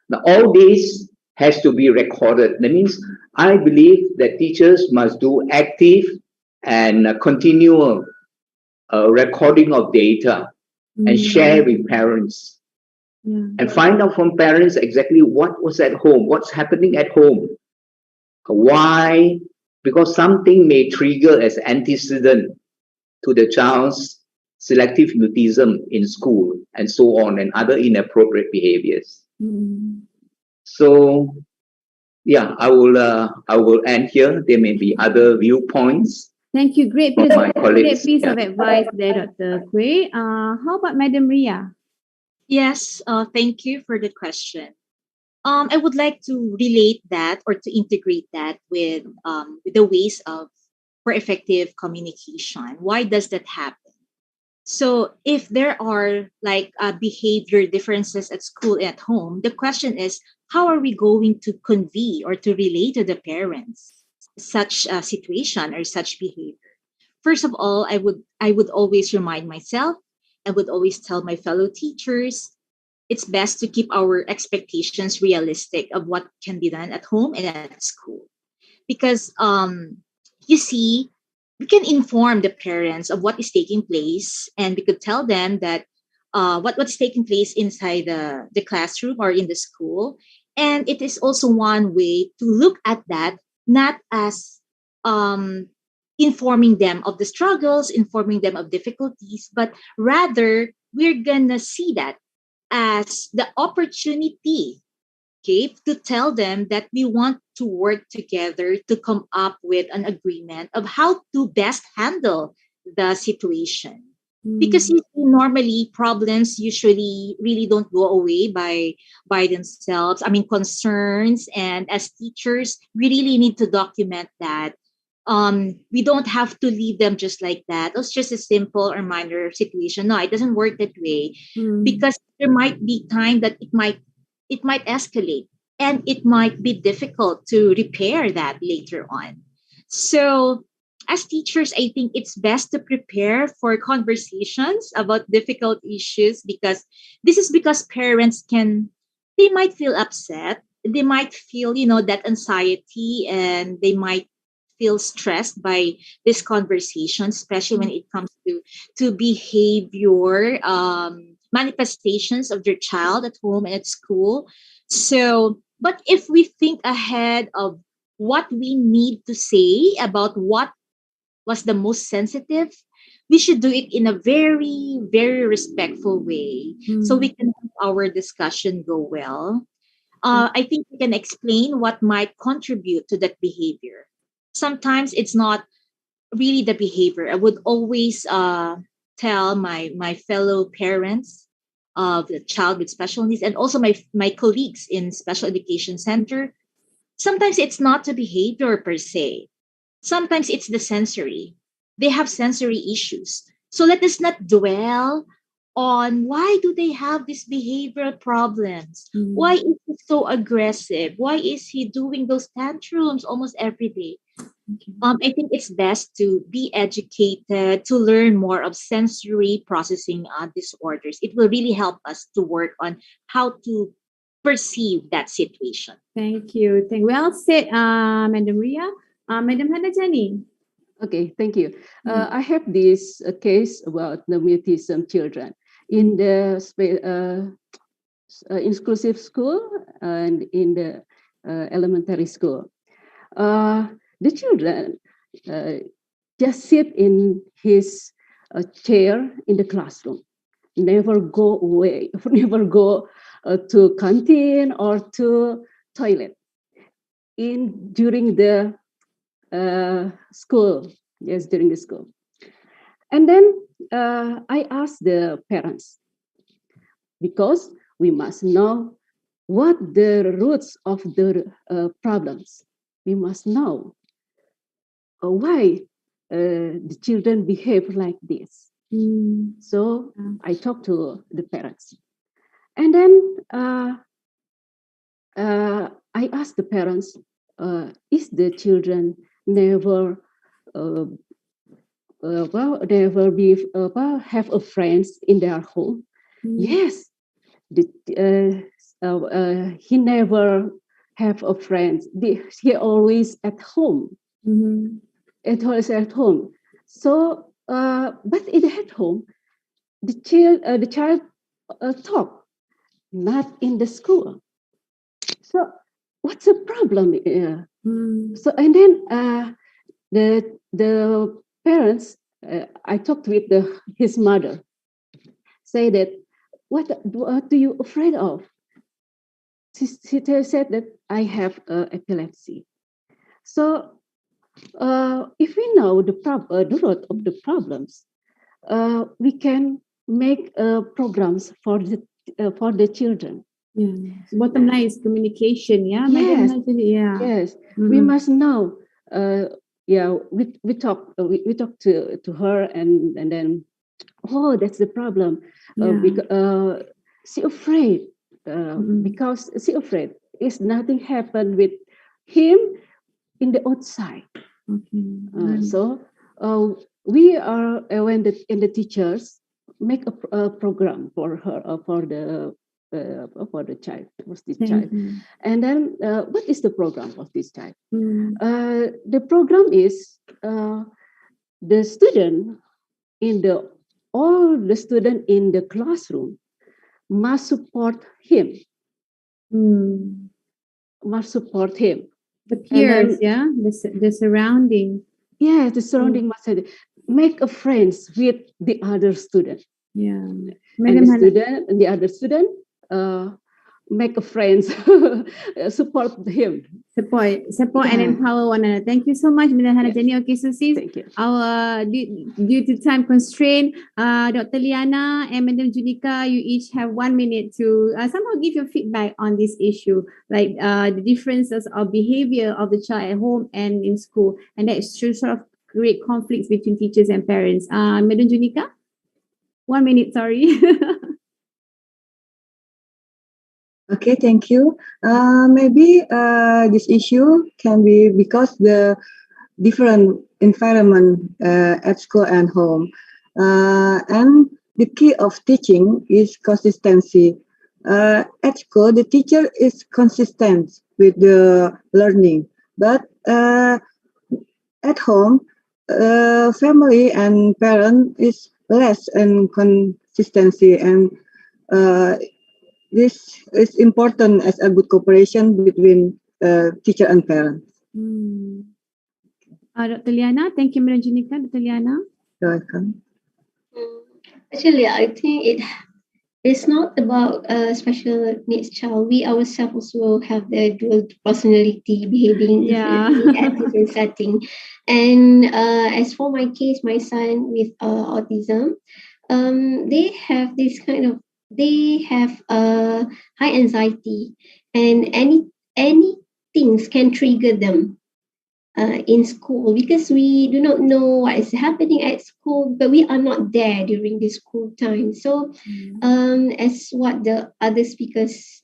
Now, all this has to be recorded. That means I believe that teachers must do active and continual recording of data and share with parents. And find out from parents exactly what was at home, what's happening at home. Why? Because something may trigger as antecedent to the child's selective mutism in school and so on, and other inappropriate behaviors. So, yeah, I will end here. There may be other viewpoints. Thank you. Great from piece, my colleagues. great piece of advice there, Dr. Kui. How about Madam Ria? Yes, thank you for the question. I would like to relate that or to integrate that with the ways of for effective communication. Why does that happen? So if there are like behavior differences at school and at home, the question is, how are we going to convey or to relate to the parents such a situation or such behavior? First of all, I would always remind myself, I would always tell my fellow teachers, it's best to keep our expectations realistic of what can be done at home and at school. Because you see, we can inform the parents of what is taking place, and we could tell them that what's taking place inside the classroom or in the school. And it is also one way to look at that, not as informing them of the struggles, informing them of difficulties, but rather we're gonna see that as the opportunity, okay, to tell them that we want to work together to come up with an agreement of how to best handle the situation. Because you see, normally problems usually really don't go away by themselves. I mean, concerns, and as teachers, we really need to document that. We don't have to leave them just like that. It's just a simple or minor situation. No, it doesn't work that way, because there might be time that it might escalate, and it might be difficult to repair that later on. So as teachers, I think it's best to prepare for conversations about difficult issues, because this is because parents they might feel upset. They might feel, that anxiety, and they might feel stressed by this conversation, especially when it comes to behavior manifestations of their child at home and at school. So, but if we think ahead of what we need to say about what was the most sensitive, we should do it in a very, very respectful way, so we can have our discussion go well. I think we can explain what might contribute to that behavior. Sometimes it's not really the behavior. I would always tell my fellow parents of the child with special needs and also my colleagues in special education center, sometimes it's not the behavior per se. Sometimes it's the sensory. They have sensory issues. So let us not dwell on why do they have these behavioral problems? Why is he so aggressive? Why is he doing those tantrums almost every day? I think it's best to be educated, to learn more of sensory processing disorders. It will really help us to work on how to perceive that situation. Thank you. Well said, Madam Ria. Madam Hanajani. Okay, thank you. I have this case about the mutism children in the inclusive school and in the elementary school. The children just sit in his chair in the classroom, never go away, never go to canteen or to toilet during the school. Yes, during the school. And then I asked the parents, because we must know what the roots of the problems. We must know why the children behave like this. So I talked to the parents. And then I asked the parents, is the children never have a friends in their home? Yes. He never have a friend. He always at home. Always at home. So, but at home, the child talk, not in the school. So, what's the problem? So, and then the parents, I talked with his mother, say that, what are you afraid of? She said that I have epilepsy. So if we know the root of the problems, we can make programs for the children. Yeah. Bottom line is communication. Yeah. Yes. Yeah. Yes. We must know. We talk to her and then, oh, that's the problem. Because she afraid. Because she afraid is nothing happened with him in the outside. So we are when the teachers make a program for her for the child, child. And then what is the program of this child? The program is the student all the student in the classroom must support him. Must support him. The peers, the surrounding. Yeah, the surrounding must make a friends with the other student. Yeah. And the other student make a friends, support him. Support and empower one another. Thank you so much, Madam Hanajani. Okay, so sis, our due to time constraint, Dr. Liana and Madam Junika, you each have 1 minute to somehow give your feedback on this issue, like the differences of behavior of the child at home and in school, and that should sort of create conflicts between teachers and parents. Madam Junika, 1 minute, sorry. Okay, thank you. Maybe this issue can be because the different environment at school and home. And the key of teaching is consistency. At school, the teacher is consistent with the learning, but at home, family and parent is less in consistency, and this is important as a good cooperation between teacher and parents. Dr. Liana, thank you, Madam Junika. Dr. Liana. You're welcome. Actually, I think it's not about a special needs child. We ourselves also have the dual personality behaving Yeah. differently at different setting. And as for my case, my son with autism, they have this kind of they have high anxiety, and any things can trigger them in school, because we do not know what is happening at school, but we are not there during the school time. So as what the other speakers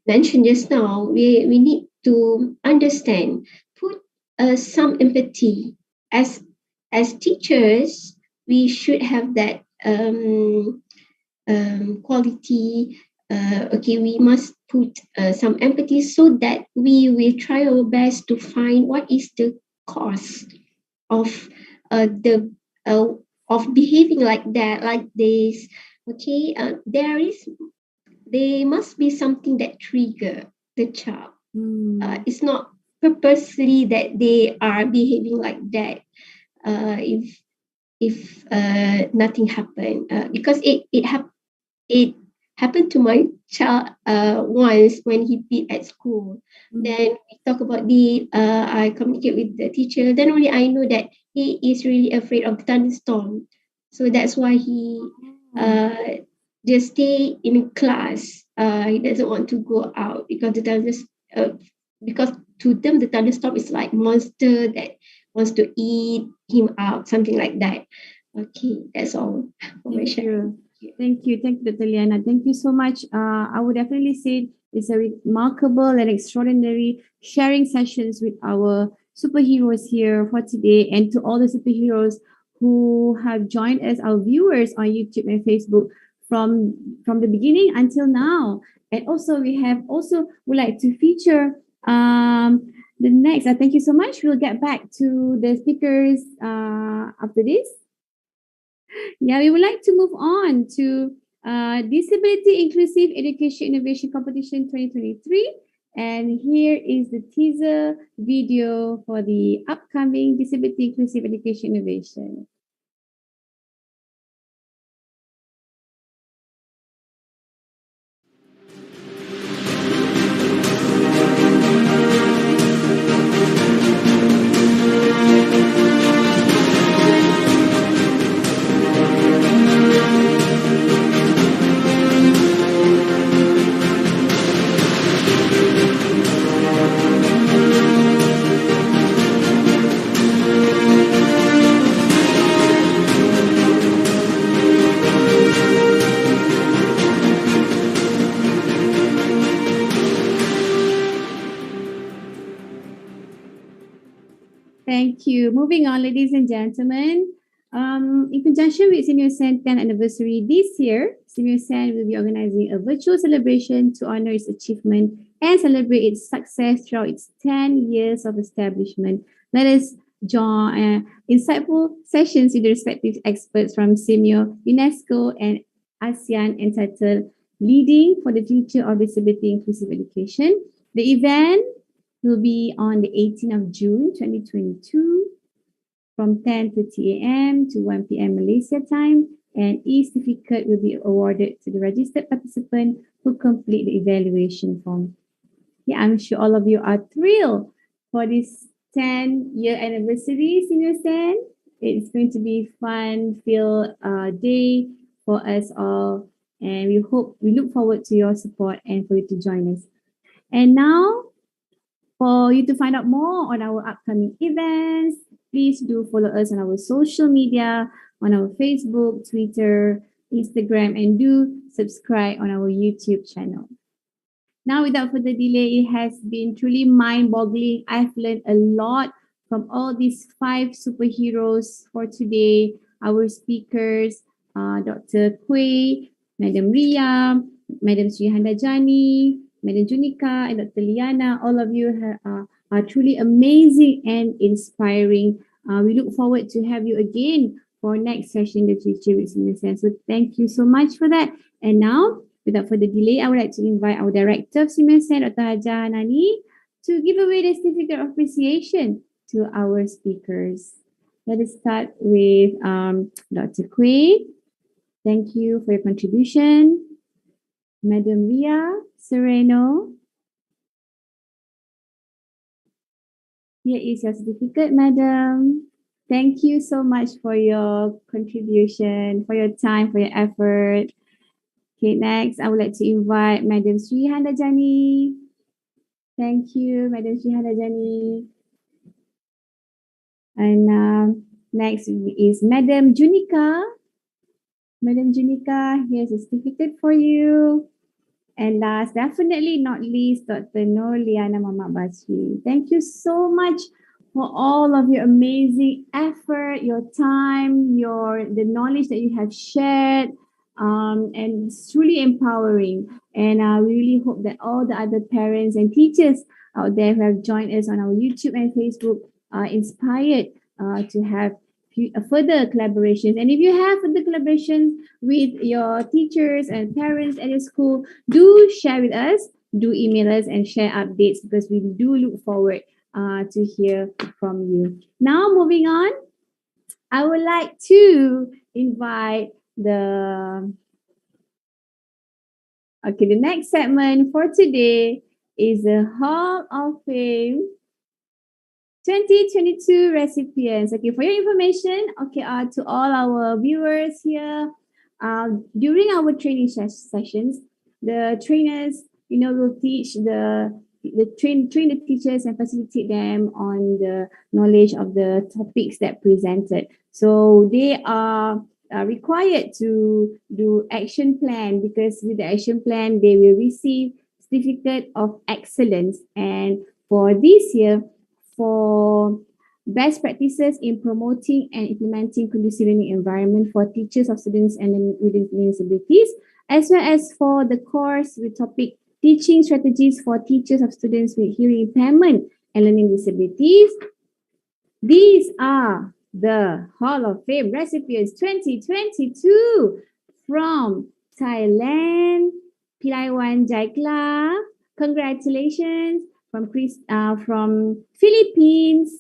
mentioned just now, we need to understand, put some empathy. As teachers, we should have that quality. Okay, we must put some empathy so that we will try our best to find what is the cause of the of behaving like that, like this. Okay, there must be something that trigger the child. It's not purposely that they are behaving like that. If nothing happened, because it happened to my child once when he beat at school. Then we talk about the I communicate with the teacher. Then only I know that he is really afraid of the thunderstorm. So that's why he just stay in class. He doesn't want to go out because because to them the thunderstorm is like monster that wants to eat him out, something like that. Okay, that's all for my sharing. Thank you, Dr. Liana. Thank you so much. I would definitely say it's a remarkable and extraordinary sharing sessions with our superheroes here for today, and to all the superheroes who have joined us, our viewers on YouTube and Facebook from the beginning until now. And also we have also would like to feature the next. Thank you so much. We'll get back to the speakers after this. Yeah, we would like to move on to Disability Inclusive Education Innovation Competition 2023. And here is the teaser video for the upcoming Disability Inclusive Education Innovation. Thank you. Moving on, ladies and gentlemen. In conjunction with SEAMEO SEN 10th anniversary this year, SEAMEO SEN will be organizing a virtual celebration to honor its achievement and celebrate its success throughout its 10 years of establishment. Let us join insightful sessions with the respective experts from SEAMEO, UNESCO, and ASEAN entitled Leading for the Future of Disability Inclusive Education. The event will be on the 18th of June 2022 from 10:30 a.m. to 1 p.m. Malaysia time, and e-certificate will be awarded to the registered participant who complete the evaluation form. Yeah, I'm sure all of you are thrilled for this 10-year anniversary, SEAMEO SEN. It's going to be fun-filled day for us all, and we look forward to your support and for you to join us. And now, for you to find out more on our upcoming events, please do follow us on our social media, on our Facebook, Twitter, Instagram, and do subscribe on our YouTube channel. Now, without further delay, it has been truly mind-boggling. I've learned a lot from all these 5 superheroes for today. Our speakers, Dr. Kui, Madam Ria, Madam Sri Handajani, Madam Junika, and Dr. Liana. All of you are truly amazing and inspiring. We look forward to have you again for our next session in the future with SEAMEO SEN. So thank you so much for that. And now, without further delay, I would like to invite our director of SEAMEO SEN, Dr. Haja Nani, to give away the certificate of appreciation to our speakers. Let us start with Dr. Kui. Thank you for your contribution. Madam Ria Sereno. Here is your certificate, madam. Thank you so much for your contribution, for your time, for your effort. Okay, next, I would like to invite Madam Sri Handajani. Thank you, Madam Sri Handajani. And next is Madam Junika. Madam Junika, here's a certificate for you. And last, definitely not least, Dr. Nurliana Muhammad Basri. Thank you so much for all of your amazing effort, your time, the knowledge that you have shared. And it's truly empowering. And we really hope that all the other parents and teachers out there who have joined us on our YouTube and Facebook are inspired to have further collaborations. And if you have further collaborations with your teachers and parents at your school, do share with us, do email us and share updates, because we do look forward to hear from you. Now, moving on, I would like to invite the next segment for today is the Hall of Fame 2022 recipients. Okay, for your information, to all our viewers here, during our training sessions, the trainers, will teach train the teachers and facilitate them on the knowledge of the topics that presented. So they are required to do action plan, because with the action plan, they will receive certificate of excellence. And for this year, for best practices in promoting and implementing conducive learning environment for teachers of students and with learning disabilities, as well as for the course with topic teaching strategies for teachers of students with hearing impairment and learning disabilities. These are the Hall of Fame recipients 2022 from Thailand, Pilaiwan Jaikla. Congratulations. From Philippines,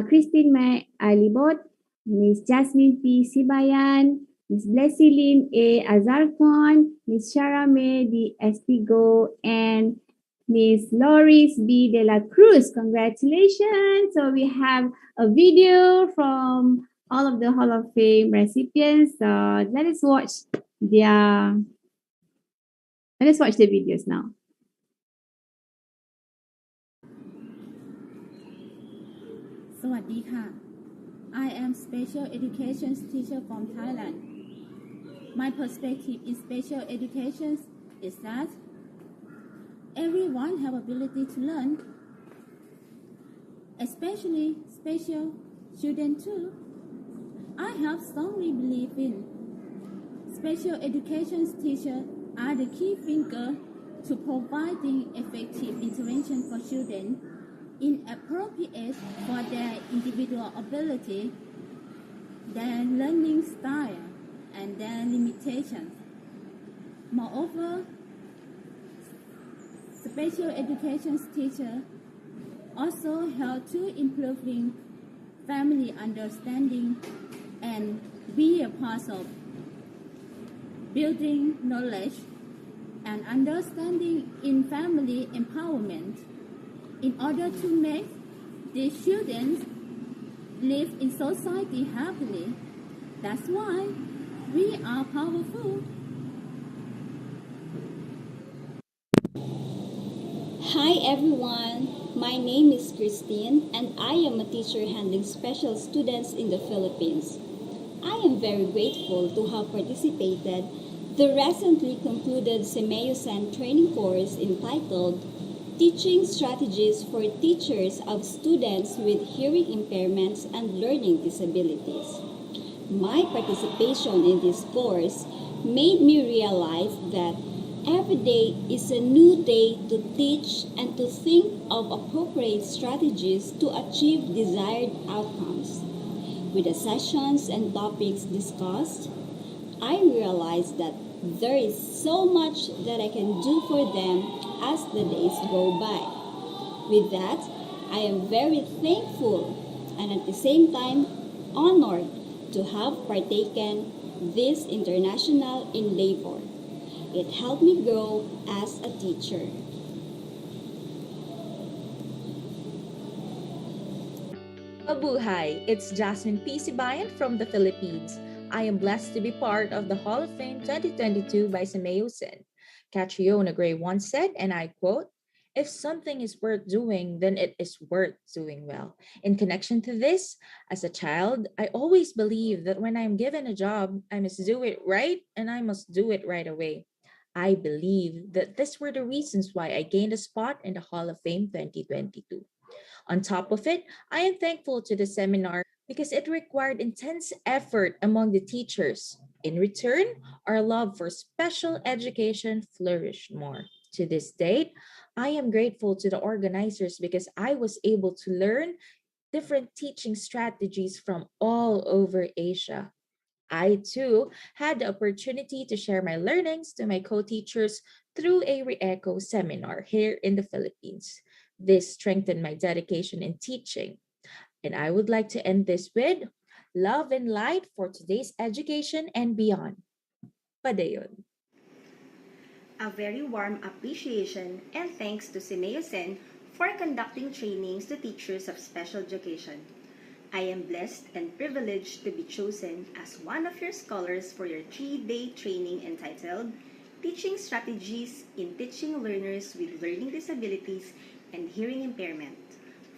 Christine Mai Alibot, Miss Jasmine P. Sibayan, Miss Blessy Lin A. Azarkon, Miss Sharame D. Estigo, and Miss Loris B. De La Cruz. Congratulations. So we have a video from all of the Hall of Fame recipients. So let us watch the videos now. Sawadee. I am special education teacher from Thailand. My perspective in special education is that everyone have ability to learn, especially special children too. I have strongly believe in special education teachers are the key thinker to providing effective intervention for children inappropriate for their individual ability, their learning style, and their limitations. Moreover, special education teachers also help to improving family understanding and be a part of building knowledge and understanding in family empowerment in order to make the children live in society happily. That's why we are powerful. Hi everyone, my name is Christine and I am a teacher handling special students in the Philippines. I am very grateful to have participated the recently concluded SEAMEO SEN training course entitled Teaching Strategies for Teachers of Students with Hearing Impairments and Learning Disabilities. My participation in this course made me realize that every day is a new day to teach and to think of appropriate strategies to achieve desired outcomes. With the sessions and topics discussed, I realized that there is so much that I can do for them as the days go by. With that, I am very thankful and at the same time honored to have partaken this international endeavor. It helped me grow as a teacher. Mabuhay! It's Jasmine P. Sibayan from the Philippines. I am blessed to be part of the Hall of Fame 2022 by SEAMEO SEN. Catriona Gray once said, and I quote, "If something is worth doing, then it is worth doing well." In connection to this, as a child, I always believed that when I'm given a job, I must do it right and I must do it right away. I believe that these were the reasons why I gained a spot in the Hall of Fame 2022. On top of it, I am thankful to the seminar because it required intense effort among the teachers. In return, our love for special education flourished more. To this date, I am grateful to the organizers because I was able to learn different teaching strategies from all over Asia. I too had the opportunity to share my learnings to my co-teachers through a REECO seminar here in the Philippines. This strengthened my dedication in teaching. And I would like to end this with love and light for today's education and beyond. Padayon. A very warm appreciation and thanks to SEAMEO SEN for conducting trainings to teachers of special education. I am blessed and privileged to be chosen as one of your scholars for your 3-day training entitled Teaching Strategies in Teaching Learners with Learning Disabilities and Hearing Impairment.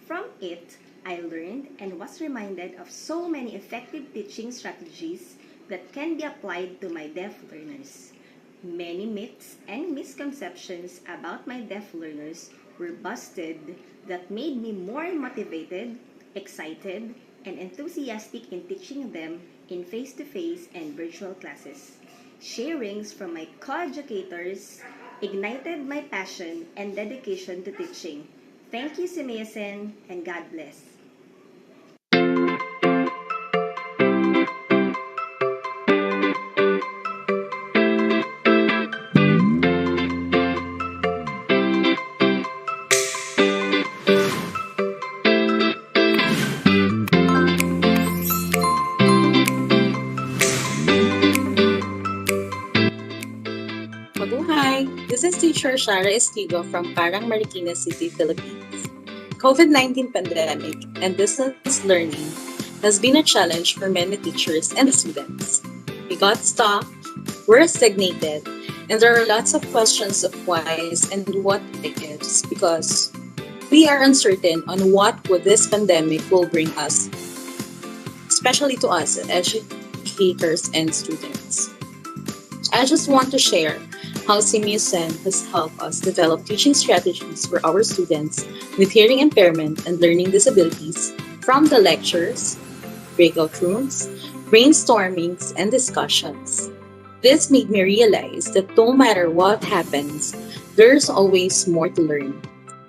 From it, I learned and was reminded of so many effective teaching strategies that can be applied to my deaf learners. Many myths and misconceptions about my deaf learners were busted that made me more motivated, excited, and enthusiastic in teaching them in face-to-face and virtual classes. Sharings from my co-educators ignited my passion and dedication to teaching. Thank you, SEAMEO SEN, and God bless. Mabuhay! This is teacher Shara Estigo from Parang Marikina City, Philippines. COVID-19 pandemic and distance learning has been a challenge for many teachers and students. We got stuck, we're stagnated, and there are lots of questions of whys and what ifs because we are uncertain on what would this pandemic will bring us, especially to us educators and students. I just want to share how SEAMEO SEN has helped us develop teaching strategies for our students with hearing impairment and learning disabilities from the lectures, breakout rooms, brainstormings, and discussions. This made me realize that no matter what happens, there's always more to learn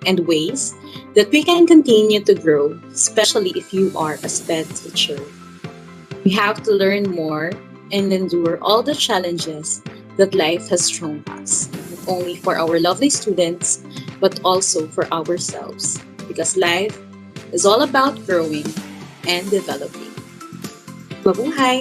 and ways that we can continue to grow, especially if you are a SPED teacher. We have to learn more and endure all the challenges that life has thrown us, not only for our lovely students, but also for ourselves, because life is all about growing and developing. Mabuhay!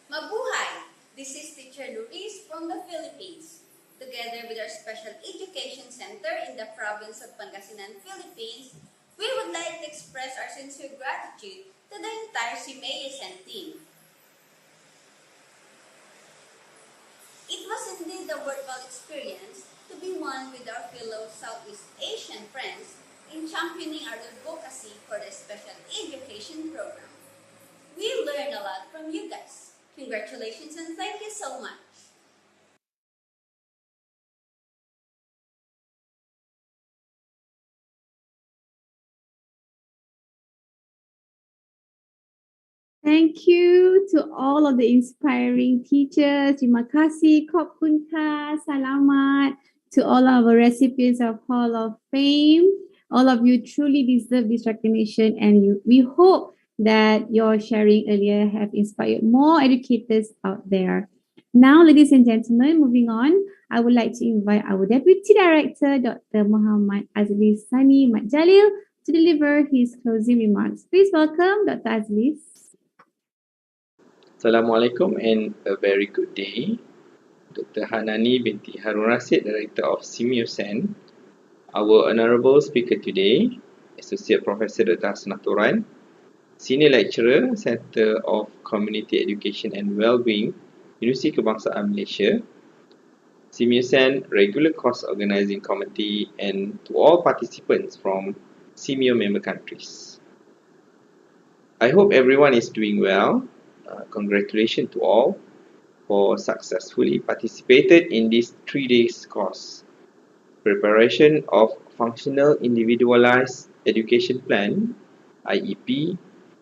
Mabuhay! This is Teacher Luis from the Philippines. Together with our Special Education Center in the province of Pangasinan, Philippines, we would like to express our sincere gratitude to the entire SEAMEO SEN team. It was indeed a worthwhile experience to be one with our fellow Southeast Asian friends in championing our advocacy for the special education program. We learned a lot from you guys. Congratulations and thank you so much. Thank you to all of the inspiring teachers. Terima kasih, Khop Kun Ka, Salamat to all our recipients of Hall of Fame. All of you truly deserve this recognition and we hope that your sharing earlier have inspired more educators out there. Now, ladies and gentlemen, moving on, I would like to invite our Deputy Director, Dr. Muhammad Azli Sani Mat Jalil, to deliver his closing remarks. Please welcome Dr. Azli. Assalamualaikum and a very good day. Dr. Hanani binti Harun Rasid, Director of SEAMEO SEN, our honorable speaker today, Associate Professor Dr. Hassanah Turan, Senior Lecturer, Center of Community Education and Wellbeing, Universiti Kebangsaan Malaysia, SEAMEO SEN Regular Course Organising Committee, and to all participants from SEAMEO member countries. I hope everyone is doing well. Congratulations to all for successfully participated in this 3 days course. Preparation of Functional Individualized Education Plan, IEP,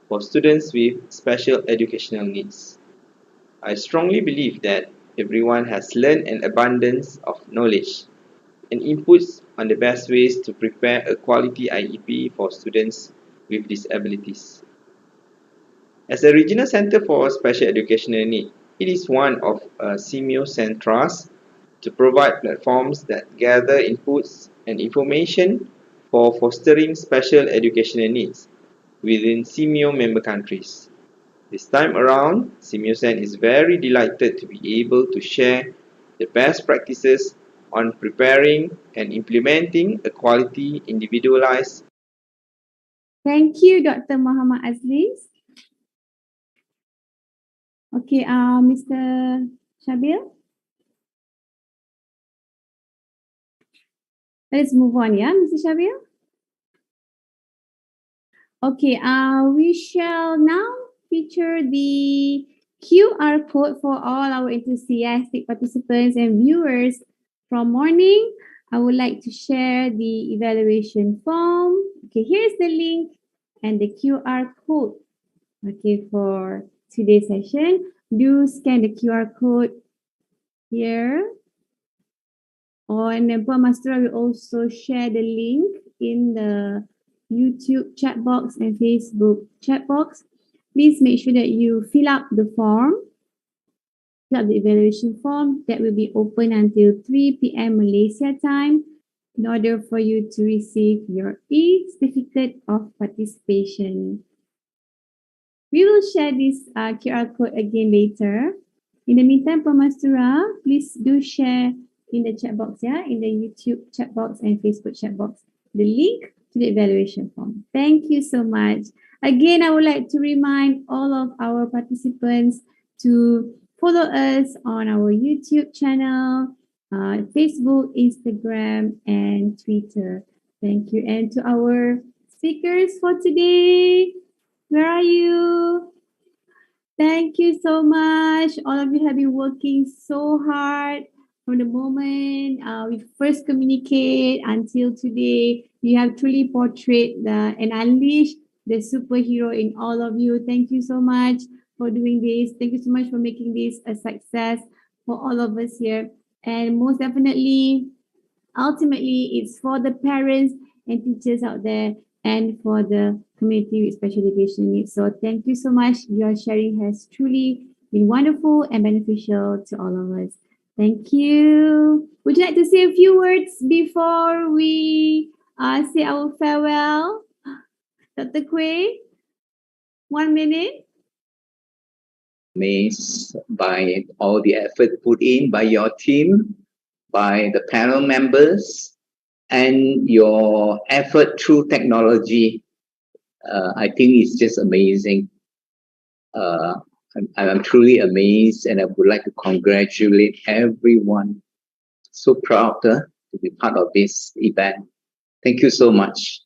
for students with special educational needs. I strongly believe that everyone has learned an abundance of knowledge and inputs on the best ways to prepare a quality IEP for students with disabilities. As a regional center for special educational needs, it is one of SEAMEO SEN Trust to provide platforms that gather inputs and information for fostering special educational needs within SEAMEO member countries. This time around, SEAMEO SEN is very delighted to be able to share the best practices on preparing and implementing a quality individualized. Thank you, Dr. Muhammad Azli. Okay, Mr. Shabil. Let's move on, yeah, Mr. Shabil. Okay, we shall now feature the QR code for all our enthusiastic participants and viewers from morning. I would like to share the evaluation form. Okay, here's the link and the QR code. Okay, for today's session, do scan the QR code here. And then Puan Mastura will also share the link in the YouTube chat box and Facebook chat box. Please make sure that you fill out the form, fill out the evaluation form that will be open until 3 p.m. Malaysia time in order for you to receive your e-certificate of participation. We will share this QR code again later. In the meantime, Puan Mastura, please do share in the chat box, yeah, in the YouTube chat box and Facebook chat box, the link to the evaluation form. Thank you so much. Again, I would like to remind all of our participants to follow us on our YouTube channel, Facebook, Instagram, and Twitter. Thank you. And to our speakers for today, where are you? Thank you so much. All of you have been working so hard from the moment we first communicate until today. You have truly portrayed and unleashed the superhero in all of you. Thank you so much for doing this. Thank you so much for making this a success for all of us here. And most definitely, ultimately, it's for the parents and teachers out there and for the community with special education needs. So thank you so much. Your sharing has truly been wonderful and beneficial to all of us. Thank you. Would you like to say a few words before we say our farewell? Dr. Quay, 1 minute. Amazed by all the effort put in by your team, by the panel members, and your effort through technology. I think it's just amazing. I'm truly amazed, and I would like to congratulate everyone. So proud to be part of this event. Thank you so much.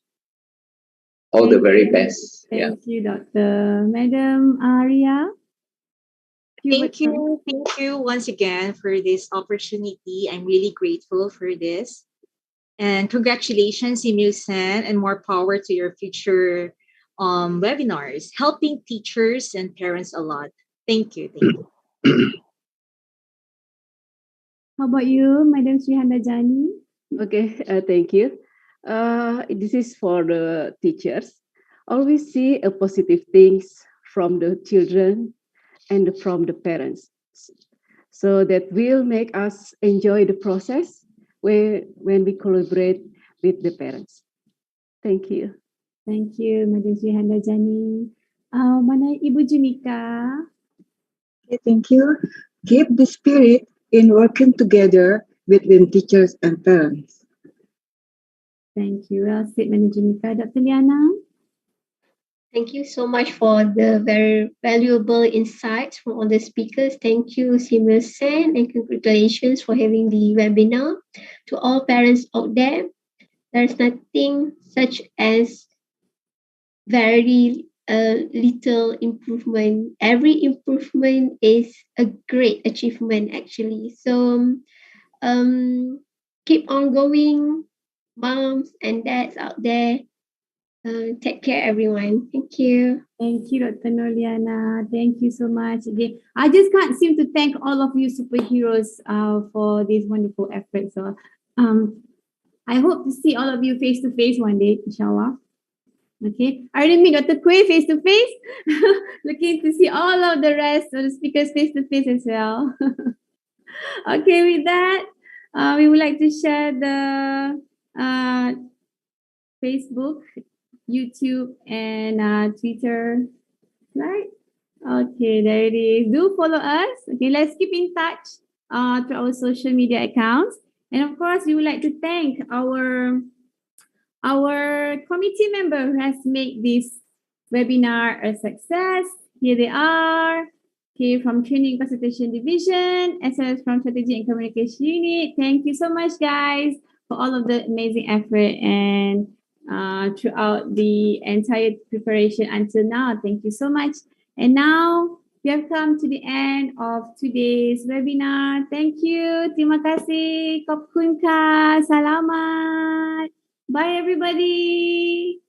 All the very best. Thank you, Dr. Madam Arya. Thank you once again for this opportunity. I'm really grateful for this. And congratulations, SEAMEO SEN, and more power to your future webinars, helping teachers and parents a lot. Thank you. How about you, Madam Srihanda Jani? Okay, thank you. This is for the teachers. always see a positive things from the children and from the parents. So that will make us enjoy the process when we collaborate with the parents. Thank you. Thank you, Madam Sri Handajani. Mana Ibu Junika? Okay, thank you. Keep the spirit in working together between teachers and parents. Thank you. Well said, Madam Junika. Dr. Liana? Thank you so much for the very valuable insights from all the speakers. Thank you, SEAMEO SEN, and congratulations for having the webinar. To all parents out there, there's nothing such as very little improvement. Every improvement is a great achievement, actually. So keep on going, moms and dads out there. Take care, everyone. Thank you. Thank you, Dr. Noliana. Thank you so much. Again, I just can't seem to thank all of you superheroes for this wonderful effort. So I hope to see all of you face to face one day, inshallah. Okay, I already meet Dr. Quay face to face. Looking to see all of the rest of the speakers face to face as well. Okay, with that, we would like to share the Facebook, YouTube, and Twitter, right? Okay, there it is. Do follow us. Okay, let's keep in touch through our social media accounts. And of course, we would like to thank our committee member who has made this webinar a success. Here they are. Okay, from Training Consultation Division, as well as from Strategy and Communication Unit. Thank you so much, guys, for all of the amazing effort and throughout the entire preparation until now. Thank you so much. And now we have come to the end of today's webinar. Thank you. Terima kasih. Kopkun ka. Salamat. Bye, everybody.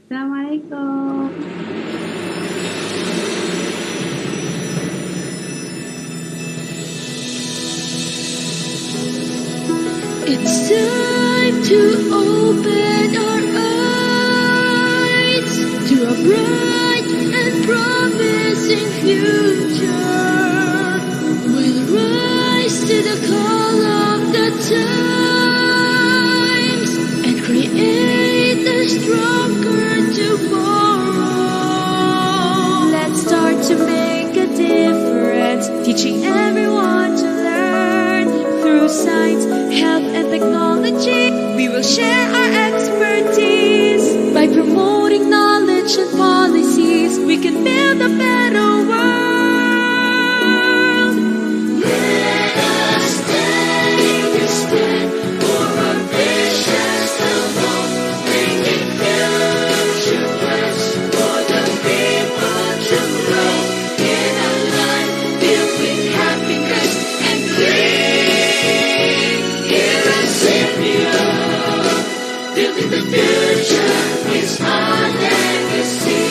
Assalamualaikum. It's time to open our eyes to a bright and promising future. We'll rise to the call of the times and create a stronger tomorrow. Let's start to make a difference, teaching everyone to learn through science, health, and technology. We will share our expertise by promoting knowledge and policies. We can build a better world. Let us take a stand for our visions alone, making future plans for the people to grow in a life filled with happiness and dreams. Here at SEAMEO, building the future is our legacy.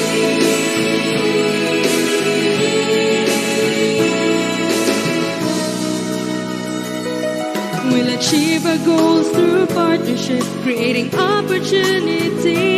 We'll achieve our goals through partnership, creating opportunities.